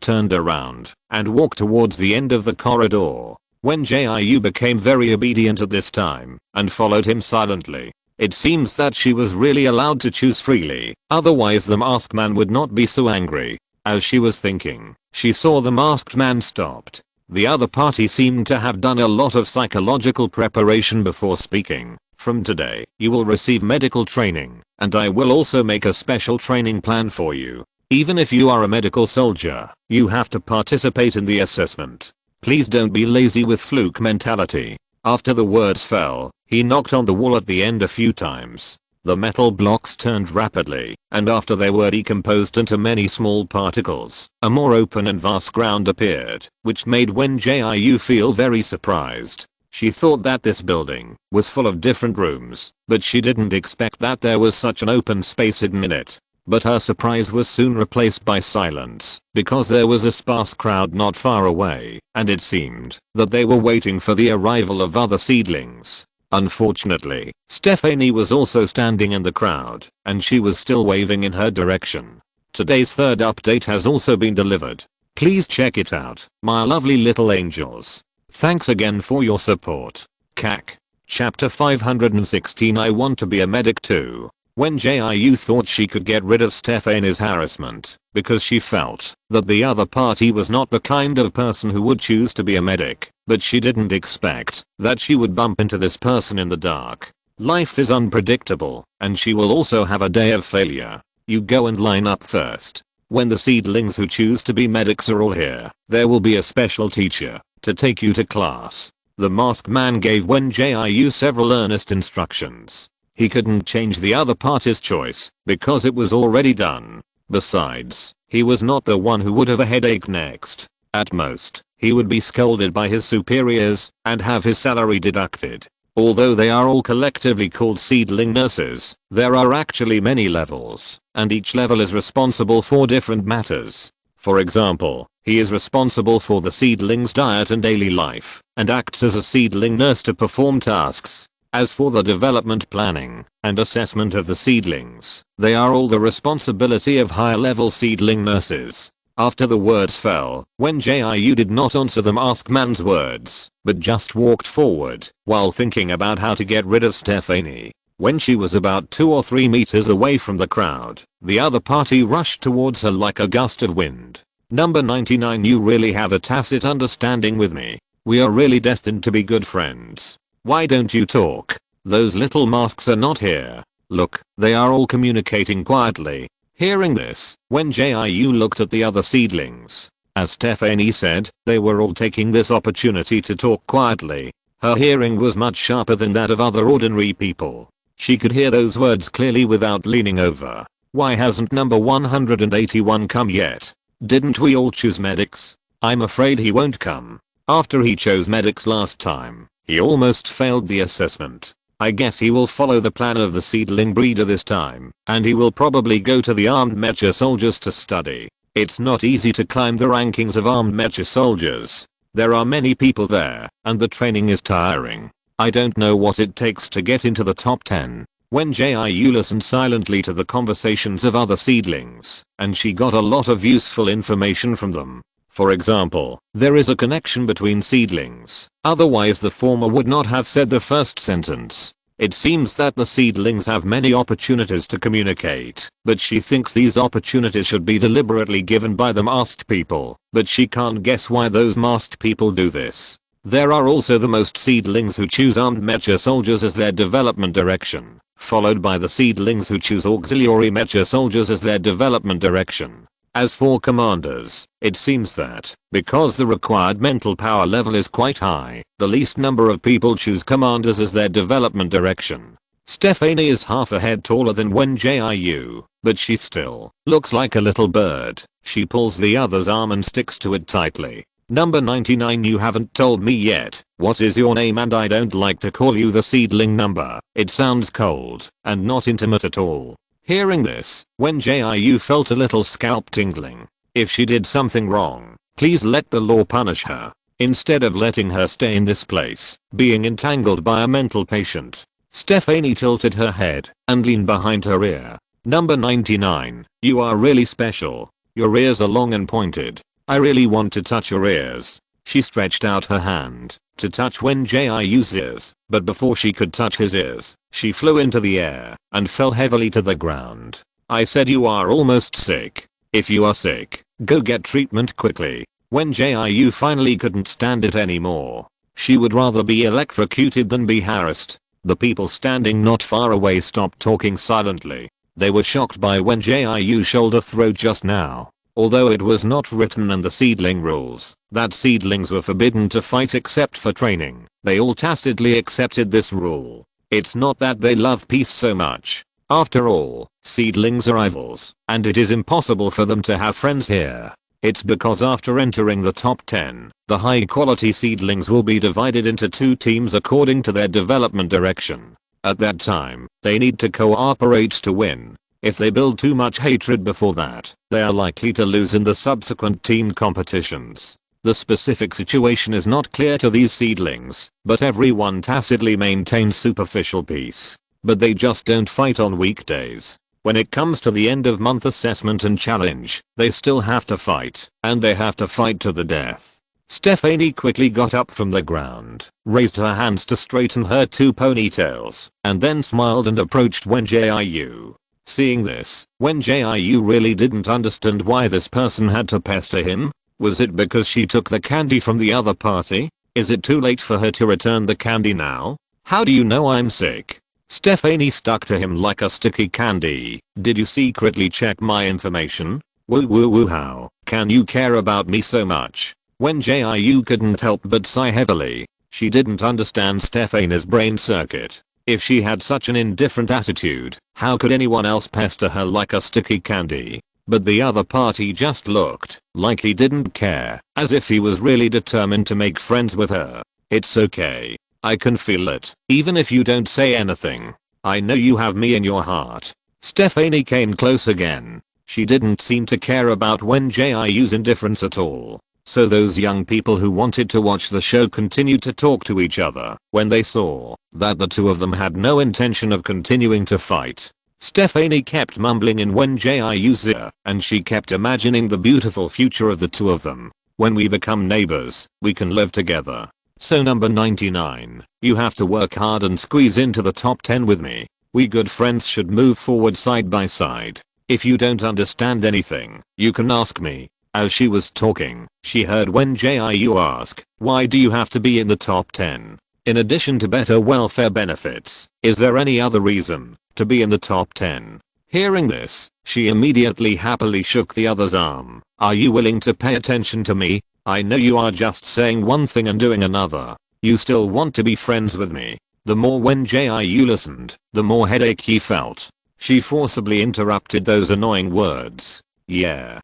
turned around and walked towards the end of the corridor. Wen Jiu became very obedient at this time and followed him silently. It seems that she was really allowed to choose freely, otherwise the masked man would not be so angry. As she was thinking, she saw the masked man stopped. The other party seemed to have done a lot of psychological preparation before speaking. From today, you will receive medical training, and I will also make a special training plan for you. Even if you are a medical soldier, you have to participate in the assessment. Please don't be lazy with fluke mentality. After the words fell, he knocked on the wall at the end a few times. The metal blocks turned rapidly, and after they were decomposed into many small particles, a more open and vast ground appeared, which made Wen Jiu feel very surprised. She thought that this building was full of different rooms, but she didn't expect that there was such an open space hidden in it. But her surprise was soon replaced by silence, because there was a sparse crowd not far away, and it seemed that they were waiting for the arrival of other seedlings. Unfortunately, Stephanie was also standing in the crowd, and she was still waving in her direction. Today's third update has also been delivered. Please check it out, my lovely little angels. Thanks again for your support. CAC. Chapter 516 I want to be a medic too. Wen Jiu thought she could get rid of Stephanie's harassment because she felt that the other party was not the kind of person who would choose to be a medic, but she didn't expect that she would bump into this person in the dark. Life is unpredictable, and she will also have a day of failure. You go and line up first. When the seedlings who choose to be medics are all here, there will be a special teacher to take you to class. The masked man gave Wen Jiu several earnest instructions. He couldn't change the other party's choice because it was already done. Besides, he was not the one who would have a headache next. At most, he would be scolded by his superiors and have his salary deducted. Although they are all collectively called seedling nurses, there are actually many levels, and each level is responsible for different matters. For example, he is responsible for the seedling's diet and daily life, and acts as a seedling nurse to perform tasks. As for the development planning and assessment of the seedlings, they are all the responsibility of higher level seedling nurses. After the words fell, Wen Jiu did not answer the masked man's words, but just walked forward while thinking about how to get rid of Stephanie. When she was about 2 or 3 meters away from the crowd, the other party rushed towards her like a gust of wind. Number 99, you really have a tacit understanding with me. We are really destined to be good friends. Why don't you talk? Those little masks are not here. Look, they are all communicating quietly. Hearing this, Wen Jiu looked at the other seedlings. As Stephanie said, they were all taking this opportunity to talk quietly. Her hearing was much sharper than that of other ordinary people. She could hear those words clearly without leaning over. Why hasn't number 181 come yet? Didn't we all choose medics? I'm afraid he won't come. After he chose medics last time, he almost failed the assessment. I guess he will follow the plan of the seedling breeder this time, and he will probably go to the armed mecha soldiers to study. It's not easy to climb the rankings of armed mecha soldiers. There are many people there, and the training is tiring. I don't know what it takes to get into the top 10. Wen Jiu listened silently to the conversations of other seedlings, and she got a lot of useful information from them. For example, there is a connection between seedlings, otherwise the former would not have said the first sentence. It seems that the seedlings have many opportunities to communicate, but she thinks these opportunities should be deliberately given by the masked people, but she can't guess why those masked people do this. There are also the most seedlings who choose armed mecha soldiers as their development direction, followed by the seedlings who choose auxiliary mecha soldiers as their development direction. As for commanders, it seems that, because the required mental power level is quite high, the least number of people choose commanders as their development direction. Stephanie is half a head taller than Wen Jiu, but she still looks like a little bird. She pulls the other's arm and sticks to it tightly. Number 99, you haven't told me yet. What is your name? And I don't like to call you the seedling number. It sounds cold and not intimate at all. Hearing this, Wen Jiu felt a little scalp tingling. If she did something wrong, please let the law punish her, instead of letting her stay in this place, being entangled by a mental patient. Stephanie tilted her head and leaned behind her ear. Number 99, you are really special. Your ears are long and pointed. I really want to touch your ears. She stretched out her hand to touch Wen Jiu's ears, but before she could touch his ears, she flew into the air and fell heavily to the ground. I said you are almost sick. If you are sick, go get treatment quickly. Wen Jiu finally couldn't stand it anymore. She would rather be electrocuted than be harassed. The people standing not far away stopped talking silently. They were shocked by Wen Jiu's shoulder throw just now. Although it was not written in the seedling rules that seedlings were forbidden to fight except for training, they all tacitly accepted this rule. It's not that they love peace so much. After all, seedlings are rivals, and it is impossible for them to have friends here. It's because after entering the top 10, the high quality seedlings will be divided into 2 teams according to their development direction. At that time, they need to cooperate to win. If they build too much hatred before that, they are likely to lose in the subsequent team competitions. The specific situation is not clear to these seedlings, but everyone tacitly maintains superficial peace. But they just don't fight on weekdays. When it comes to the end of month assessment and challenge, they still have to fight, and they have to fight to the death. Stephanie quickly got up from the ground, raised her hands to straighten her 2 ponytails, and then smiled and approached Wen Jiu. Seeing this, Wen Jiu really didn't understand why this person had to pester him. Was it because she took the candy from the other party? Is it too late for her to return the candy now? How do you know I'm sick? Stephanie stuck to him like a sticky candy. Did you secretly check my information? Woo woo woo, how can you care about me so much? Wen Jiu couldn't help but sigh heavily. She didn't understand Stephanie's brain circuit. If she had such an indifferent attitude, how could anyone else pester her like a sticky candy? But the other party just looked like he didn't care, as if he was really determined to make friends with her. It's okay. I can feel it, even if you don't say anything. I know you have me in your heart. Stephanie came close again. She didn't seem to care about Wen Jiu's indifference at all. So those young people who wanted to watch the show continued to talk to each other when they saw that the two of them had no intention of continuing to fight. Stephanie kept mumbling in Wen Jiu's ear, and she kept imagining the beautiful future of the two of them. When we become neighbors, we can live together. So number 99, you have to work hard and squeeze into the top 10 with me. We good friends should move forward side by side. If you don't understand anything, you can ask me. As she was talking, she heard Wen Jiu ask, why do you have to be in the top 10? In addition to better welfare benefits, is there any other reason to be in the top 10? Hearing this, she immediately happily shook the other's arm. Are you willing to pay attention to me? I know you are just saying one thing and doing another. You still want to be friends with me. The more Wen Jiu listened, the more headache he felt. She forcibly interrupted those annoying words. Yeah.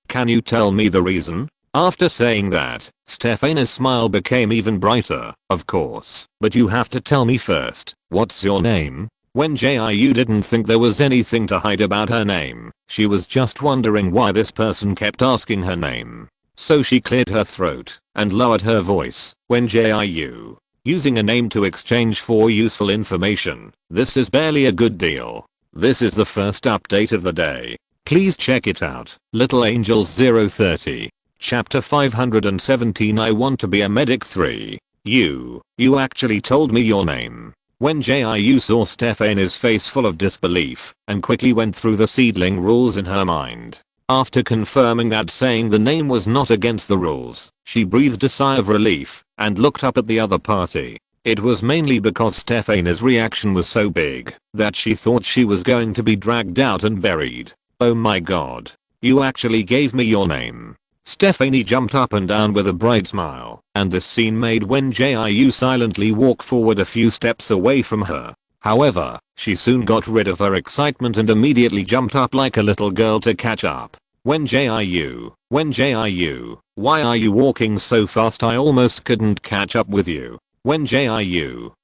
Can you tell me the reason? After saying that, Stephanie's smile became even brighter. Of course, but you have to tell me first. What's your name? Wen Jiu didn't think there was anything to hide about her name. She was just wondering why this person kept asking her name. So she cleared her throat and lowered her voice. Wen Jiu. Using a name to exchange for useful information. This is barely a good deal. This is the first update of the day. Please check it out. Little Angels 030. Chapter 517. I want to be a medic 3. You actually told me your name. Wen Jiu saw Stephanie's face full of disbelief and quickly went through the seedling rules in her mind. After confirming that saying the name was not against the rules, she breathed a sigh of relief and looked up at the other party. It was mainly because Stephanie's reaction was so big that she thought she was going to be dragged out and buried. Oh my god. You actually gave me your name. Stephanie jumped up and down with a bright smile, and this scene made Wen Jiu silently walk forward a few steps away from her. However, she soon got rid of her excitement and immediately jumped up like a little girl to catch up. Wen Jiu, why are you walking so fast? I almost couldn't catch up with you. Wen Jiu,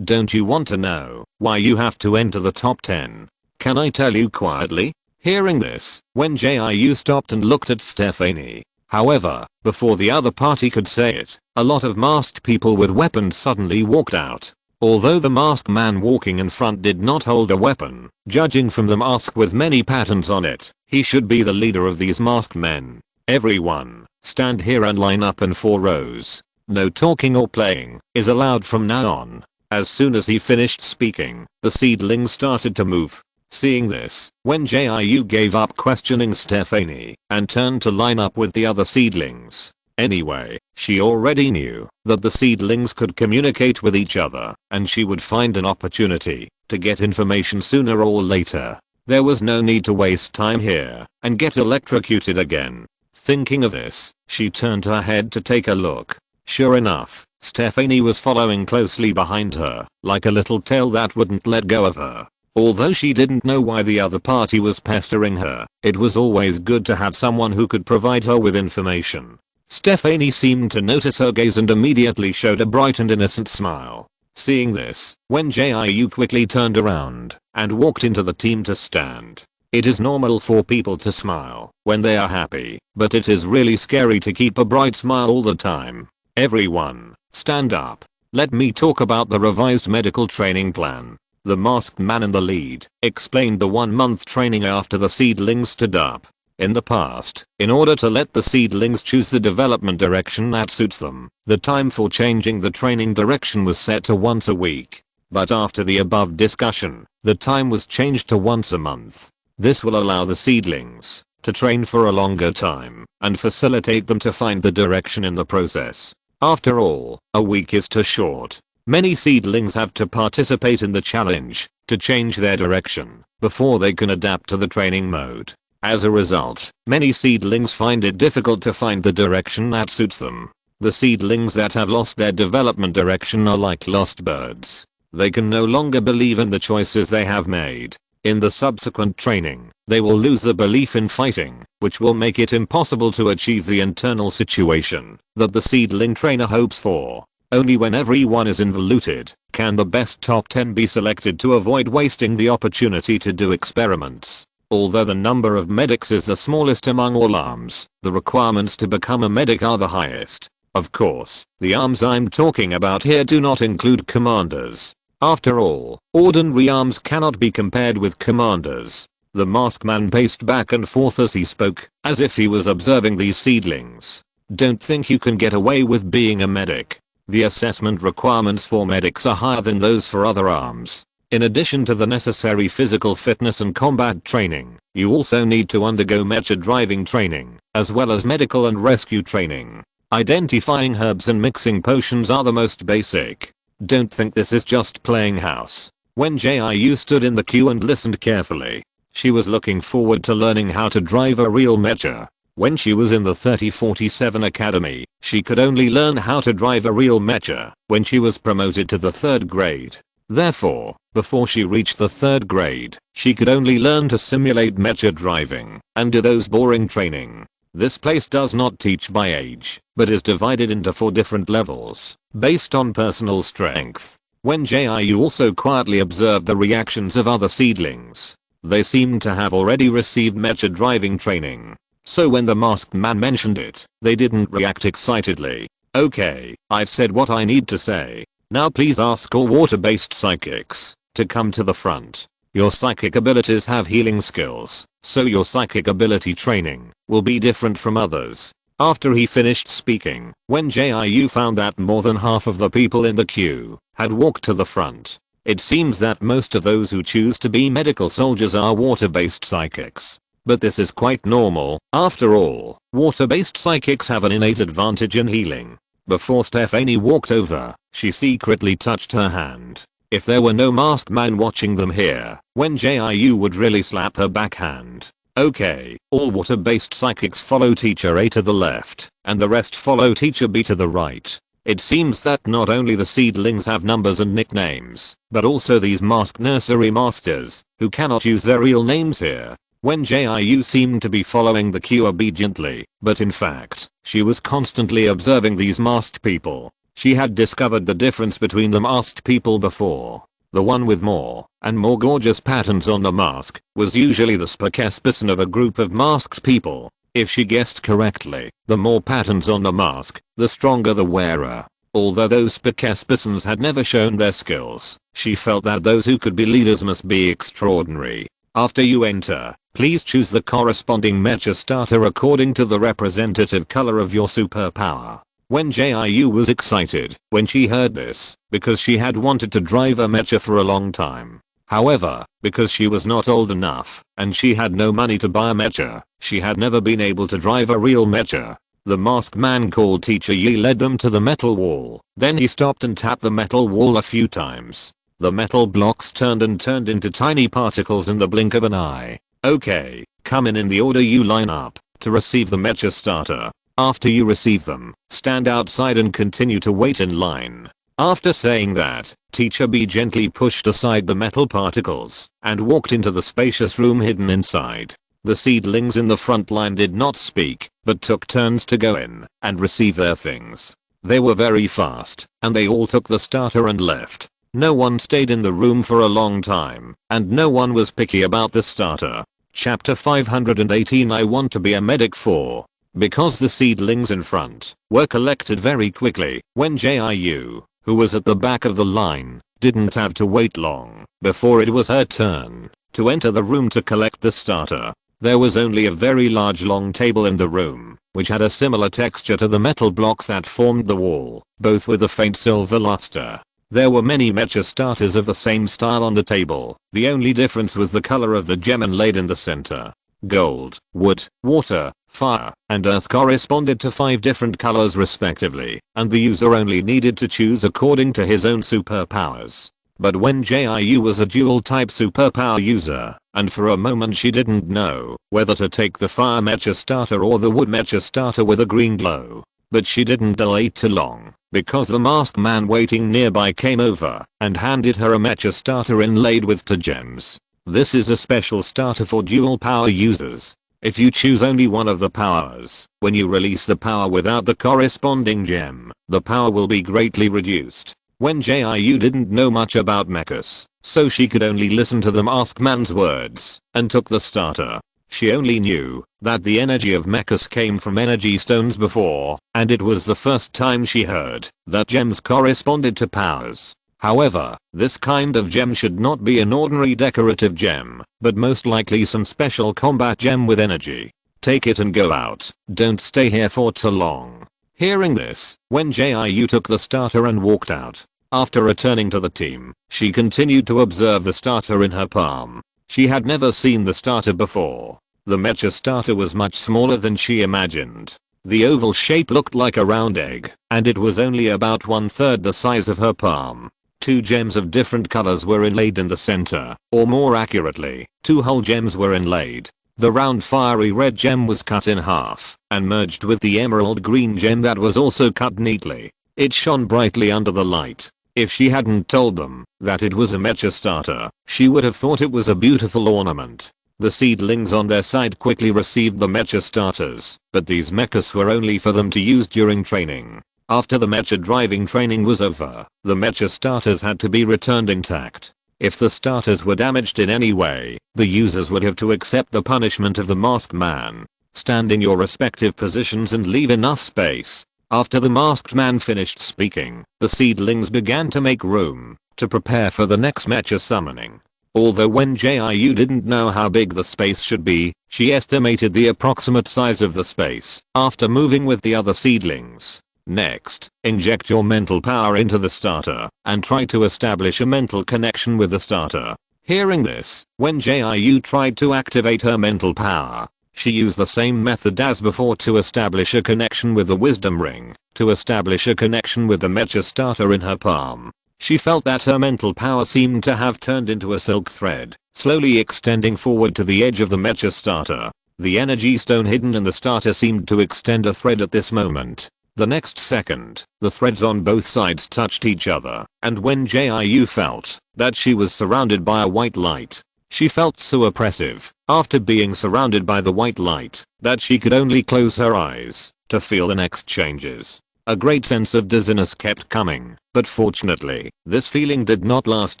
don't you want to know why you have to enter the top 10? Can I tell you quietly? Hearing this, Wen Jiu stopped and looked at Stephanie. However, before the other party could say it, a lot of masked people with weapons suddenly walked out. Although the masked man walking in front did not hold a weapon, judging from the mask with many patterns on it, he should be the leader of these masked men. Everyone, stand here and line up in 4 rows. No talking or playing is allowed from now on. As soon as he finished speaking, the seedlings started to move. Seeing this, Wen Jiu gave up questioning Stephanie and turned to line up with the other seedlings. Anyway, she already knew that the seedlings could communicate with each other, and she would find an opportunity to get information sooner or later. There was no need to waste time here and get electrocuted again. Thinking of this, she turned her head to take a look. Sure enough, Stephanie was following closely behind her, like a little tail that wouldn't let go of her. Although she didn't know why the other party was pestering her, it was always good to have someone who could provide her with information. Stephanie seemed to notice her gaze and immediately showed a bright and innocent smile. Seeing this, Wen Jiu quickly turned around and walked into the team to stand. It is normal for people to smile when they are happy, but it is really scary to keep a bright smile all the time. Everyone, stand up. Let me talk about the revised medical training plan. The masked man in the lead explained the 1-month training after the seedlings stood up. In the past, in order to let the seedlings choose the development direction that suits them, the time for changing the training direction was set to once a week. But after the above discussion, the time was changed to once a month. This will allow the seedlings to train for a longer time and facilitate them to find the direction in the process. After all, a week is too short. Many seedlings have to participate in the challenge to change their direction before they can adapt to the training mode. As a result, many seedlings find it difficult to find the direction that suits them. The seedlings that have lost their development direction are like lost birds. They can no longer believe in the choices they have made. In the subsequent training, they will lose the belief in fighting, which will make it impossible to achieve the internal situation that the seedling trainer hopes for. Only when everyone is involuted can the best top 10 be selected to avoid wasting the opportunity to do experiments. Although the number of medics is the smallest among all arms, the requirements to become a medic are the highest. Of course, the arms I'm talking about here do not include commanders. After all, ordinary arms cannot be compared with commanders. The masked man paced back and forth as he spoke, as if he was observing these seedlings. Don't think you can get away with being a medic. The assessment requirements for medics are higher than those for other arms. In addition to the necessary physical fitness and combat training, you also need to undergo mecha driving training, as well as medical and rescue training. Identifying herbs and mixing potions are the most basic. Don't think this is just playing house. Wen Jiu stood in the queue and listened carefully. She was looking forward to learning how to drive a real mecha. When she was in the 3047 Academy, she could only learn how to drive a real mecha when she was promoted to the 3rd grade. Therefore, before she reached the 3rd grade, she could only learn to simulate mecha driving and do those boring training. This place does not teach by age, but is divided into 4 different levels, based on personal strength. Wen Jiu also quietly observed the reactions of other seedlings. They seemed to have already received mecha driving training. So when the masked man mentioned it, they didn't react excitedly. Okay, I've said what I need to say. Now please ask all water-based psychics to come to the front. Your psychic abilities have healing skills, so your psychic ability training will be different from others. After he finished speaking, Wen Jiu found that more than half of the people in the queue had walked to the front. It seems that most of those who choose to be medical soldiers are water-based psychics. But this is quite normal. After all, water-based psychics have an innate advantage in healing. Before Stephanie walked over, she secretly touched her hand. If there were no masked man watching them here, Wen Jiu would really slap her backhand. Okay, all water-based psychics follow teacher A to the left, and the rest follow teacher B to the right. It seems that not only the seedlings have numbers and nicknames, but also these masked nursery masters, who cannot use their real names here. Wen Jiu seemed to be following the queue obediently, but in fact, she was constantly observing these masked people. She had discovered the difference between the masked people before. The one with more and more gorgeous patterns on the mask was usually the spokesperson of a group of masked people. If she guessed correctly, the more patterns on the mask, the stronger the wearer. Although those spokespersons had never shown their skills, she felt that those who could be leaders must be extraordinary. After you enter, please choose the corresponding mecha starter according to the representative color of your superpower. Wen Jiu was excited when she heard this, because she had wanted to drive a mecha for a long time. However, because she was not old enough, and she had no money to buy a mecha, she had never been able to drive a real mecha. The masked man called Teacher Yi led them to the metal wall. Then he stopped and tapped the metal wall a few times. The metal blocks turned into tiny particles in the blink of an eye. Okay, come in the order you line up to receive the mecha starter. After you receive them, stand outside and continue to wait in line. After saying that, Teacher B gently pushed aside the metal particles and walked into the spacious room hidden inside. The seedlings in the front line did not speak, but took turns to go in and receive their things. They were very fast, and they all took the starter and left. No one stayed in the room for a long time, and no one was picky about the starter. Chapter 518 I want to be a medic 4. Because the seedlings in front were collected very quickly, Wen Jiu, who was at the back of the line, didn't have to wait long before it was her turn to enter the room to collect the starter. There was only a very large long table in the room, which had a similar texture to the metal blocks that formed the wall, both with a faint silver luster. There were many mecha starters of the same style on the table. The only difference was the color of the gem inlaid in the center. Gold, wood, water, fire, and earth corresponded to 5 different colors respectively, and the user only needed to choose according to his own superpowers. But Wen Jiu was a dual type superpower user, and for a moment she didn't know whether to take the fire mecha starter or the wood mecha starter with a green glow. But she didn't delay too long, because the masked man waiting nearby came over and handed her a mecha starter inlaid with 2 gems. This is a special starter for dual power users. If you choose only one of the powers, when you release the power without the corresponding gem, the power will be greatly reduced. Wen Jiu didn't know much about mechas, so she could only listen to the masked man's words and took the starter. She only knew that the energy of mechas came from energy stones before, and it was the first time she heard that gems corresponded to powers. However, this kind of gem should not be an ordinary decorative gem, but most likely some special combat gem with energy. Take it and go out, don't stay here for too long. Hearing this, Wen Jiu took the starter and walked out. After returning to the team, she continued to observe the starter in her palm. She had never seen the starter before. The mecha starter was much smaller than she imagined. The oval shape looked like a round egg, and it was only about 1/3 the size of her palm. 2 gems of different colors were inlaid in the center, or more accurately, 2 whole gems were inlaid. The round fiery red gem was cut in half and merged with the emerald green gem that was also cut neatly. It shone brightly under the light. If she hadn't told them that it was a mecha starter, she would have thought it was a beautiful ornament. The seedlings on their side quickly received the mecha starters, but these mechas were only for them to use during training. After the mecha driving training was over, the mecha starters had to be returned intact. If the starters were damaged in any way, the users would have to accept the punishment of the masked man. Stand in your respective positions and leave enough space. After the masked man finished speaking, the seedlings began to make room to prepare for the next mecha summoning. Although Wen Jiu didn't know how big the space should be, she estimated the approximate size of the space after moving with the other seedlings. Next, inject your mental power into the starter and try to establish a mental connection with the starter. Hearing this, Wen Jiu tried to activate her mental power. She used the same method as before to establish a connection with the wisdom ring, to establish a connection with the mecha starter in her palm. She felt that her mental power seemed to have turned into a silk thread, slowly extending forward to the edge of the mecha starter. The energy stone hidden in the starter seemed to extend a thread at this moment. The next second, the threads on both sides touched each other, and Wen Jiu felt that she was surrounded by a white light. She felt so oppressive after being surrounded by the white light that she could only close her eyes to feel the next changes. A great sense of dizziness kept coming, but fortunately, this feeling did not last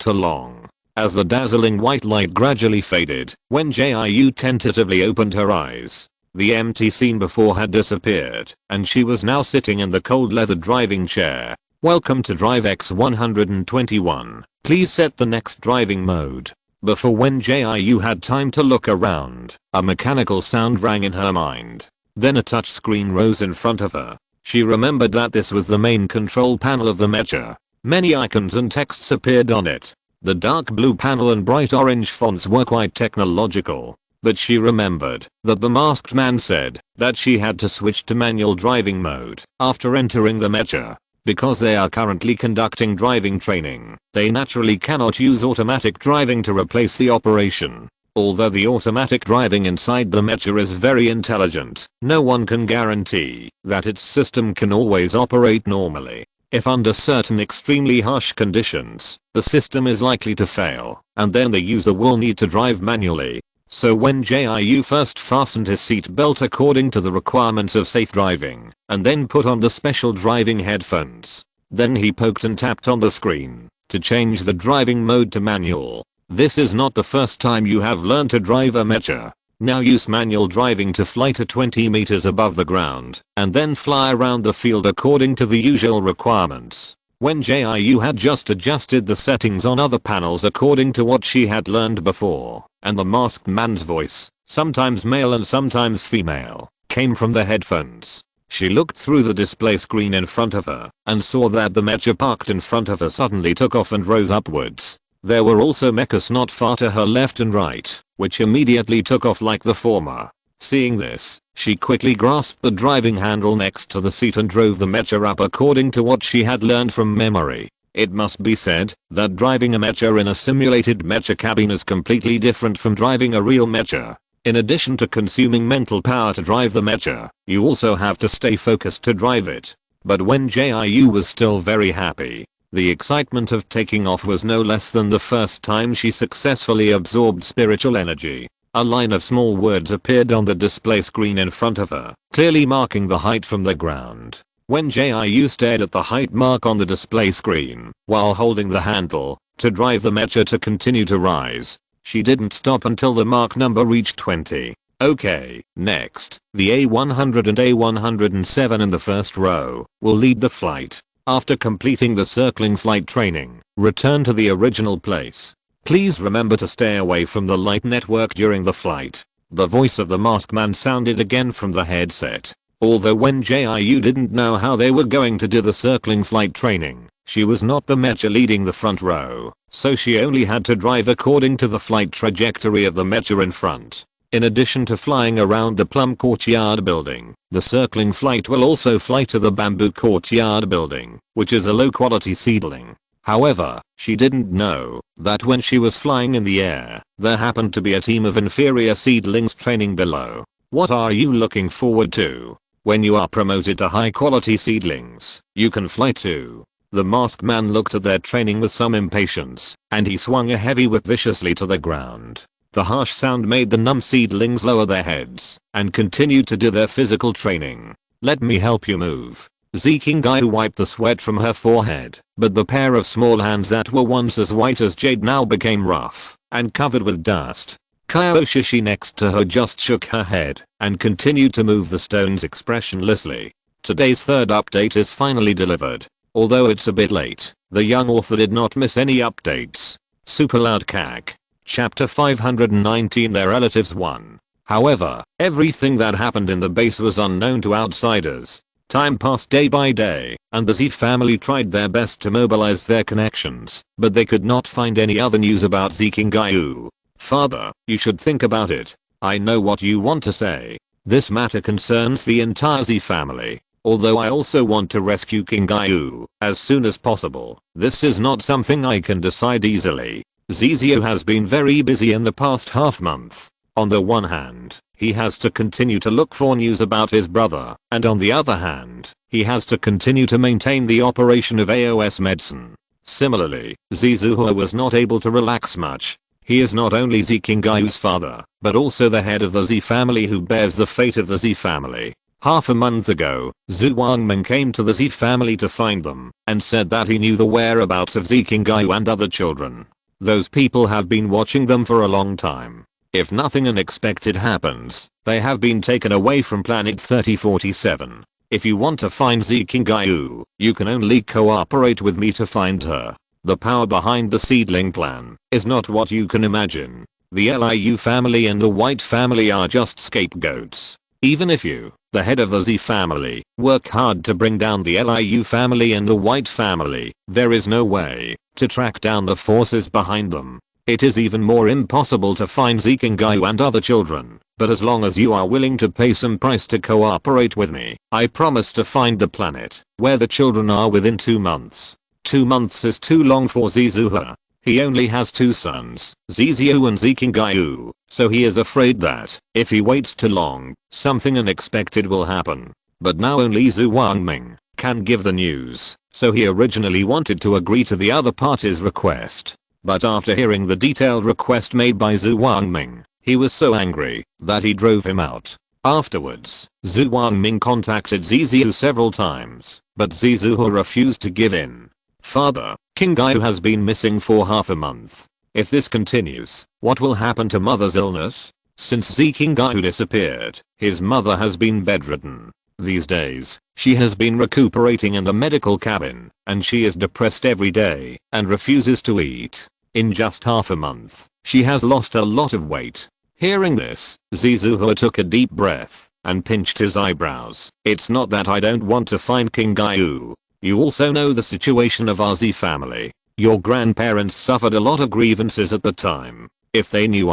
too long. As the dazzling white light gradually faded, Wen Jiu tentatively opened her eyes. The empty scene before had disappeared, and she was now sitting in the cold leather driving chair. Welcome to Drive X121. Please set the next driving mode. Before Wen Jiu had time to look around, a mechanical sound rang in her mind. Then a touch screen rose in front of her. She remembered that this was the main control panel of the mecha. Many icons and texts appeared on it. The dark blue panel and bright orange fonts were quite technological. But she remembered that the masked man said that she had to switch to manual driving mode after entering the mecha. Because they are currently conducting driving training, they naturally cannot use automatic driving to replace the operation. Although the automatic driving inside the mecha is very intelligent, no one can guarantee that its system can always operate normally. If under certain extremely harsh conditions, the system is likely to fail, and then the user will need to drive manually. So Wen Jiu first fastened his seat belt according to the requirements of safe driving, and then put on the special driving headphones. Then he poked and tapped on the screen to change the driving mode to manual. This is not the first time you have learned to drive a mecha. Now use manual driving to fly to 20 meters above the ground, and then fly around the field according to the usual requirements. Wen Jiu had just adjusted the settings on other panels according to what she had learned before, and the masked man's voice, sometimes male and sometimes female, came from the headphones. She looked through the display screen in front of her and saw that the mecha parked in front of her suddenly took off and rose upwards. There were also mechas not far to her left and right, which immediately took off like the former. Seeing this, she quickly grasped the driving handle next to the seat and drove the mecha up according to what she had learned from memory. It must be said that driving a mecha in a simulated mecha cabin is completely different from driving a real mecha. In addition to consuming mental power to drive the mecha, you also have to stay focused to drive it. But Wen Jiu was still very happy. The excitement of taking off was no less than the first time she successfully absorbed spiritual energy. A line of small words appeared on the display screen in front of her, clearly marking the height from the ground. Wen Jiu stared at the height mark on the display screen, while holding the handle, to drive the mecha to continue to rise. She didn't stop until the mark number reached 20. Okay, next, the A100 and A107 in the first row will lead the flight. After completing the circling flight training, return to the original place. Please remember to stay away from the light network during the flight. The voice of the masked man sounded again from the headset. Although Wen Jiu didn't know how they were going to do the circling flight training, she was not the mecha leading the front row, so she only had to drive according to the flight trajectory of the mecha in front. In addition to flying around the plum courtyard building, the circling flight will also fly to the bamboo courtyard building, which is a low quality seedling. However, she didn't know that when she was flying in the air, there happened to be a team of inferior seedlings training below. What are you looking forward to? When you are promoted to high quality seedlings, you can fly too. The masked man looked at their training with some impatience, and he swung a heavy whip viciously to the ground. The harsh sound made the numb seedlings lower their heads, and continued to do their physical training. Let me help you move. Zikingai wiped the sweat from her forehead, but the pair of small hands that were once as white as jade now became rough, and covered with dust. Kyoshi next to her just shook her head, and continued to move the stones expressionlessly. Today's third update is finally delivered. Although it's a bit late, the young author did not miss any updates. Super loud cack. Chapter 519 Their Relatives 1. However, everything that happened in the base was unknown to outsiders. Time passed day by day, and the Z family tried their best to mobilize their connections, but they could not find any other news about Zikingai. Father, you should think about it. I know what you want to say. This matter concerns the entire Z family. Although I also want to rescue Kingai as soon as possible, this is not something I can decide easily. Zizio has been very busy in the past half month. On the one hand, he has to continue to look for news about his brother, and on the other hand, he has to continue to maintain the operation of AOS medicine. Similarly, Zizuho was not able to relax much. He is not only Zikingai's father, but also the head of the Z family who bears the fate of the Z family. Half a month ago, Zhu Wangming came to the Z family to find them, and said that he knew the whereabouts of Zikingai and other children. Those people have been watching them for a long time. If nothing unexpected happens, they have been taken away from planet 3047. If you want to find Zikingai, you can only cooperate with me to find her. The power behind the seedling plan is not what you can imagine. The Liu family and the White family are just scapegoats. Even if you, the head of the Z family, work hard to bring down the Liu family and the White family, there is no way to track down the forces behind them. It is even more impossible to find Zikingai and other children, but as long as you are willing to pay some price to cooperate with me, I promise to find the planet where the children are within 2 months. 2 months is too long for Zizuha. He only has 2 sons, Zizio and Zikingai, so he is afraid that, if he waits too long, something unexpected will happen. But now only Zhu Wangming can give the news, so he originally wanted to agree to the other party's request. But after hearing the detailed request made by Zhu Wangming, he was so angry that he drove him out. Afterwards, Zhu Wangming contacted Zizio several times, but Zizuha refused to give in. Father, Kingai has been missing for half a month. If this continues, what will happen to mother's illness? Since Zikingai disappeared, his mother has been bedridden. These days, she has been recuperating in the medical cabin, and she is depressed every day and refuses to eat. In just half a month, she has lost a lot of weight. Hearing this, Zizuha took a deep breath and pinched his eyebrows. It's not that I don't want to find Kingai. You also know the situation of our Z family. Your grandparents suffered a lot of grievances at the time. If they knew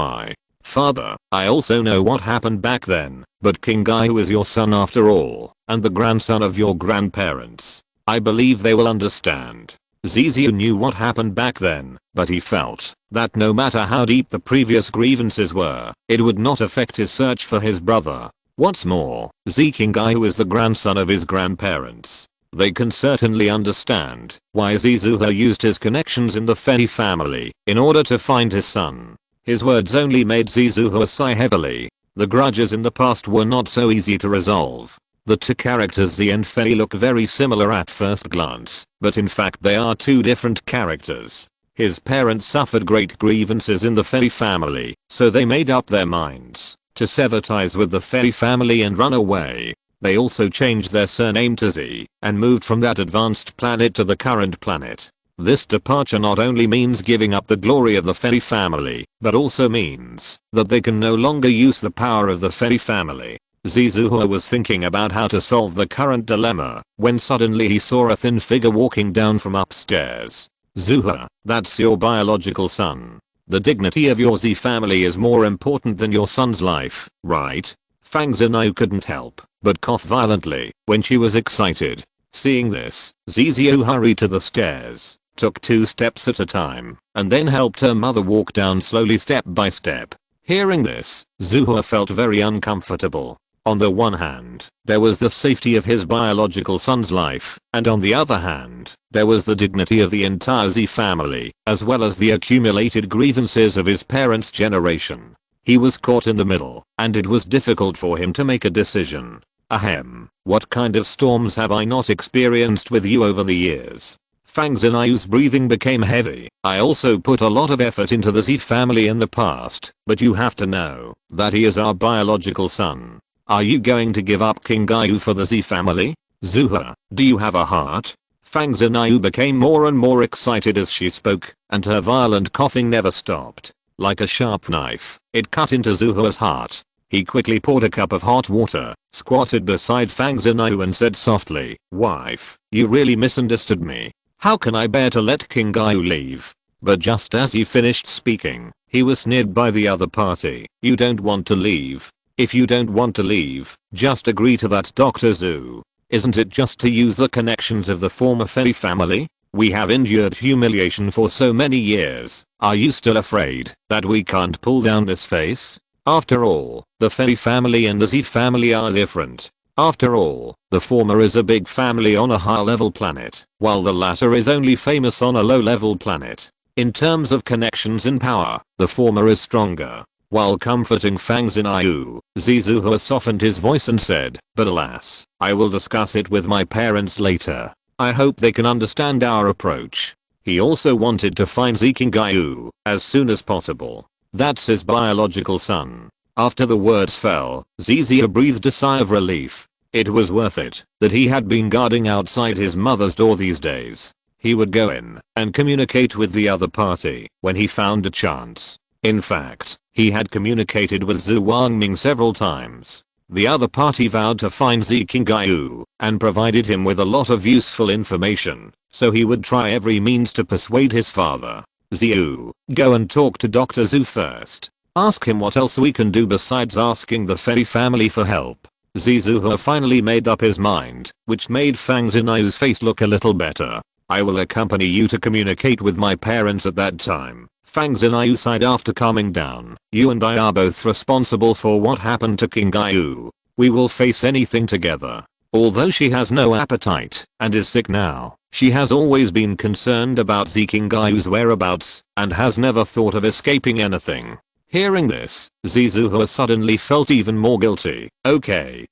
Father, I also know what happened back then, but Kingai is your son after all, and the grandson of your grandparents. I believe they will understand. Zizu knew what happened back then, but he felt that no matter how deep the previous grievances were, it would not affect his search for his brother. What's more, Zikingayu is the grandson of his grandparents. They can certainly understand why Zizuha used his connections in the Fei family in order to find his son. His words only made Zizuha sigh heavily. The grudges in the past were not so easy to resolve. The two characters Z and Fei look very similar at first glance, but in fact they are two different characters. His parents suffered great grievances in the Fei family, so they made up their minds to sever ties with the Fei family and run away. They also changed their surname to Z and moved from that advanced planet to the current planet. This departure not only means giving up the glory of the Fei family, but also means that they can no longer use the power of the Fei family. Zizuha was thinking about how to solve the current dilemma when suddenly he saw a thin figure walking down from upstairs. Zuha, that's your biological son. The dignity of your Z family is more important than your son's life, right? Fang Zinayu couldn't help but cough violently when she was excited. Seeing this, Zizu hurried to the stairs, took 2 steps at a time, and then helped her mother walk down slowly step by step. Hearing this, Zuha felt very uncomfortable. On the one hand, there was the safety of his biological son's life, and on the other hand, there was the dignity of the entire Z family, as well as the accumulated grievances of his parents' generation. He was caught in the middle, and it was difficult for him to make a decision. Ahem, what kind of storms have I not experienced with you over the years? Fang Zinayu's breathing became heavy. I also put a lot of effort into the Z family in the past, but you have to know that he is our biological son. Are you going to give up King Gayu for the Z family? Zuha, do you have a heart? Fang Zinayu became more and more excited as she spoke, and her violent coughing never stopped. Like a sharp knife, it cut into Zuha's heart. He quickly poured a cup of hot water, squatted beside Fang Zinayu and said softly, "Wife, you really misunderstood me. How can I bear to let King Gayu leave?" But just as he finished speaking, he was sneered by the other party. "You don't want to leave. If you don't want to leave, just agree to that, Dr. Zhu. Isn't it just to use the connections of the former Fei family? We have endured humiliation for so many years. Are you still afraid that we can't pull down this face? After all, the Fei family and the Z family are different. After all, the former is a big family on a high-level planet, while the latter is only famous on a low-level planet. In terms of connections and power, the former is stronger." While comforting Fang Zinayu, Zizuha softened his voice and said, "But alas, I will discuss it with my parents later. I hope they can understand our approach." He also wanted to find Zikingayu as soon as possible. That's his biological son. After the words fell, Zizuha breathed a sigh of relief. It was worth it that he had been guarding outside his mother's door these days. He would go in and communicate with the other party when he found a chance. In fact, he had communicated with Zhu Wangming several times. The other party vowed to find Zikingayu and provided him with a lot of useful information, so he would try every means to persuade his father. "Ziu, go and talk to Dr. Zhu first. Ask him what else we can do besides asking the Fei family for help." Zizuha finally made up his mind, which made Fang Zinayu's face look a little better. "I will accompany you to communicate with my parents at that time." Fang Zinayu sighed after calming down. "You and I are both responsible for what happened to King Gayu. We will face anything together." Although she has no appetite and is sick now, she has always been concerned about King Gayu's whereabouts and has never thought of escaping anything. Hearing this, Zizuha suddenly felt even more guilty. Okay,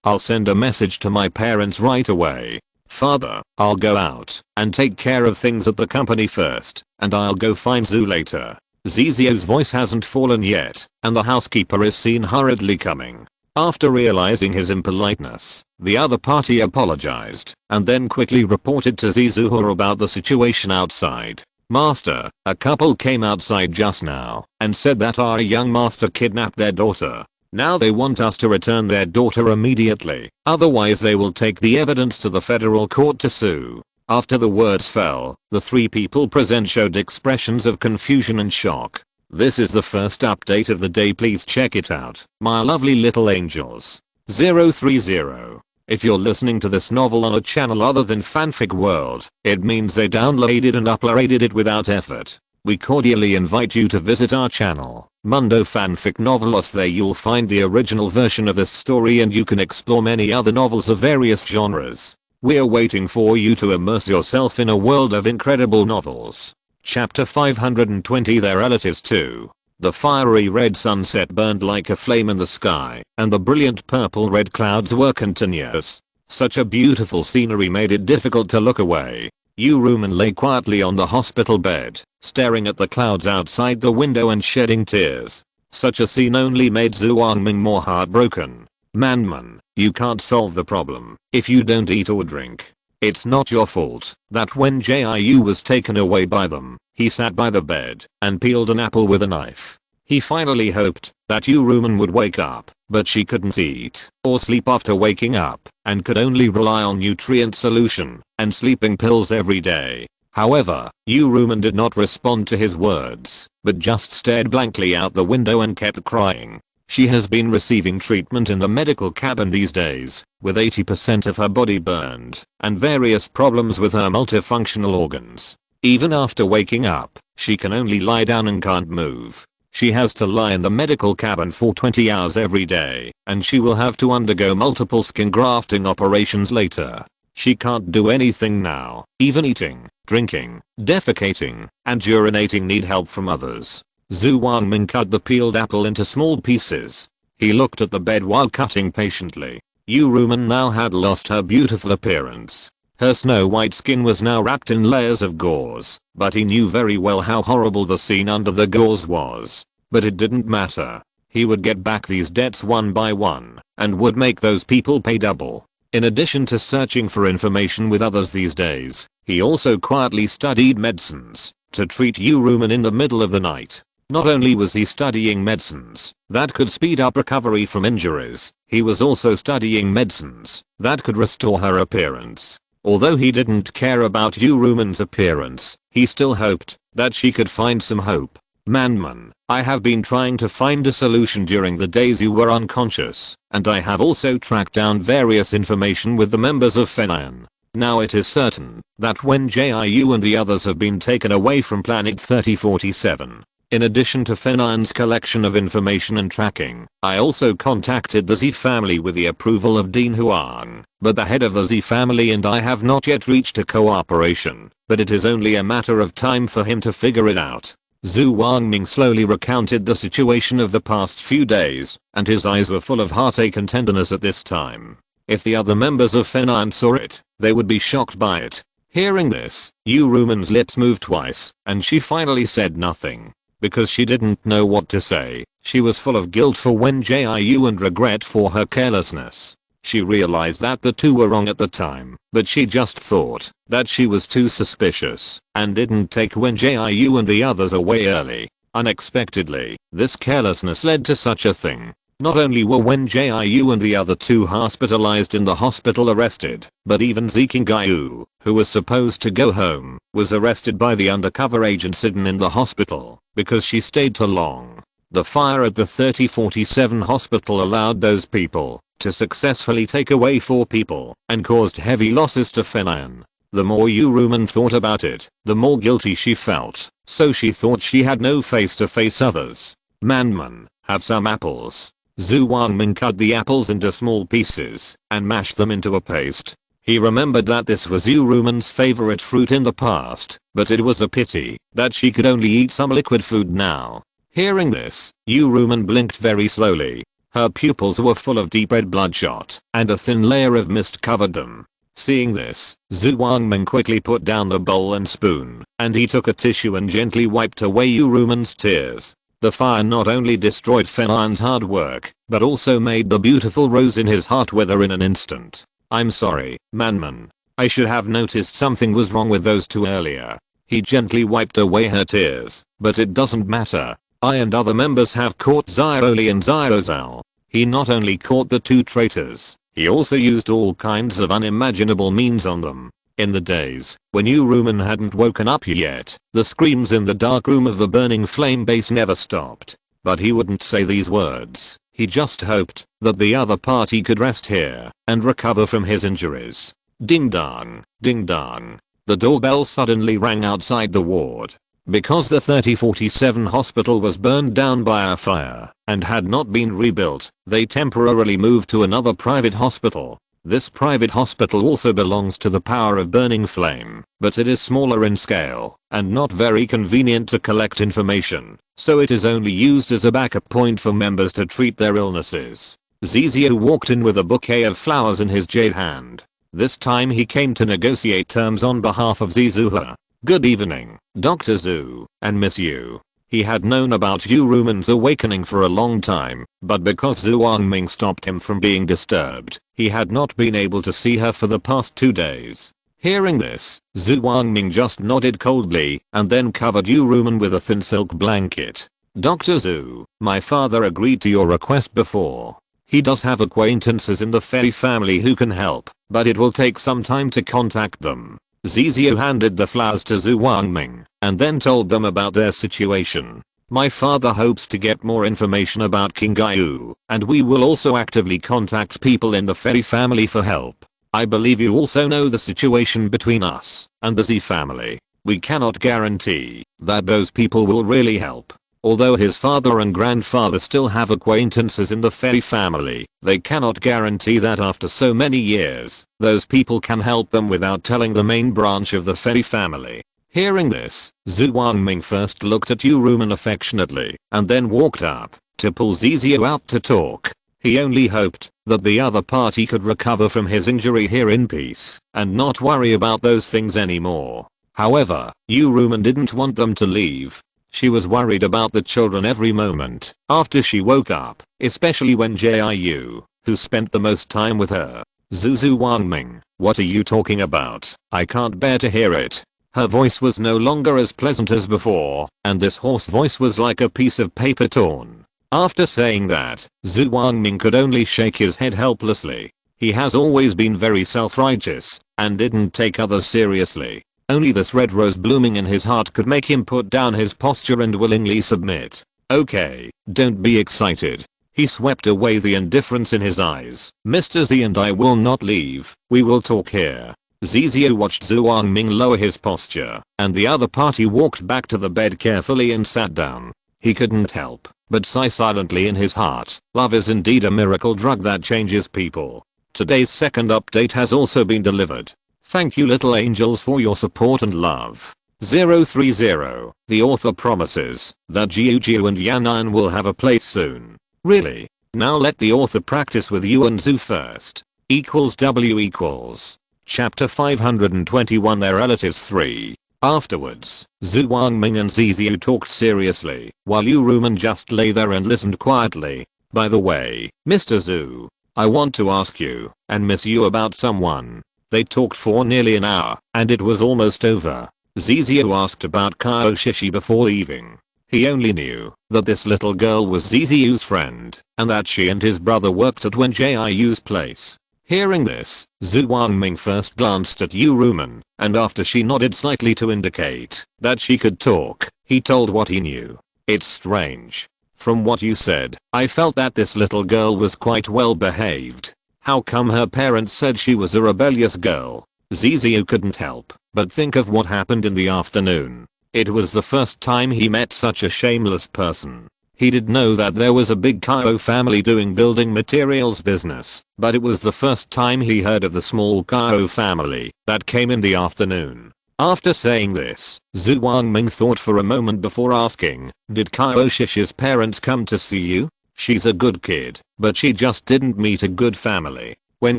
I'll send a message to my parents right away. Father, I'll go out and take care of things at the company first, and I'll go find Zhu later. Zizio's voice hasn't fallen yet, and the housekeeper is seen hurriedly coming. After realizing his impoliteness, the other party apologized, and then quickly reported to Zizuha about the situation outside. "Master, a couple came outside just now and said that our young master kidnapped their daughter. Now they want us to return their daughter immediately, otherwise they will take the evidence to the federal court to sue." After the words fell, the 3 people present showed expressions of confusion and shock. This is the first update of the day, please check it out, my lovely little angels. 030. If you're listening to this novel on a channel other than Fanfic World, it means they downloaded and uploaded it without effort. We cordially invite you to visit our channel, Mundo Fanfic Novelos. There you'll find the original version of this story and you can explore many other novels of various genres. We're waiting for you to immerse yourself in a world of incredible novels. Chapter 520 Their Relatives 2. The fiery red sunset burned like a flame in the sky, and the brilliant purple-red clouds were continuous. Such a beautiful scenery made it difficult to look away. Yu-Ruman lay quietly on the hospital bed, staring at the clouds outside the window and shedding tears. Such a scene only made Zhu Wangming more heartbroken. Man, you can't solve the problem if you don't eat or drink. It's not your fault that when Jiu was taken away by them, he sat by the bed and peeled an apple with a knife. He finally hoped that Yu-Ruman would wake up, but she couldn't eat or sleep after waking up and could only rely on nutrient solution and sleeping pills every day. However, Yu-Ruman did not respond to his words, but just stared blankly out the window and kept crying. She has been receiving treatment in the medical cabin these days, with 80% of her body burned and various problems with her multifunctional organs. Even after waking up, she can only lie down and can't move. She has to lie in the medical cabin for 20 hours every day, and she will have to undergo multiple skin grafting operations later. She can't do anything now. Even eating, drinking, defecating, and urinating need help from others. Zhu Wangming cut the peeled apple into small pieces. He looked at the bed while cutting patiently. Yu-Ruman now had lost her beautiful appearance. Her snow-white skin was now wrapped in layers of gauze, but he knew very well how horrible the scene under the gauze was. But it didn't matter. He would get back these debts one by one, and would make those people pay double. In addition to searching for information with others these days, he also quietly studied medicines to treat Yu-Ruman in the middle of the night. Not only was he studying medicines that could speed up recovery from injuries, he was also studying medicines that could restore her appearance. Although he didn't care about Yu-Ruman's appearance, he still hoped that she could find some hope. Man, I have been trying to find a solution during the days you were unconscious, and I have also tracked down various information with the members of Fenan. Now it is certain that Wen Jiu and the others have been taken away from planet 3047. In addition to Fenan's collection of information and tracking, I also contacted the Z family with the approval of Dean Huang, but the head of the Z family and I have not yet reached a cooperation, but it is only a matter of time for him to figure it out. Zhu Wangming slowly recounted the situation of the past few days, and his eyes were full of heartache and tenderness at this time. If the other members of Fenan saw it, they would be shocked by it. Hearing this, Yu-Ruman's lips moved twice, and she finally said nothing. Because she didn't know what to say, she was full of guilt for Wen Jiu and regret for her carelessness. She realized that the two were wrong at the time, but she just thought that she was too suspicious and didn't take Wen Jiu and the others away early. Unexpectedly, this carelessness led to such a thing. Not only were Wen Jiu and the other two hospitalized in the hospital arrested, but even Ziqingyu, who was supposed to go home, was arrested by the undercover agent hidden in the hospital because she stayed too long. The fire at the 3047 hospital allowed those people to successfully take away 4 people and caused heavy losses to Fenan. The more Yu-Ruman thought about it, the more guilty she felt, so she thought she had no face to face others. Man, have some apples. Zhu Wangming cut the apples into small pieces and mashed them into a paste. He remembered that this was Yu-Ruman's favorite fruit in the past, but it was a pity that she could only eat some liquid food now. Hearing this, Yu-Ruman blinked very slowly. Her pupils were full of deep red bloodshot, and a thin layer of mist covered them. Seeing this, Zhu Wangming quickly put down the bowl and spoon, and he took a tissue and gently wiped away Yu-Ruman's tears. The fire not only destroyed Fenan's hard work, but also made the beautiful rose in his heart wither in an instant. I'm sorry, Man. I should have noticed something was wrong with those two earlier. He gently wiped away her tears, but it doesn't matter. I and other members have caught Xiaoli and Xiaozao. He not only caught the two traitors, he also used all kinds of unimaginable means on them. In the days when Yu-Ruman hadn't woken up yet, the screams in the dark room of the burning flame base never stopped. But he wouldn't say these words. He just hoped that the other party could rest here and recover from his injuries. Ding dong, ding dong. The doorbell suddenly rang outside the ward. Because the 3047 hospital was burned down by a fire and had not been rebuilt, they temporarily moved to another private hospital. This private hospital also belongs to the Power of Burning Flame, but it is smaller in scale and not very convenient to collect information, so it is only used as a backup point for members to treat their illnesses. Zizio walked in with a bouquet of flowers in his jade hand. This time he came to negotiate terms on behalf of Zizuha. Good evening, Dr. Zhu and Miss Yu. He had known about Yu Ruman's awakening for a long time, but because Zhu Wangming stopped him from being disturbed, he had not been able to see her for the past 2 days. Hearing this, Zhu Wangming just nodded coldly and then covered Yu Ruman with a thin silk blanket. Dr. Zhu, my father agreed to your request before. He does have acquaintances in the Fei family who can help, but it will take some time to contact them. Zizio handed the flowers to Zhu Wangming and then told them about their situation. My father hopes to get more information about King Gaiu, and we will also actively contact people in the Fei family for help. I believe you also know the situation between us and the Z family. We cannot guarantee that those people will really help. Although his father and grandfather still have acquaintances in the Fei family, they cannot guarantee that after so many years, those people can help them without telling the main branch of the Fei family. Hearing this, Zhu Wangming first looked at Yu Ruman affectionately and then walked up to pull Zizio out to talk. He only hoped that the other party could recover from his injury here in peace and not worry about those things anymore. However, Yu Ruman didn't want them to leave. She was worried about the children every moment after she woke up, especially when Jiu, who spent the most time with her. Zhu Wangming, what are you talking about? I can't bear to hear it. Her voice was no longer as pleasant as before, and this hoarse voice was like a piece of paper torn. After saying that, Zhu Wangming could only shake his head helplessly. He has always been very self-righteous and didn't take others seriously. Only this red rose blooming in his heart could make him put down his posture and willingly submit. Okay, don't be excited. He swept away the indifference in his eyes. Mr. Z and I will not leave, we will talk here. Zizio watched Zhu Wangming lower his posture, and the other party walked back to the bed carefully and sat down. He couldn't help but sigh silently in his heart. Love is indeed a miracle drug that changes people. Today's second update has also been delivered. Thank you little angels for your support and love. 030. The author promises that Jiu and Yanan will have a place soon. Really? Now let the author practice with you and Zhu first. W equals. Chapter 521 Their Relatives 3. Afterwards, Zhu Wangming and Zizio talked seriously, while Yu Ruman just lay there and listened quietly. By the way, Mr. Zhu, I want to ask you and Miss Yu about someone. They talked for nearly an hour, and it was almost over. Zizio asked about Kao Shishi before leaving. He only knew that this little girl was Zizio's friend, and that she and his brother worked at Wen Jiu's place. Hearing this, Zhu Wangming first glanced at Yu Ruman, and after she nodded slightly to indicate that she could talk, he told what he knew. It's strange. From what you said, I felt that this little girl was quite well behaved. How come her parents said she was a rebellious girl? Zizio couldn't help but think of what happened in the afternoon. It was the first time he met such a shameless person. He did know that there was a big Kao family doing building materials business, but it was the first time he heard of the small Kao family that came in the afternoon. After saying this, Zhu Wangming thought for a moment before asking, did Kao Shishi's parents come to see you? She's a good kid, but she just didn't meet a good family. When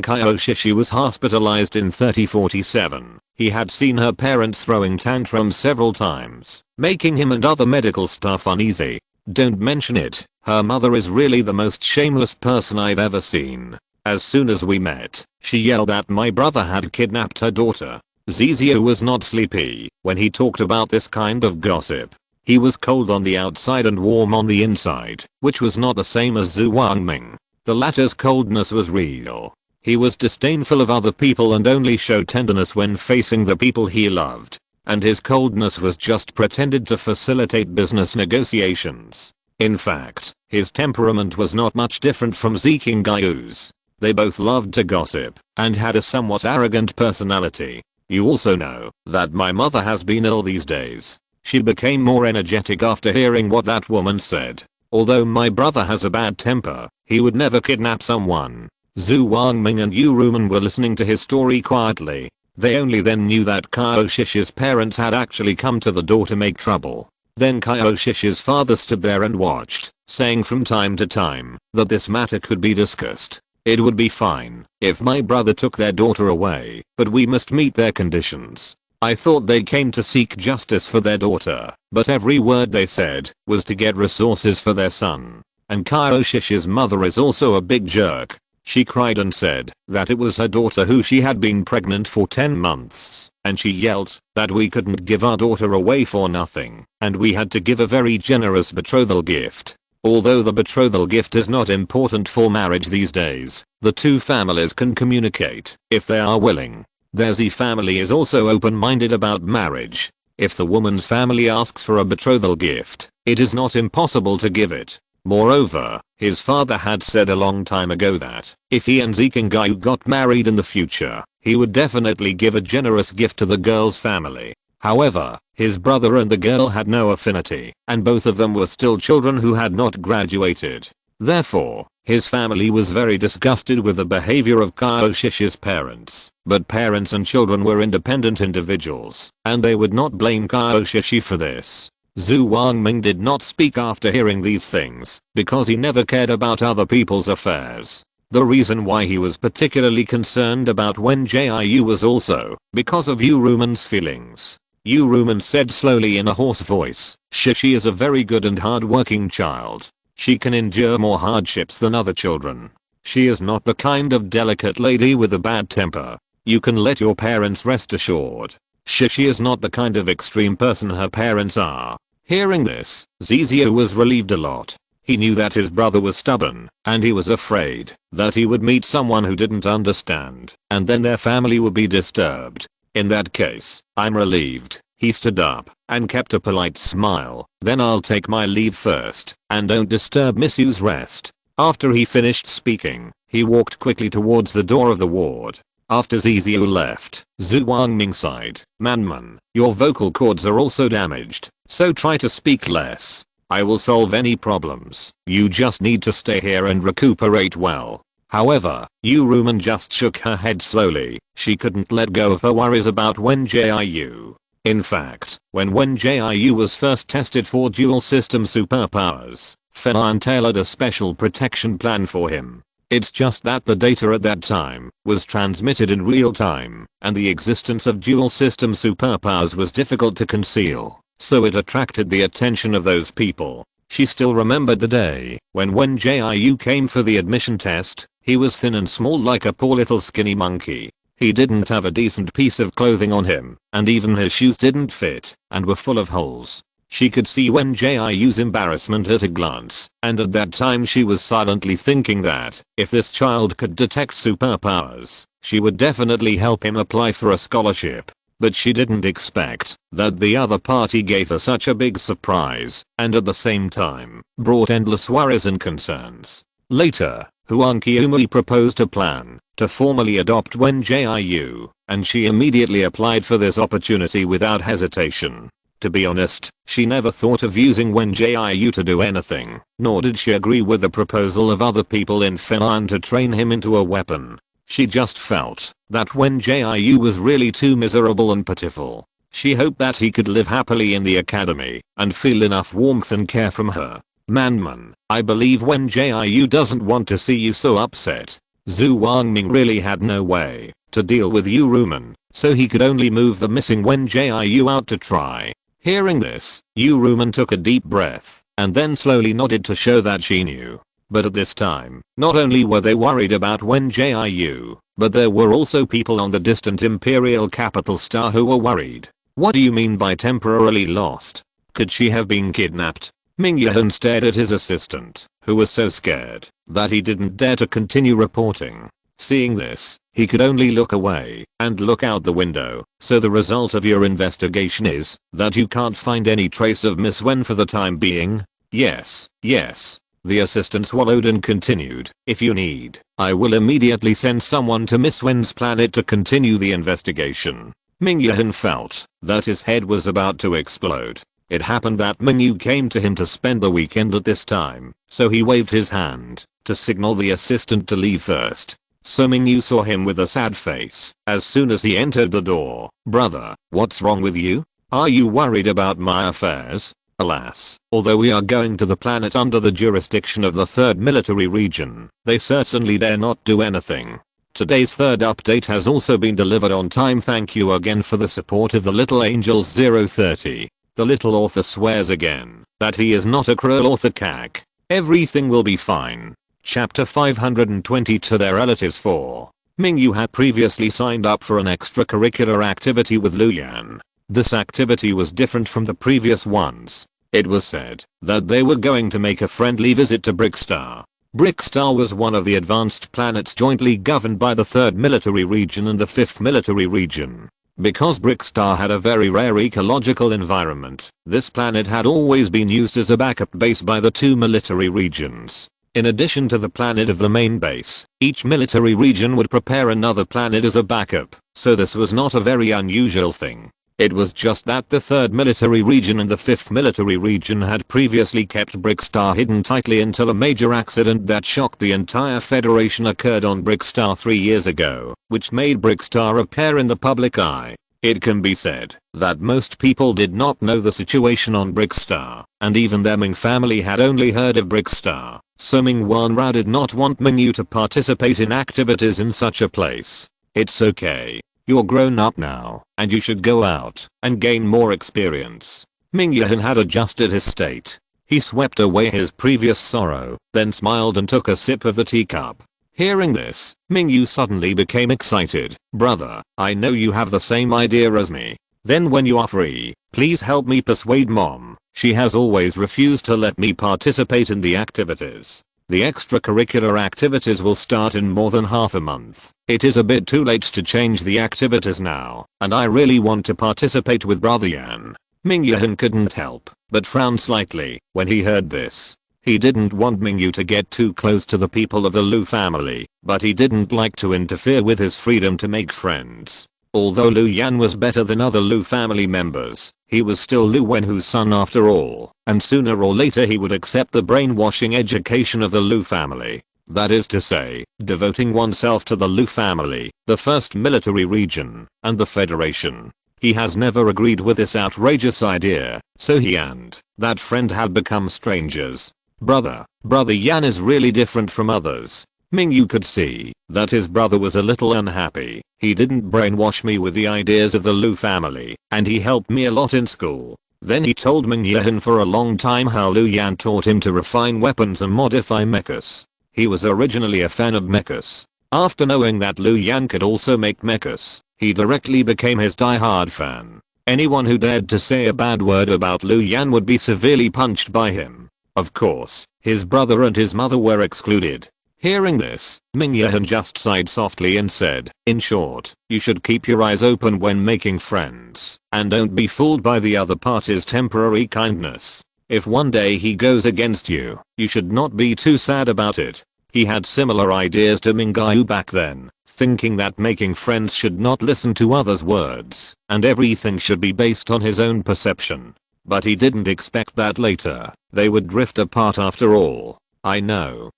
Kao Shishi was hospitalized in 3047, he had seen her parents throwing tantrums several times, making him and other medical staff uneasy. Don't mention it, her mother is really the most shameless person I've ever seen. As soon as we met, she yelled that my brother had kidnapped her daughter. Zizio was not sleepy when he talked about this kind of gossip. He was cold on the outside and warm on the inside, which was not the same as Zhu Wangming. The latter's coldness was real. He was disdainful of other people and only showed tenderness when facing the people he loved. And his coldness was just pretended to facilitate business negotiations. In fact, his temperament was not much different from Zikingayu's. They both loved to gossip and had a somewhat arrogant personality. You also know that my mother has been ill these days. She became more energetic after hearing what that woman said. Although my brother has a bad temper, he would never kidnap someone. Zhu Wangming and Yu Rumen were listening to his story quietly. They only then knew that Kaioshishi's parents had actually come to the door to make trouble. Then Kaioshishi's father stood there and watched, saying from time to time that this matter could be discussed. It would be fine if my brother took their daughter away, but we must meet their conditions. I thought they came to seek justice for their daughter, but every word they said was to get resources for their son. And Kaioshishi's mother is also a big jerk. She cried and said that it was her daughter who she had been pregnant for 10 months, and she yelled that we couldn't give our daughter away for nothing, and we had to give a very generous betrothal gift. Although the betrothal gift is not important for marriage these days, the two families can communicate if they are willing. Their Z family is also open-minded about marriage. If the woman's family asks for a betrothal gift, it is not impossible to give it. Moreover, his father had said a long time ago that if he and Zikingayu got married in the future, he would definitely give a generous gift to the girl's family. However, his brother and the girl had no affinity, and both of them were still children who had not graduated. Therefore, his family was very disgusted with the behavior of Kaioshishi's parents. But parents and children were independent individuals, and they would not blame Kaioshishi for this. Zhu Wangming did not speak after hearing these things, because he never cared about other people's affairs. The reason why he was particularly concerned about Wen Jiu was also because of Yu Rumen's feelings. Yu Rumen said slowly in a hoarse voice, Shishi is a very good and hard-working child. She can endure more hardships than other children. She is not the kind of delicate lady with a bad temper. You can let your parents rest assured. Shishi is not the kind of extreme person her parents are. Hearing this, Zizio was relieved a lot. He knew that his brother was stubborn, and he was afraid that he would meet someone who didn't understand, and then their family would be disturbed. In that case, I'm relieved. He stood up and kept a polite smile. Then I'll take my leave first, and don't disturb Miss Yu's rest. After he finished speaking, he walked quickly towards the door of the ward. After Zizio left, Zhu Wangming sighed, Man, your vocal cords are also damaged, so try to speak less. I will solve any problems. You just need to stay here and recuperate well. However, Yu Rumen just shook her head slowly. She couldn't let go of her worries about Wen Jiu. In fact, when Wen Jiu was first tested for dual system superpowers, Felan tailored a special protection plan for him. It's just that the data at that time was transmitted in real time, and the existence of dual system superpowers was difficult to conceal, so it attracted the attention of those people. She still remembered the day when Wen Jiu came for the admission test. He was thin and small like a poor little skinny monkey. He didn't have a decent piece of clothing on him, and even his shoes didn't fit and were full of holes. She could see Wen Jiu's embarrassment at a glance, and at that time she was silently thinking that if this child could detect superpowers, she would definitely help him apply for a scholarship. But she didn't expect that the other party gave her such a big surprise, and at the same time, brought endless worries and concerns. Later, Huang Qiumui proposed a plan to formally adopt Wen Jiu, and she immediately applied for this opportunity without hesitation. To be honest, she never thought of using Wen Jiu to do anything, nor did she agree with the proposal of other people in Felan to train him into a weapon. She just felt that Wen Jiu was really too miserable and pitiful. She hoped that he could live happily in the academy and feel enough warmth and care from her. Man, I believe Wen Jiu doesn't want to see you so upset. Zhu Wangming really had no way to deal with Yu Rumen, so he could only move the missing Wen Jiu out to try. Hearing this, Yu Rumen took a deep breath and then slowly nodded to show that she knew. But at this time, not only were they worried about Wen Jiu, but there were also people on the distant imperial capital star who were worried. What do you mean by temporarily lost? Could she have been kidnapped? Ming Yehun stared at his assistant, who was so scared that he didn't dare to continue reporting. Seeing this, he could only look away and look out the window. So the result of your investigation is that you can't find any trace of Miss Wen for the time being? Yes, yes. The assistant swallowed and continued. If you need, I will immediately send someone to Miss Wen's planet to continue the investigation. Ming Yahan felt that his head was about to explode. It happened that Ming Yu came to him to spend the weekend at this time, so he waved his hand to signal the assistant to leave first. So Ming Yu saw him with a sad face as soon as he entered the door. Brother, what's wrong with you? Are you worried about my affairs? Alas, although we are going to the planet under the jurisdiction of the 3rd military region, they certainly dare not do anything. Today's 3rd update has also been delivered on time. Thank you again for the support of the Little Angels 030. The little author swears again that he is not a cruel author cack. Everything will be fine. Chapter 520 to their relatives 4. Ming Yu had previously signed up for an extracurricular activity with Lu Yan. This activity was different from the previous ones. It was said that they were going to make a friendly visit to Brickstar. Brickstar was one of the advanced planets jointly governed by the 3rd military region and the 5th military region. Because Brickstar had a very rare ecological environment, this planet had always been used as a backup base by the 2 military regions. In addition to the planet of the main base, each military region would prepare another planet as a backup, so this was not a very unusual thing. It was just that the 3rd military region and the 5th military region had previously kept Brickstar hidden tightly until a major accident that shocked the entire Federation occurred on Brickstar 3 years ago, which made Brickstar appear in the public eye. It can be said that most people did not know the situation on Brickstar, and even their Ming family had only heard of Brickstar, so Ming Wanrao did not want Ming Yu to participate in activities in such a place. It's okay. You're grown up now, and you should go out and gain more experience. Ming Yahan had adjusted his state. He swept away his previous sorrow, then smiled and took a sip of the teacup. Hearing this, Ming Yu suddenly became excited. Brother, I know you have the same idea as me. Then when you are free, please help me persuade Mom. She has always refused to let me participate in the activities. The extracurricular activities will start in more than half a month. It is a bit too late to change the activities now, and I really want to participate with Brother Yan. Ming Yahan couldn't help but frown slightly when he heard this. He didn't want Ming Yu to get too close to the people of the Lu family, but he didn't like to interfere with his freedom to make friends. Although Lu Yan was better than other Lu family members, he was still Lu Wenhu's son after all, and sooner or later he would accept the brainwashing education of the Lu family. That is to say, devoting oneself to the Lu family, the 1st military region, and the Federation. He has never agreed with this outrageous idea, so he and that friend have become strangers. Brother Yan is really different from others. Ming Yu could see that his brother was a little unhappy. He didn't brainwash me with the ideas of the Lu family, and he helped me a lot in school. Then he told Ming Yahan for a long time how Lu Yan taught him to refine weapons and modify mechas. He was originally a fan of mechas. After knowing that Lu Yan could also make mechas, he directly became his die-hard fan. Anyone who dared to say a bad word about Lu Yan would be severely punched by him. Of course, his brother and his mother were excluded. Hearing this, Ming Yahan just sighed softly and said, in short, you should keep your eyes open when making friends, and don't be fooled by the other party's temporary kindness. If one day he goes against you, you should not be too sad about it. He had similar ideas to Ming Yu back then, thinking that making friends should not listen to others' words, and everything should be based on his own perception. But he didn't expect that later, they would drift apart after all. I know.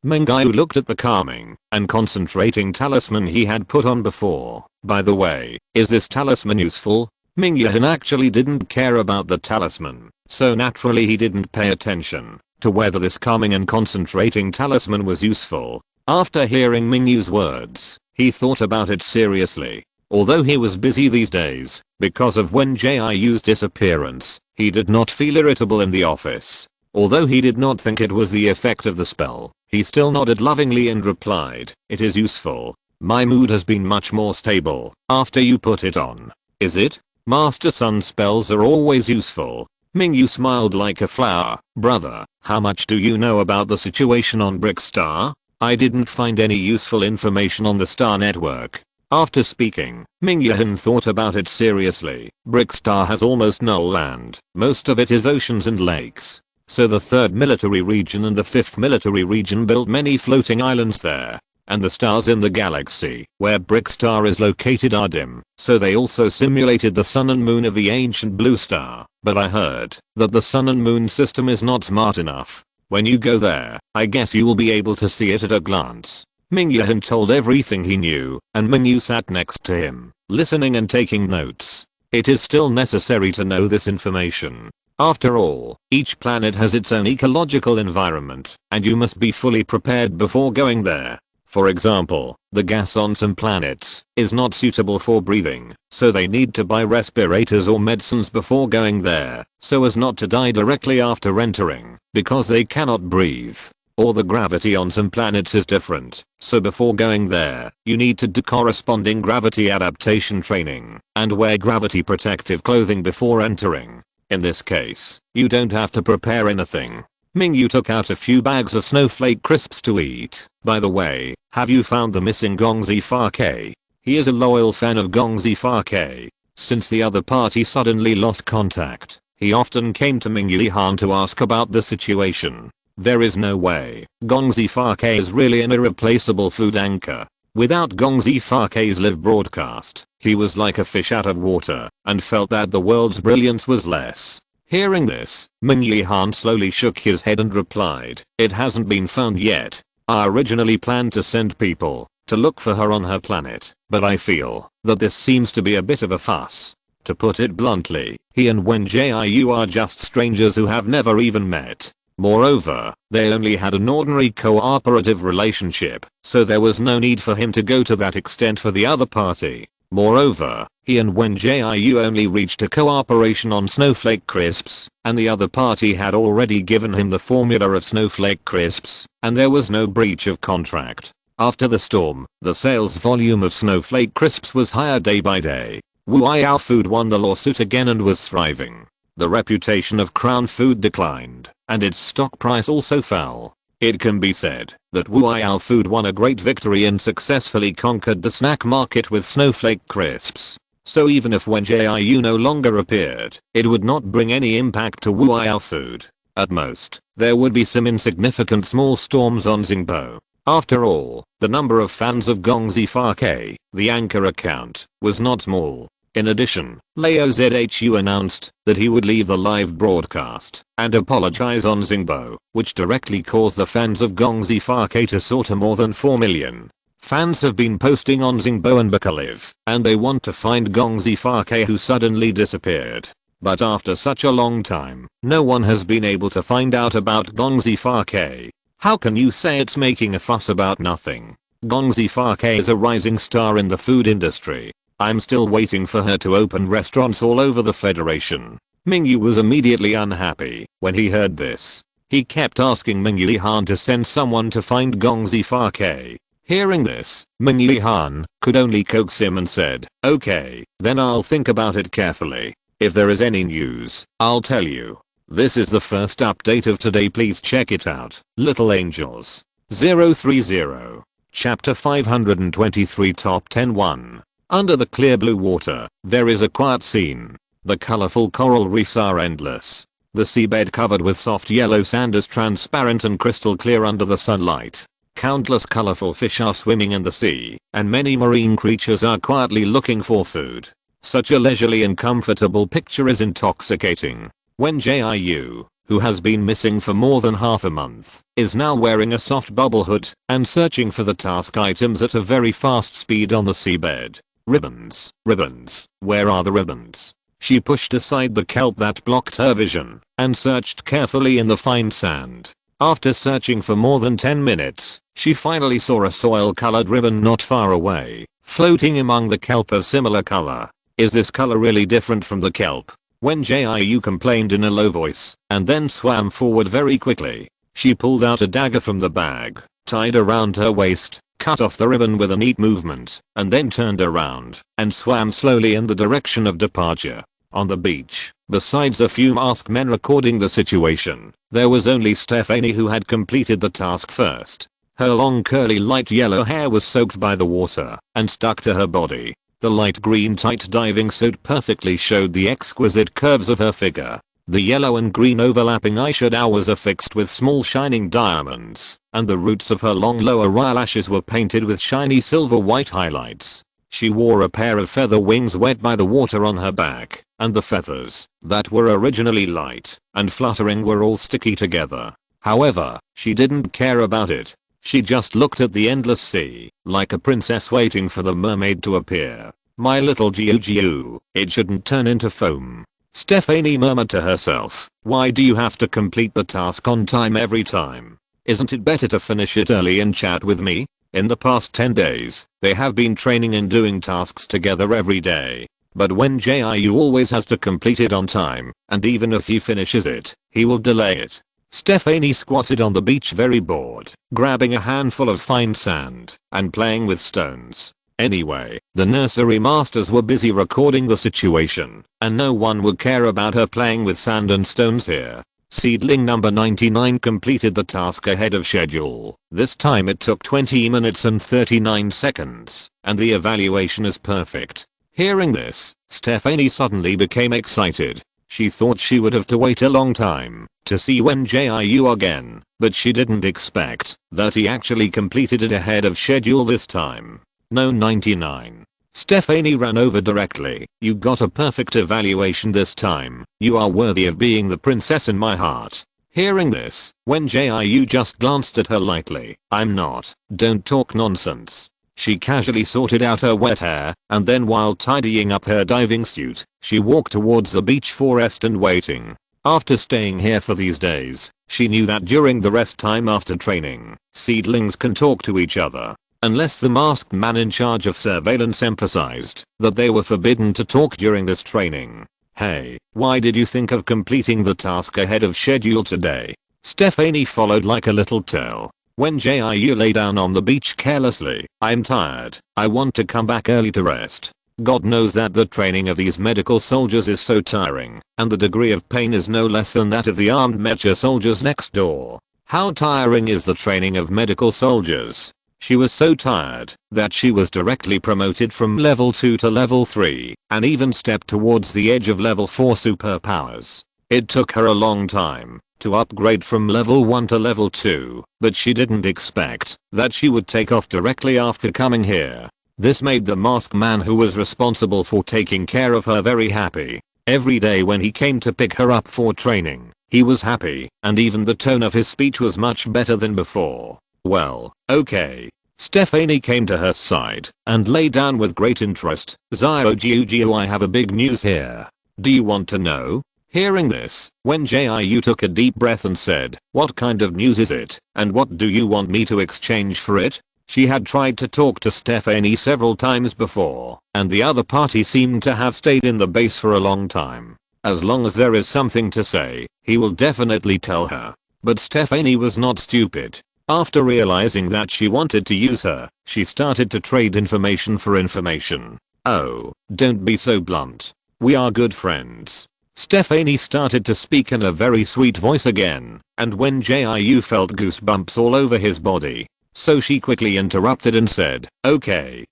Ming Yu looked at the calming and concentrating talisman he had put on before. By the way, is this talisman useful? Ming Yahan actually didn't care about the talisman, so naturally he didn't pay attention to whether this calming and concentrating talisman was useful. After hearing Ming Yu's words, he thought about it seriously. Although he was busy these days, because of Wen Jiu's disappearance, he did not feel irritable in the office. Although he did not think it was the effect of the spell, he still nodded lovingly and replied, it is useful. My mood has been much more stable after you put it on. Is it? Master Sun spells are always useful. Ming Yu smiled like a flower. Brother, how much do you know about the situation on Brickstar? I didn't find any useful information on the Star Network. After speaking, Ming Yahan thought about it seriously. Brickstar has almost no land. Most of it is oceans and lakes. So the 3rd military region and the 5th military region built many floating islands there. And the stars in the galaxy where Brick Star is located are dim, so they also simulated the sun and moon of the ancient blue star. But I heard that the sun and moon system is not smart enough. When you go there, I guess you will be able to see it at a glance. Ming-Yan told everything he knew, and Ming-Yu sat next to him, listening and taking notes. It is still necessary to know this information. After all, each planet has its own ecological environment, and you must be fully prepared before going there. For example, the gas on some planets is not suitable for breathing, so they need to buy respirators or medicines before going there, so as not to die directly after entering, because they cannot breathe. Or the gravity on some planets is different, so before going there, you need to do corresponding gravity adaptation training, and wear gravity protective clothing before entering. In this case, you don't have to prepare anything. Ming-Yu took out a few bags of snowflake crisps to eat. By the way, have you found the missing Gong Zifa? He is a loyal fan of Gong Zifa. Since the other party suddenly lost contact, he often came to Ming-Yu Han to ask about the situation. There is no way. Gong Zifa is really an irreplaceable food anchor. Without Gong Zifa's live broadcast, he was like a fish out of water, and felt that the world's brilliance was less. Hearing this, Ming-Yu Han slowly shook his head and replied, "It hasn't been found yet. I originally planned to send people to look for her on her planet, but I feel that this seems to be a bit of a fuss. To put it bluntly, he and Wen Jiu are just strangers who have never even met. Moreover, they only had an ordinary cooperative relationship, so there was no need for him to go to that extent for the other party. Moreover, he and Wen Jiu only reached a cooperation on snowflake crisps, and the other party had already given him the formula of snowflake crisps, and there was no breach of contract. After the storm, the sales volume of snowflake crisps was higher day by day. Wu Food won the lawsuit again and was thriving. The reputation of Crown Food declined, and its stock price also fell. It can be said that Wu Food won a great victory and successfully conquered the snack market with snowflake crisps. So even if Wen Jiu no longer appeared, it would not bring any impact to Wu Food. At most, there would be some insignificant small storms on Xingbo. After all, the number of fans of Gong Zifa, the anchor account, was not small. In addition, Leo Zhu announced that he would leave the live broadcast and apologize on Xingbo, which directly caused the fans of Gong Zifa to soar to more than 4 million. Fans have been posting on Xingbo and Bakaliv, and they want to find Gong Zifa who suddenly disappeared. But after such a long time, no one has been able to find out about Gong Zifa. How can you say it's making a fuss about nothing? Gong Zifa is a rising star in the food industry. I'm still waiting for her to open restaurants all over the Federation. Ming-Yu was immediately unhappy when he heard this. He kept asking Ming-Yu Han to send someone to find Gong Zifa. Hearing this, Ming-Yu Han could only coax him and said, "Okay, then I'll think about it carefully. If there is any news, I'll tell you." This is the first update of today. Please check it out. Little Angels 030. Chapter 523 Top 10 1. Under the clear blue water, there is a quiet scene. The colorful coral reefs are endless. The seabed covered with soft yellow sand is transparent and crystal clear under the sunlight. Countless colorful fish are swimming in the sea, and many marine creatures are quietly looking for food. Such a leisurely and comfortable picture is intoxicating. Wen Jiu, who has been missing for more than half a month, is now wearing a soft bubble hood and searching for the task items at a very fast speed on the seabed. Ribbons, ribbons, where are the ribbons? She pushed aside the kelp that blocked her vision and searched carefully in the fine sand. After searching for more than 10 minutes, she finally saw a soil-colored ribbon not far away, floating among the kelp of similar color. Is this color really different from the kelp? Wen Jiu complained in a low voice, and then swam forward very quickly. She pulled out a dagger from the bag, tied around her waist, cut off the ribbon with a neat movement, and then turned around and swam slowly in the direction of departure. On the beach, besides a few masked men recording the situation, there was only Stephanie who had completed the task first. Her long curly light yellow hair was soaked by the water and stuck to her body. The light green tight diving suit perfectly showed the exquisite curves of her figure. The yellow and green overlapping eyeshadow was affixed with small shining diamonds, and the roots of her long lower eyelashes were painted with shiny silver white highlights. She wore a pair of feather wings wet by the water on her back, and the feathers, that were originally light and fluttering, were all sticky together. However, she didn't care about it. She just looked at the endless sea, like a princess waiting for the mermaid to appear. My little Jiu, it shouldn't turn into foam. Stephanie murmured to herself, why do you have to complete the task on time every time? Isn't it better to finish it early and chat with me? In the past 10 days, they have been training and doing tasks together every day. But Wen Jiu always has to complete it on time, and even if he finishes it, he will delay it. Stephanie squatted on the beach very bored, grabbing a handful of fine sand and playing with stones. Anyway, the nursery masters were busy recording the situation, and no one would care about her playing with sand and stones here. Seedling number 99 completed the task ahead of schedule. This time it took 20 minutes and 39 seconds, and the evaluation is perfect. Hearing this, Stephanie suddenly became excited. She thought she would have to wait a long time to see Wen Jiu again, but she didn't expect that he actually completed it ahead of schedule this time. No 99. Stephanie ran over directly. You got a perfect evaluation this time. You are worthy of being the princess in my heart. Hearing this, Wen Jiu just glanced at her lightly. I'm not. Don't talk nonsense. She casually sorted out her wet hair, and then while tidying up her diving suit, she walked towards the beach for rest and waiting. After staying here for these days, she knew that during the rest time after training, seedlings can talk to each other. Unless the masked man in charge of surveillance emphasized that they were forbidden to talk during this training. Hey, why did you think of completing the task ahead of schedule today? Stephanie followed like a little tail. Wen Jiu lay down on the beach carelessly. I'm tired. I want to come back early to rest. God knows that the training of these medical soldiers is so tiring, and the degree of pain is no less than that of the armed mecha soldiers next door. How tiring is the training of medical soldiers? She was so tired that she was directly promoted from level 2 to level 3 and even stepped towards the edge of level 4 superpowers. It took her a long time to upgrade from level 1 to level 2, but she didn't expect that she would take off directly after coming here. This made the masked man who was responsible for taking care of her very happy. Every day when he came to pick her up for training, he was happy, and even the tone of his speech was much better than before. Well, okay. Stephanie came to her side and lay down with great interest. Jiu, I have a big news here. Do you want to know? Hearing this, Wen Jiu took a deep breath and said, what kind of news is it, and what do you want me to exchange for it? She had tried to talk to Stephanie several times before, and the other party seemed to have stayed in the base for a long time. As long as there is something to say, he will definitely tell her. But Stephanie was not stupid. After realizing that she wanted to use her, she started to trade information for information. Oh, don't be so blunt. We are good friends. Stephanie started to speak in a very sweet voice again, and Wen Jiu felt goosebumps all over his body. So she quickly interrupted and said, okay,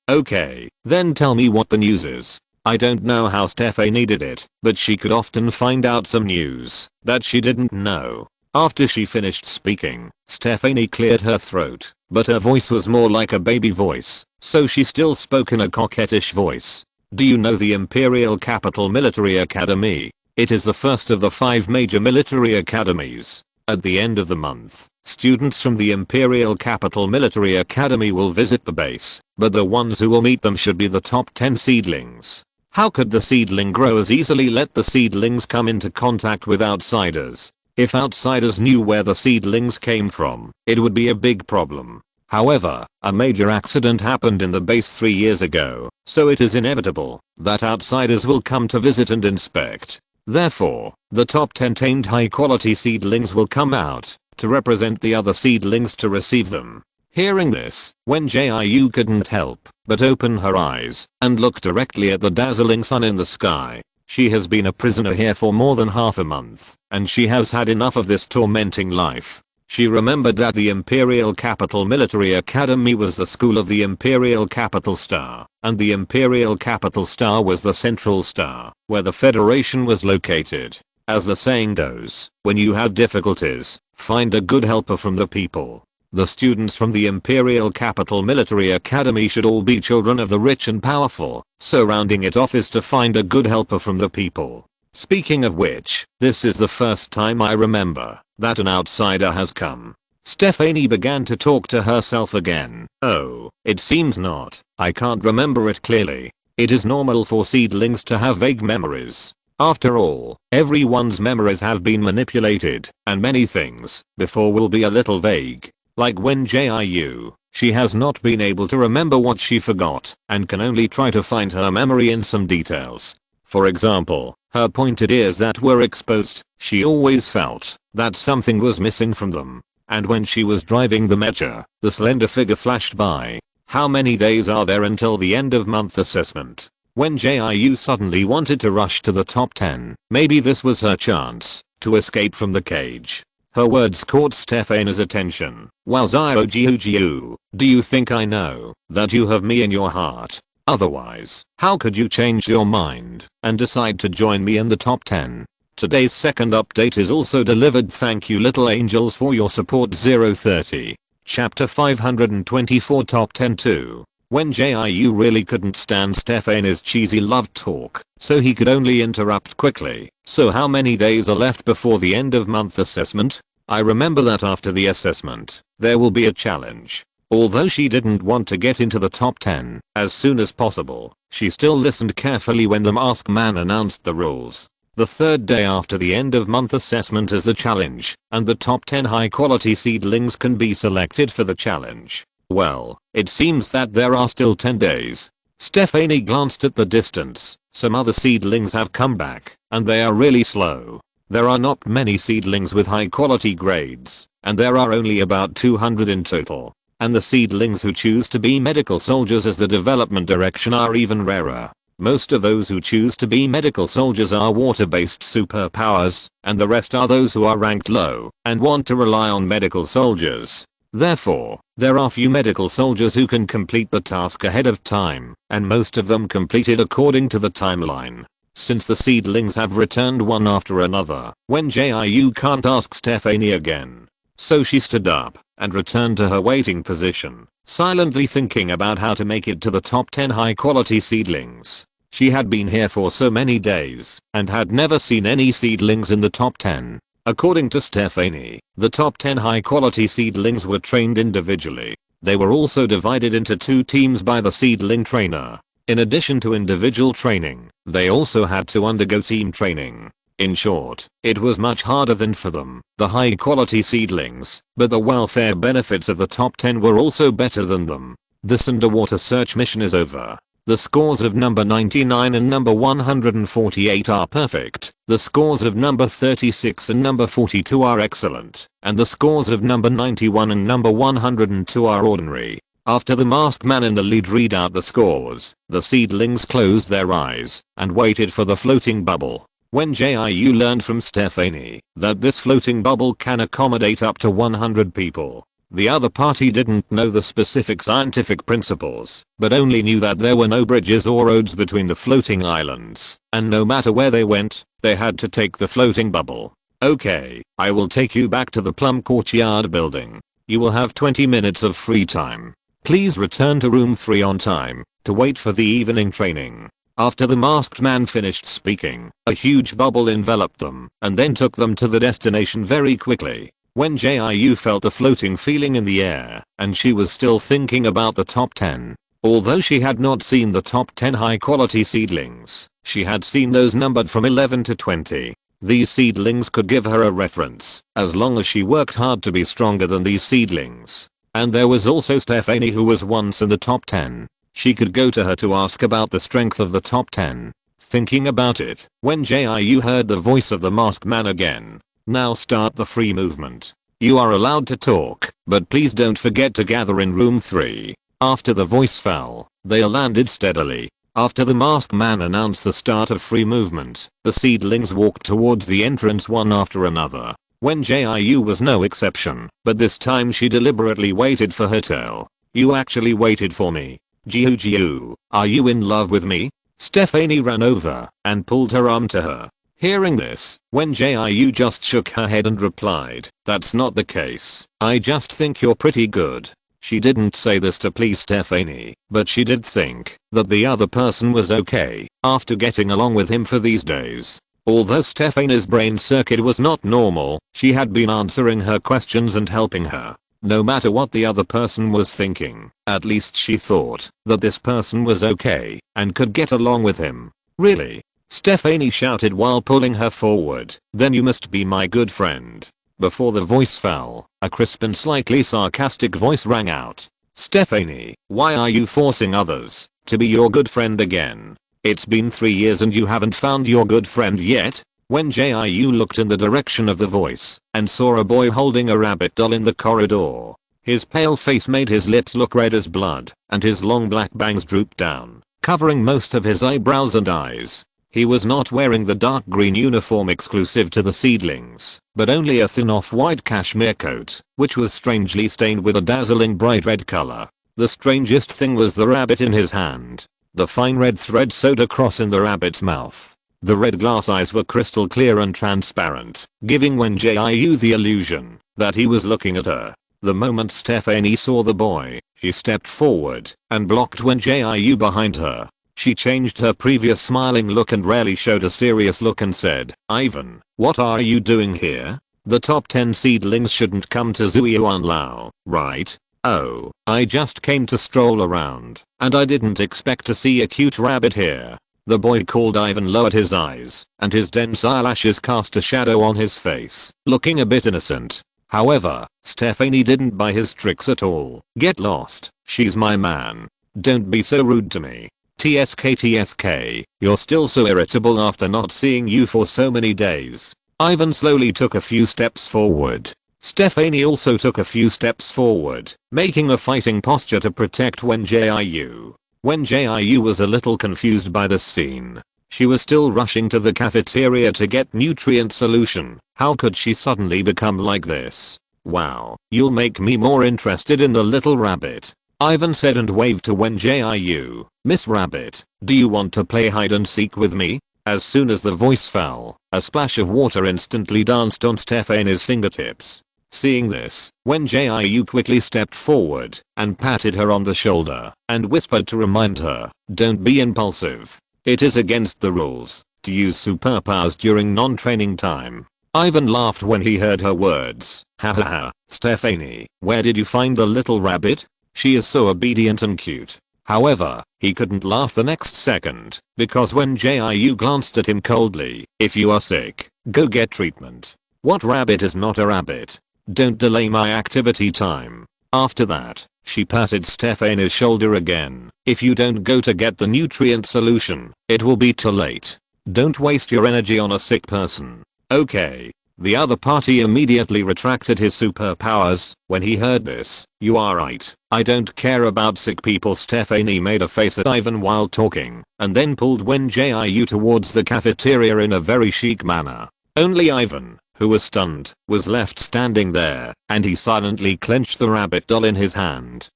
then tell me what the news is. I don't know how Stephanie did it, but she could often find out some news that she didn't know. After she finished speaking, Stephanie cleared her throat, but her voice was more like a baby voice, so she still spoke in a coquettish voice. Do you know the Imperial Capital Military Academy? It is the first of the 5 major military academies. At the end of the month, students from the Imperial Capital Military Academy will visit the base, but the ones who will meet them should be the top 10 seedlings. How could the seedling growers easily let the seedlings come into contact with outsiders? If outsiders knew where the seedlings came from, it would be a big problem. However, a major accident happened in the base 3 years ago, so it is inevitable that outsiders will come to visit and inspect. Therefore, the top 10 tamed high-quality seedlings will come out to represent the other seedlings to receive them. Hearing this, Wen Jiu couldn't help but open her eyes and look directly at the dazzling sun in the sky. She has been a prisoner here for more than half a month, and she has had enough of this tormenting life. She remembered that the Imperial Capital Military Academy was the school of the Imperial Capital Star, and the Imperial Capital Star was the central star, where the Federation was located. As the saying goes, when you have difficulties, find a good helper from the people. The students from the Imperial Capital Military Academy should all be children of the rich and powerful, so rounding it off is to find a good helper from the people. Speaking of which, this is the first time I remember that an outsider has come. Stephanie began to talk to herself again. Oh, it seems not. I can't remember it clearly. It is normal for seedlings to have vague memories. After all, everyone's memories have been manipulated, and many things before will be a little vague. Like Wen Jiu, she has not been able to remember what she forgot, and can only try to find her memory in some details. For example, her pointed ears that were exposed, she always felt that something was missing from them. And when she was driving the mecha, the slender figure flashed by. How many days are there until the end of month assessment? Wen Jiu suddenly wanted to rush to the top 10. Maybe this was her chance to escape from the cage. Her words caught Stephanie's attention. Wow, Jiu, do you think I know that you have me in your heart? Otherwise, how could you change your mind and decide to join me in the top 10? Today's second update is also delivered. Thank you little angels for your support. 030. Chapter 524 Top 10 2. Wen Jiu really couldn't stand Stephanie's cheesy love talk, so he could only interrupt quickly. So how many days are left before the end of month assessment? I remember that after the assessment, there will be a challenge. Although she didn't want to get into the top 10 as soon as possible, she still listened carefully when the masked man announced the rules. The third day after the end of month assessment is the challenge, and the top 10 high quality seedlings can be selected for the challenge. Well, it seems that there are still 10 days. Stephanie glanced at the distance. Some other seedlings have come back, and they are really slow. There are not many seedlings with high quality grades, and there are only about 200 in total. And the seedlings who choose to be medical soldiers as the development direction are even rarer. Most of those who choose to be medical soldiers are water-based superpowers, and the rest are those who are ranked low and want to rely on medical soldiers. Therefore, there are few medical soldiers who can complete the task ahead of time, and most of them completed according to the timeline. Since the seedlings have returned one after another, Wen Jiu can't ask Stephanie again. So she stood up and returned to her waiting position, silently thinking about how to make it to the top 10 high quality seedlings. She had been here for so many days and had never seen any seedlings in the top 10. According to Stephanie, the top 10 high quality seedlings were trained individually. They were also divided into 2 teams by the seedling trainer. In addition to individual training, they also had to undergo team training. In short, it was much harder than for them, the high quality seedlings, but the welfare benefits of the top 10 were also better than them. This underwater search mission is over. The scores of number 99 and number 148 are perfect. The scores of number 36 and number 42 are excellent. And the scores of number 91 and number 102 are ordinary. After the masked man in the lead read out the scores, the seedlings closed their eyes and waited for the floating bubble. Wen Jiu learned from Stephanie that this floating bubble can accommodate up to 100 people. The other party didn't know the specific scientific principles, but only knew that there were no bridges or roads between the floating islands, and no matter where they went, they had to take the floating bubble. Okay, I will take you back to the Plum Courtyard building. You will have 20 minutes of free time. Please return to room 3 on time to wait for the evening training. After the masked man finished speaking, a huge bubble enveloped them and then took them to the destination very quickly. Wen Jiu felt a floating feeling in the air, and she was still thinking about the top 10. Although she had not seen the top 10 high quality seedlings, she had seen those numbered from 11 to 20. These seedlings could give her a reference, as long as she worked hard to be stronger than these seedlings. And there was also Stephanie, who was once in the top 10. She could go to her to ask about the strength of the top 10. Thinking about it, Wen Jiu heard the voice of the masked man again. Now start the free movement. You are allowed to talk, but please don't forget to gather in room 3. After the voice fell, they landed steadily. After the masked man announced the start of free movement, the seedlings walked towards the entrance one after another. Wen Jiu was no exception, but this time she deliberately waited for her turn. You actually waited for me. Jiu, are you in love with me? Stephanie ran over and pulled her arm to her. Hearing this, Wen Jiu just shook her head and replied, "That's not the case. I just think you're pretty good." She didn't say this to please Stephanie, but she did think that the other person was okay after getting along with him for these days. Although Stephanie's brain circuit was not normal, she had been answering her questions and helping her. No matter what the other person was thinking, at least she thought that this person was okay and could get along with him. "Really?" Stephanie shouted while pulling her forward. "Then you must be my good friend." Before the voice fell, a crisp and slightly sarcastic voice rang out. "Stephanie, why are you forcing others to be your good friend again? It's been 3 years and you haven't found your good friend yet?" Wen Jiu looked in the direction of the voice and saw a boy holding a rabbit doll in the corridor. His pale face made his lips look red as blood, and his long black bangs drooped down, covering most of his eyebrows and eyes. He was not wearing the dark green uniform exclusive to the seedlings, but only a thin off-white cashmere coat, which was strangely stained with a dazzling bright red color. The strangest thing was the rabbit in his hand. The fine red thread sewed across in the rabbit's mouth. The red glass eyes were crystal clear and transparent, giving Wen Jiu the illusion that he was looking at her. The moment Stephanie saw the boy, she stepped forward and blocked Wen Jiu behind her. She changed her previous smiling look and rarely showed a serious look and said, "Ivan, what are you doing here? The top 10 seedlings shouldn't come to Zhuiyuan Lao, right?" "Oh, I just came to stroll around, and I didn't expect to see a cute rabbit here." The boy called. Ivan lowered his eyes, and his dense eyelashes cast a shadow on his face, looking a bit innocent. However, Stephanie didn't buy his tricks at all. "Get lost, she's my man. Don't be so rude to me. TSK, you're still so irritable after not seeing you for so many days." Ivan slowly took a few steps forward. Stephanie also took a few steps forward, making a fighting posture to protect Wen Jiu. Wen Jiu was a little confused by this scene. She was still rushing to the cafeteria to get nutrient solution. How could she suddenly become like this? "Wow, you'll make me more interested in the little rabbit," Ivan said and waved to Wen Jiu. "Miss Rabbit, do you want to play hide and seek with me?" As soon as the voice fell, a splash of water instantly danced on Stephanie's fingertips. Seeing this, Wen Jiu quickly stepped forward and patted her on the shoulder and whispered to remind her, "Don't be impulsive. It is against the rules to use superpowers during non-training time." Ivan laughed when he heard her words. "Hahaha, Stephanie, where did you find the little rabbit? She is so obedient and cute." However, he couldn't laugh the next second, because when Jiu glanced at him coldly, "If you are sick, go get treatment. What rabbit is not a rabbit? Don't delay my activity time." After that, she patted Stephanie's shoulder again. "If you don't go to get the nutrient solution, it will be too late. Don't waste your energy on a sick person. Okay?" The other party immediately retracted his superpowers when he heard this. "You are right. I don't care about sick people." Stephanie made a face at Ivan while talking, and then pulled Wen Jiu towards the cafeteria in a very chic manner. Only Ivan, who was stunned, was left standing there, and he silently clenched the rabbit doll in his hand.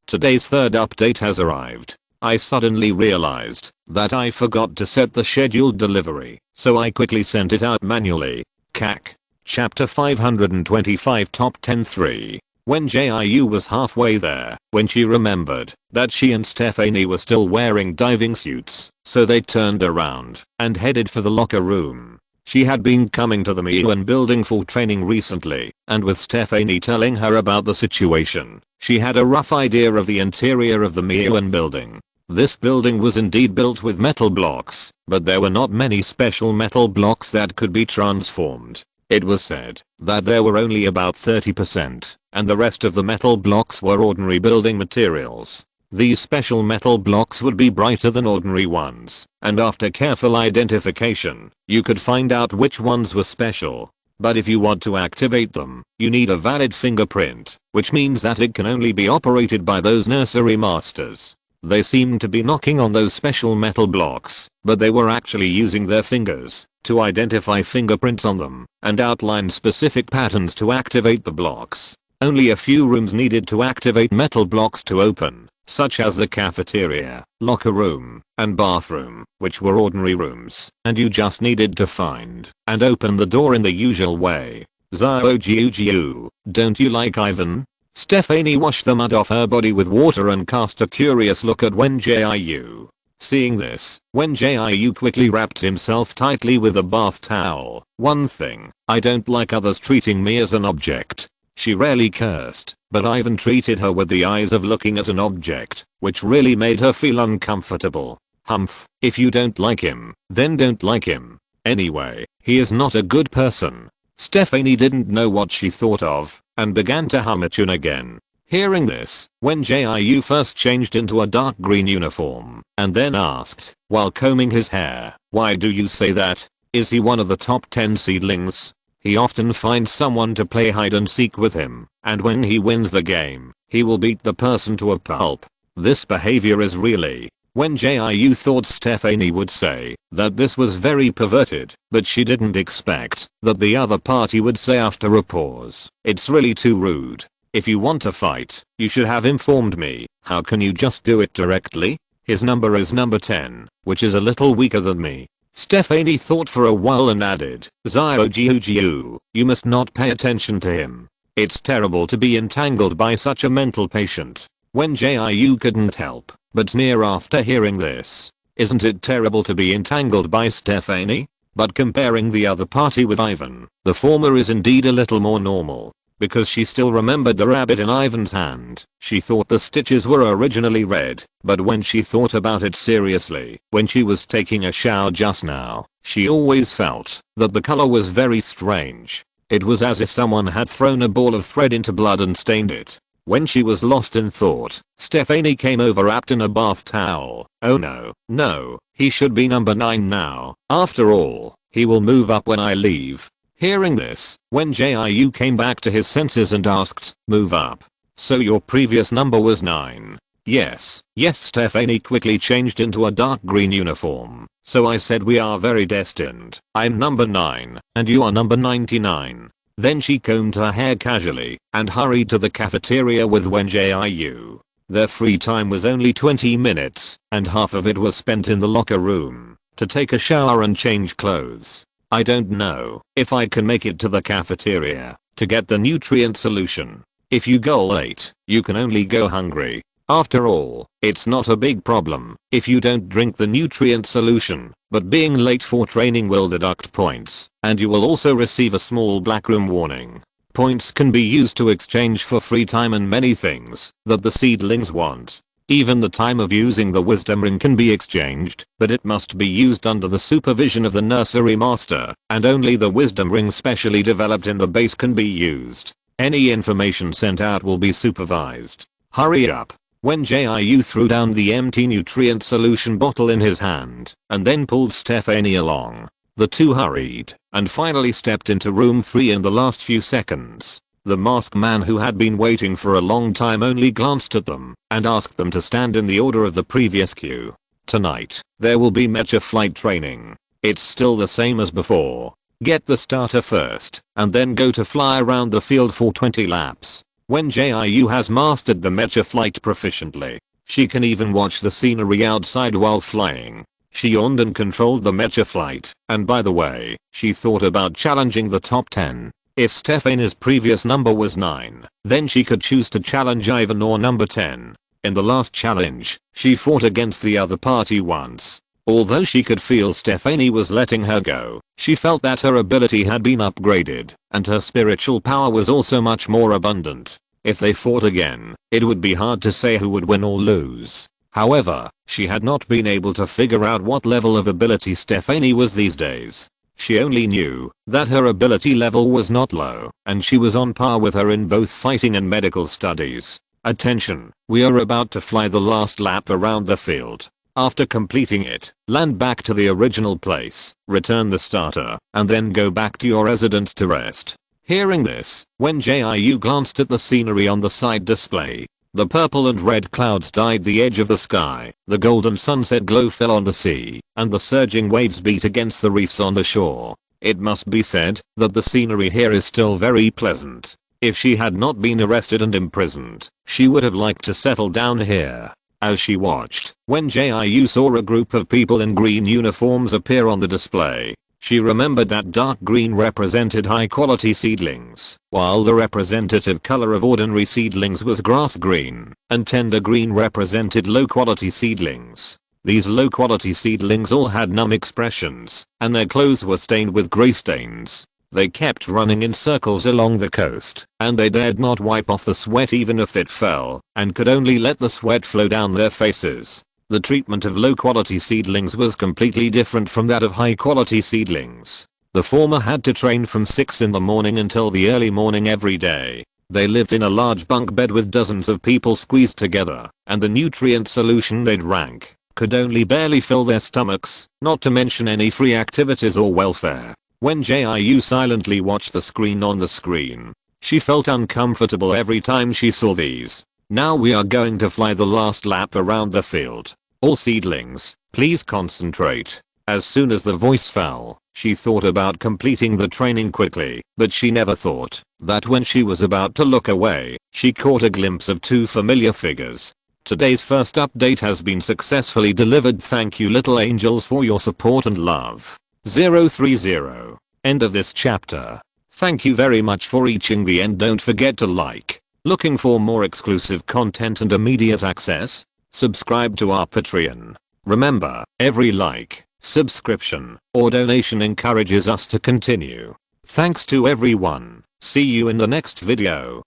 Today's third update has arrived. I suddenly realized that I forgot to set the scheduled delivery, so I quickly sent it out manually. CAC. Chapter 525 Top 10-3. Wen Jiu was halfway there when she remembered that she and Stephanie were still wearing diving suits, so they turned around and headed for the locker room. She had been coming to the Mian building for training recently, and with Stephanie telling her about the situation, she had a rough idea of the interior of the Mian building. This building was indeed built with metal blocks, but there were not many special metal blocks that could be transformed. It was said that there were only about 30%, and the rest of the metal blocks were ordinary building materials. These special metal blocks would be brighter than ordinary ones, and after careful identification, you could find out which ones were special. But if you want to activate them, you need a valid fingerprint, which means that it can only be operated by those nursery masters. They seemed to be knocking on those special metal blocks, but they were actually using their fingers to identify fingerprints on them and outline specific patterns to activate the blocks. Only a few rooms needed to activate metal blocks to open, such as the cafeteria, locker room, and bathroom, which were ordinary rooms, and you just needed to find and open the door in the usual way. Jiu, don't you like Ivan? Stephanie washed the mud off her body with water and cast a curious look at Wen Jiu. Seeing this, Wen Jiu quickly wrapped himself tightly with a bath towel. One thing, I don't like others treating me as an object. She rarely cursed, but Ivan treated her with the eyes of looking at an object, which really made her feel uncomfortable. Humph, if you don't like him, then don't like him. Anyway, he is not a good person. Stephanie didn't know what she thought of, and began to hum a tune again. Hearing this, Wen Jiu first changed into a dark green uniform, and then asked, while combing his hair, why do you say that? Is he one of the top 10 seedlings? He often finds someone to play hide and seek with him, and when he wins the game, he will beat the person to a pulp. This behavior is really... Wen Jiu thought Stephanie would say that this was very perverted, but she didn't expect that the other party would say after a pause, it's really too rude. If you want to fight, you should have informed me. How can you just do it directly? His number is number 10, which is a little weaker than me. Stephanie thought for a while and added, Jiu, you must not pay attention to him. It's terrible to be entangled by such a mental patient. Wen Jiu couldn't help but sneer after hearing this. Isn't it terrible to be entangled by Stephanie? But comparing the other party with Ivan, the former is indeed a little more normal. Because she still remembered the rabbit in Ivan's hand, she thought the stitches were originally red, but when she thought about it seriously, when she was taking a shower just now, she always felt that the color was very strange. It was as if someone had thrown a ball of thread into blood and stained it. When she was lost in thought, Stephanie came over wrapped in a bath towel. Oh no, he should be number 9 now. After all, he will move up when I leave. Hearing this, Wen Jiu came back to his senses and asked, move up? So your previous number was 9? Yes, Stephanie quickly changed into a dark green uniform. So I said we are very destined. I'm number 9, and you are number 99. Then she combed her hair casually and hurried to the cafeteria with Wen Jiu. Their free time was only 20 minutes, and half of it was spent in the locker room to take a shower and change clothes. I don't know if I can make it to the cafeteria to get the nutrient solution. If you go late, you can only go hungry. After all, it's not a big problem if you don't drink the nutrient solution, but being late for training will deduct points, and you will also receive a small blackroom warning. Points can be used to exchange for free time and many things that the seedlings want. Even the time of using the wisdom ring can be exchanged, but it must be used under the supervision of the nursery master, and only the wisdom ring specially developed in the base can be used. Any information sent out will be supervised. Hurry up. Wen Jiu threw down the empty nutrient solution bottle in his hand, and then pulled Stephanie along. The two hurried, and finally stepped into room 3 in the last few seconds. The masked man who had been waiting for a long time only glanced at them, and asked them to stand in the order of the previous queue. Tonight, there will be mecha flight training. It's still the same as before. Get the starter first, and then go to fly around the field for 20 laps. Wen Jiu has mastered the mecha flight proficiently. She can even watch the scenery outside while flying. She yawned and controlled the mecha flight, and by the way, she thought about challenging the top 10. If Stephanie's previous number was 9, then she could choose to challenge Ivan or number 10. In the last challenge, she fought against the other party once. Although she could feel Stephanie was letting her go, she felt that her ability had been upgraded, and her spiritual power was also much more abundant. If they fought again, it would be hard to say who would win or lose. However, she had not been able to figure out what level of ability Stephanie was these days. She only knew that her ability level was not low, and she was on par with her in both fighting and medical studies. Attention, we are about to fly the last lap around the field. After completing it, land back to the original place, return the starter, and then go back to your residence to rest. Hearing this, Wen Jiu glanced at the scenery on the side display. The purple and red clouds dyed the edge of the sky, the golden sunset glow fell on the sea, and the surging waves beat against the reefs on the shore. It must be said that the scenery here is still very pleasant. If she had not been arrested and imprisoned, she would have liked to settle down here. As she watched, Wen Jiu saw a group of people in green uniforms appear on the display. She remembered that dark green represented high quality seedlings, while the representative color of ordinary seedlings was grass green, and tender green represented low quality seedlings. These low quality seedlings all had numb expressions, and their clothes were stained with gray stains. They kept running in circles along the coast, and they dared not wipe off the sweat even if it fell, and could only let the sweat flow down their faces. The treatment of low quality seedlings was completely different from that of high quality seedlings. The former had to train from 6 in the morning until the early morning every day. They lived in a large bunk bed with dozens of people squeezed together, and the nutrient solution they drank could only barely fill their stomachs, not to mention any free activities or welfare. Wen Jiu silently watched the screen on the screen. She felt uncomfortable every time she saw these. Now we are going to fly the last lap around the field. All seedlings, please concentrate. As soon as the voice fell, she thought about completing the training quickly, but she never thought that when she was about to look away, she caught a glimpse of 2 familiar figures. Today's first update has been successfully delivered. Thank you little angels for your support and love. 030. End of this chapter. Thank you very much for reaching the end. Don't forget to like. Looking for more exclusive content and immediate access? Subscribe to our Patreon. Remember, every like, subscription, or donation encourages us to continue. Thanks to everyone. See you in the next video.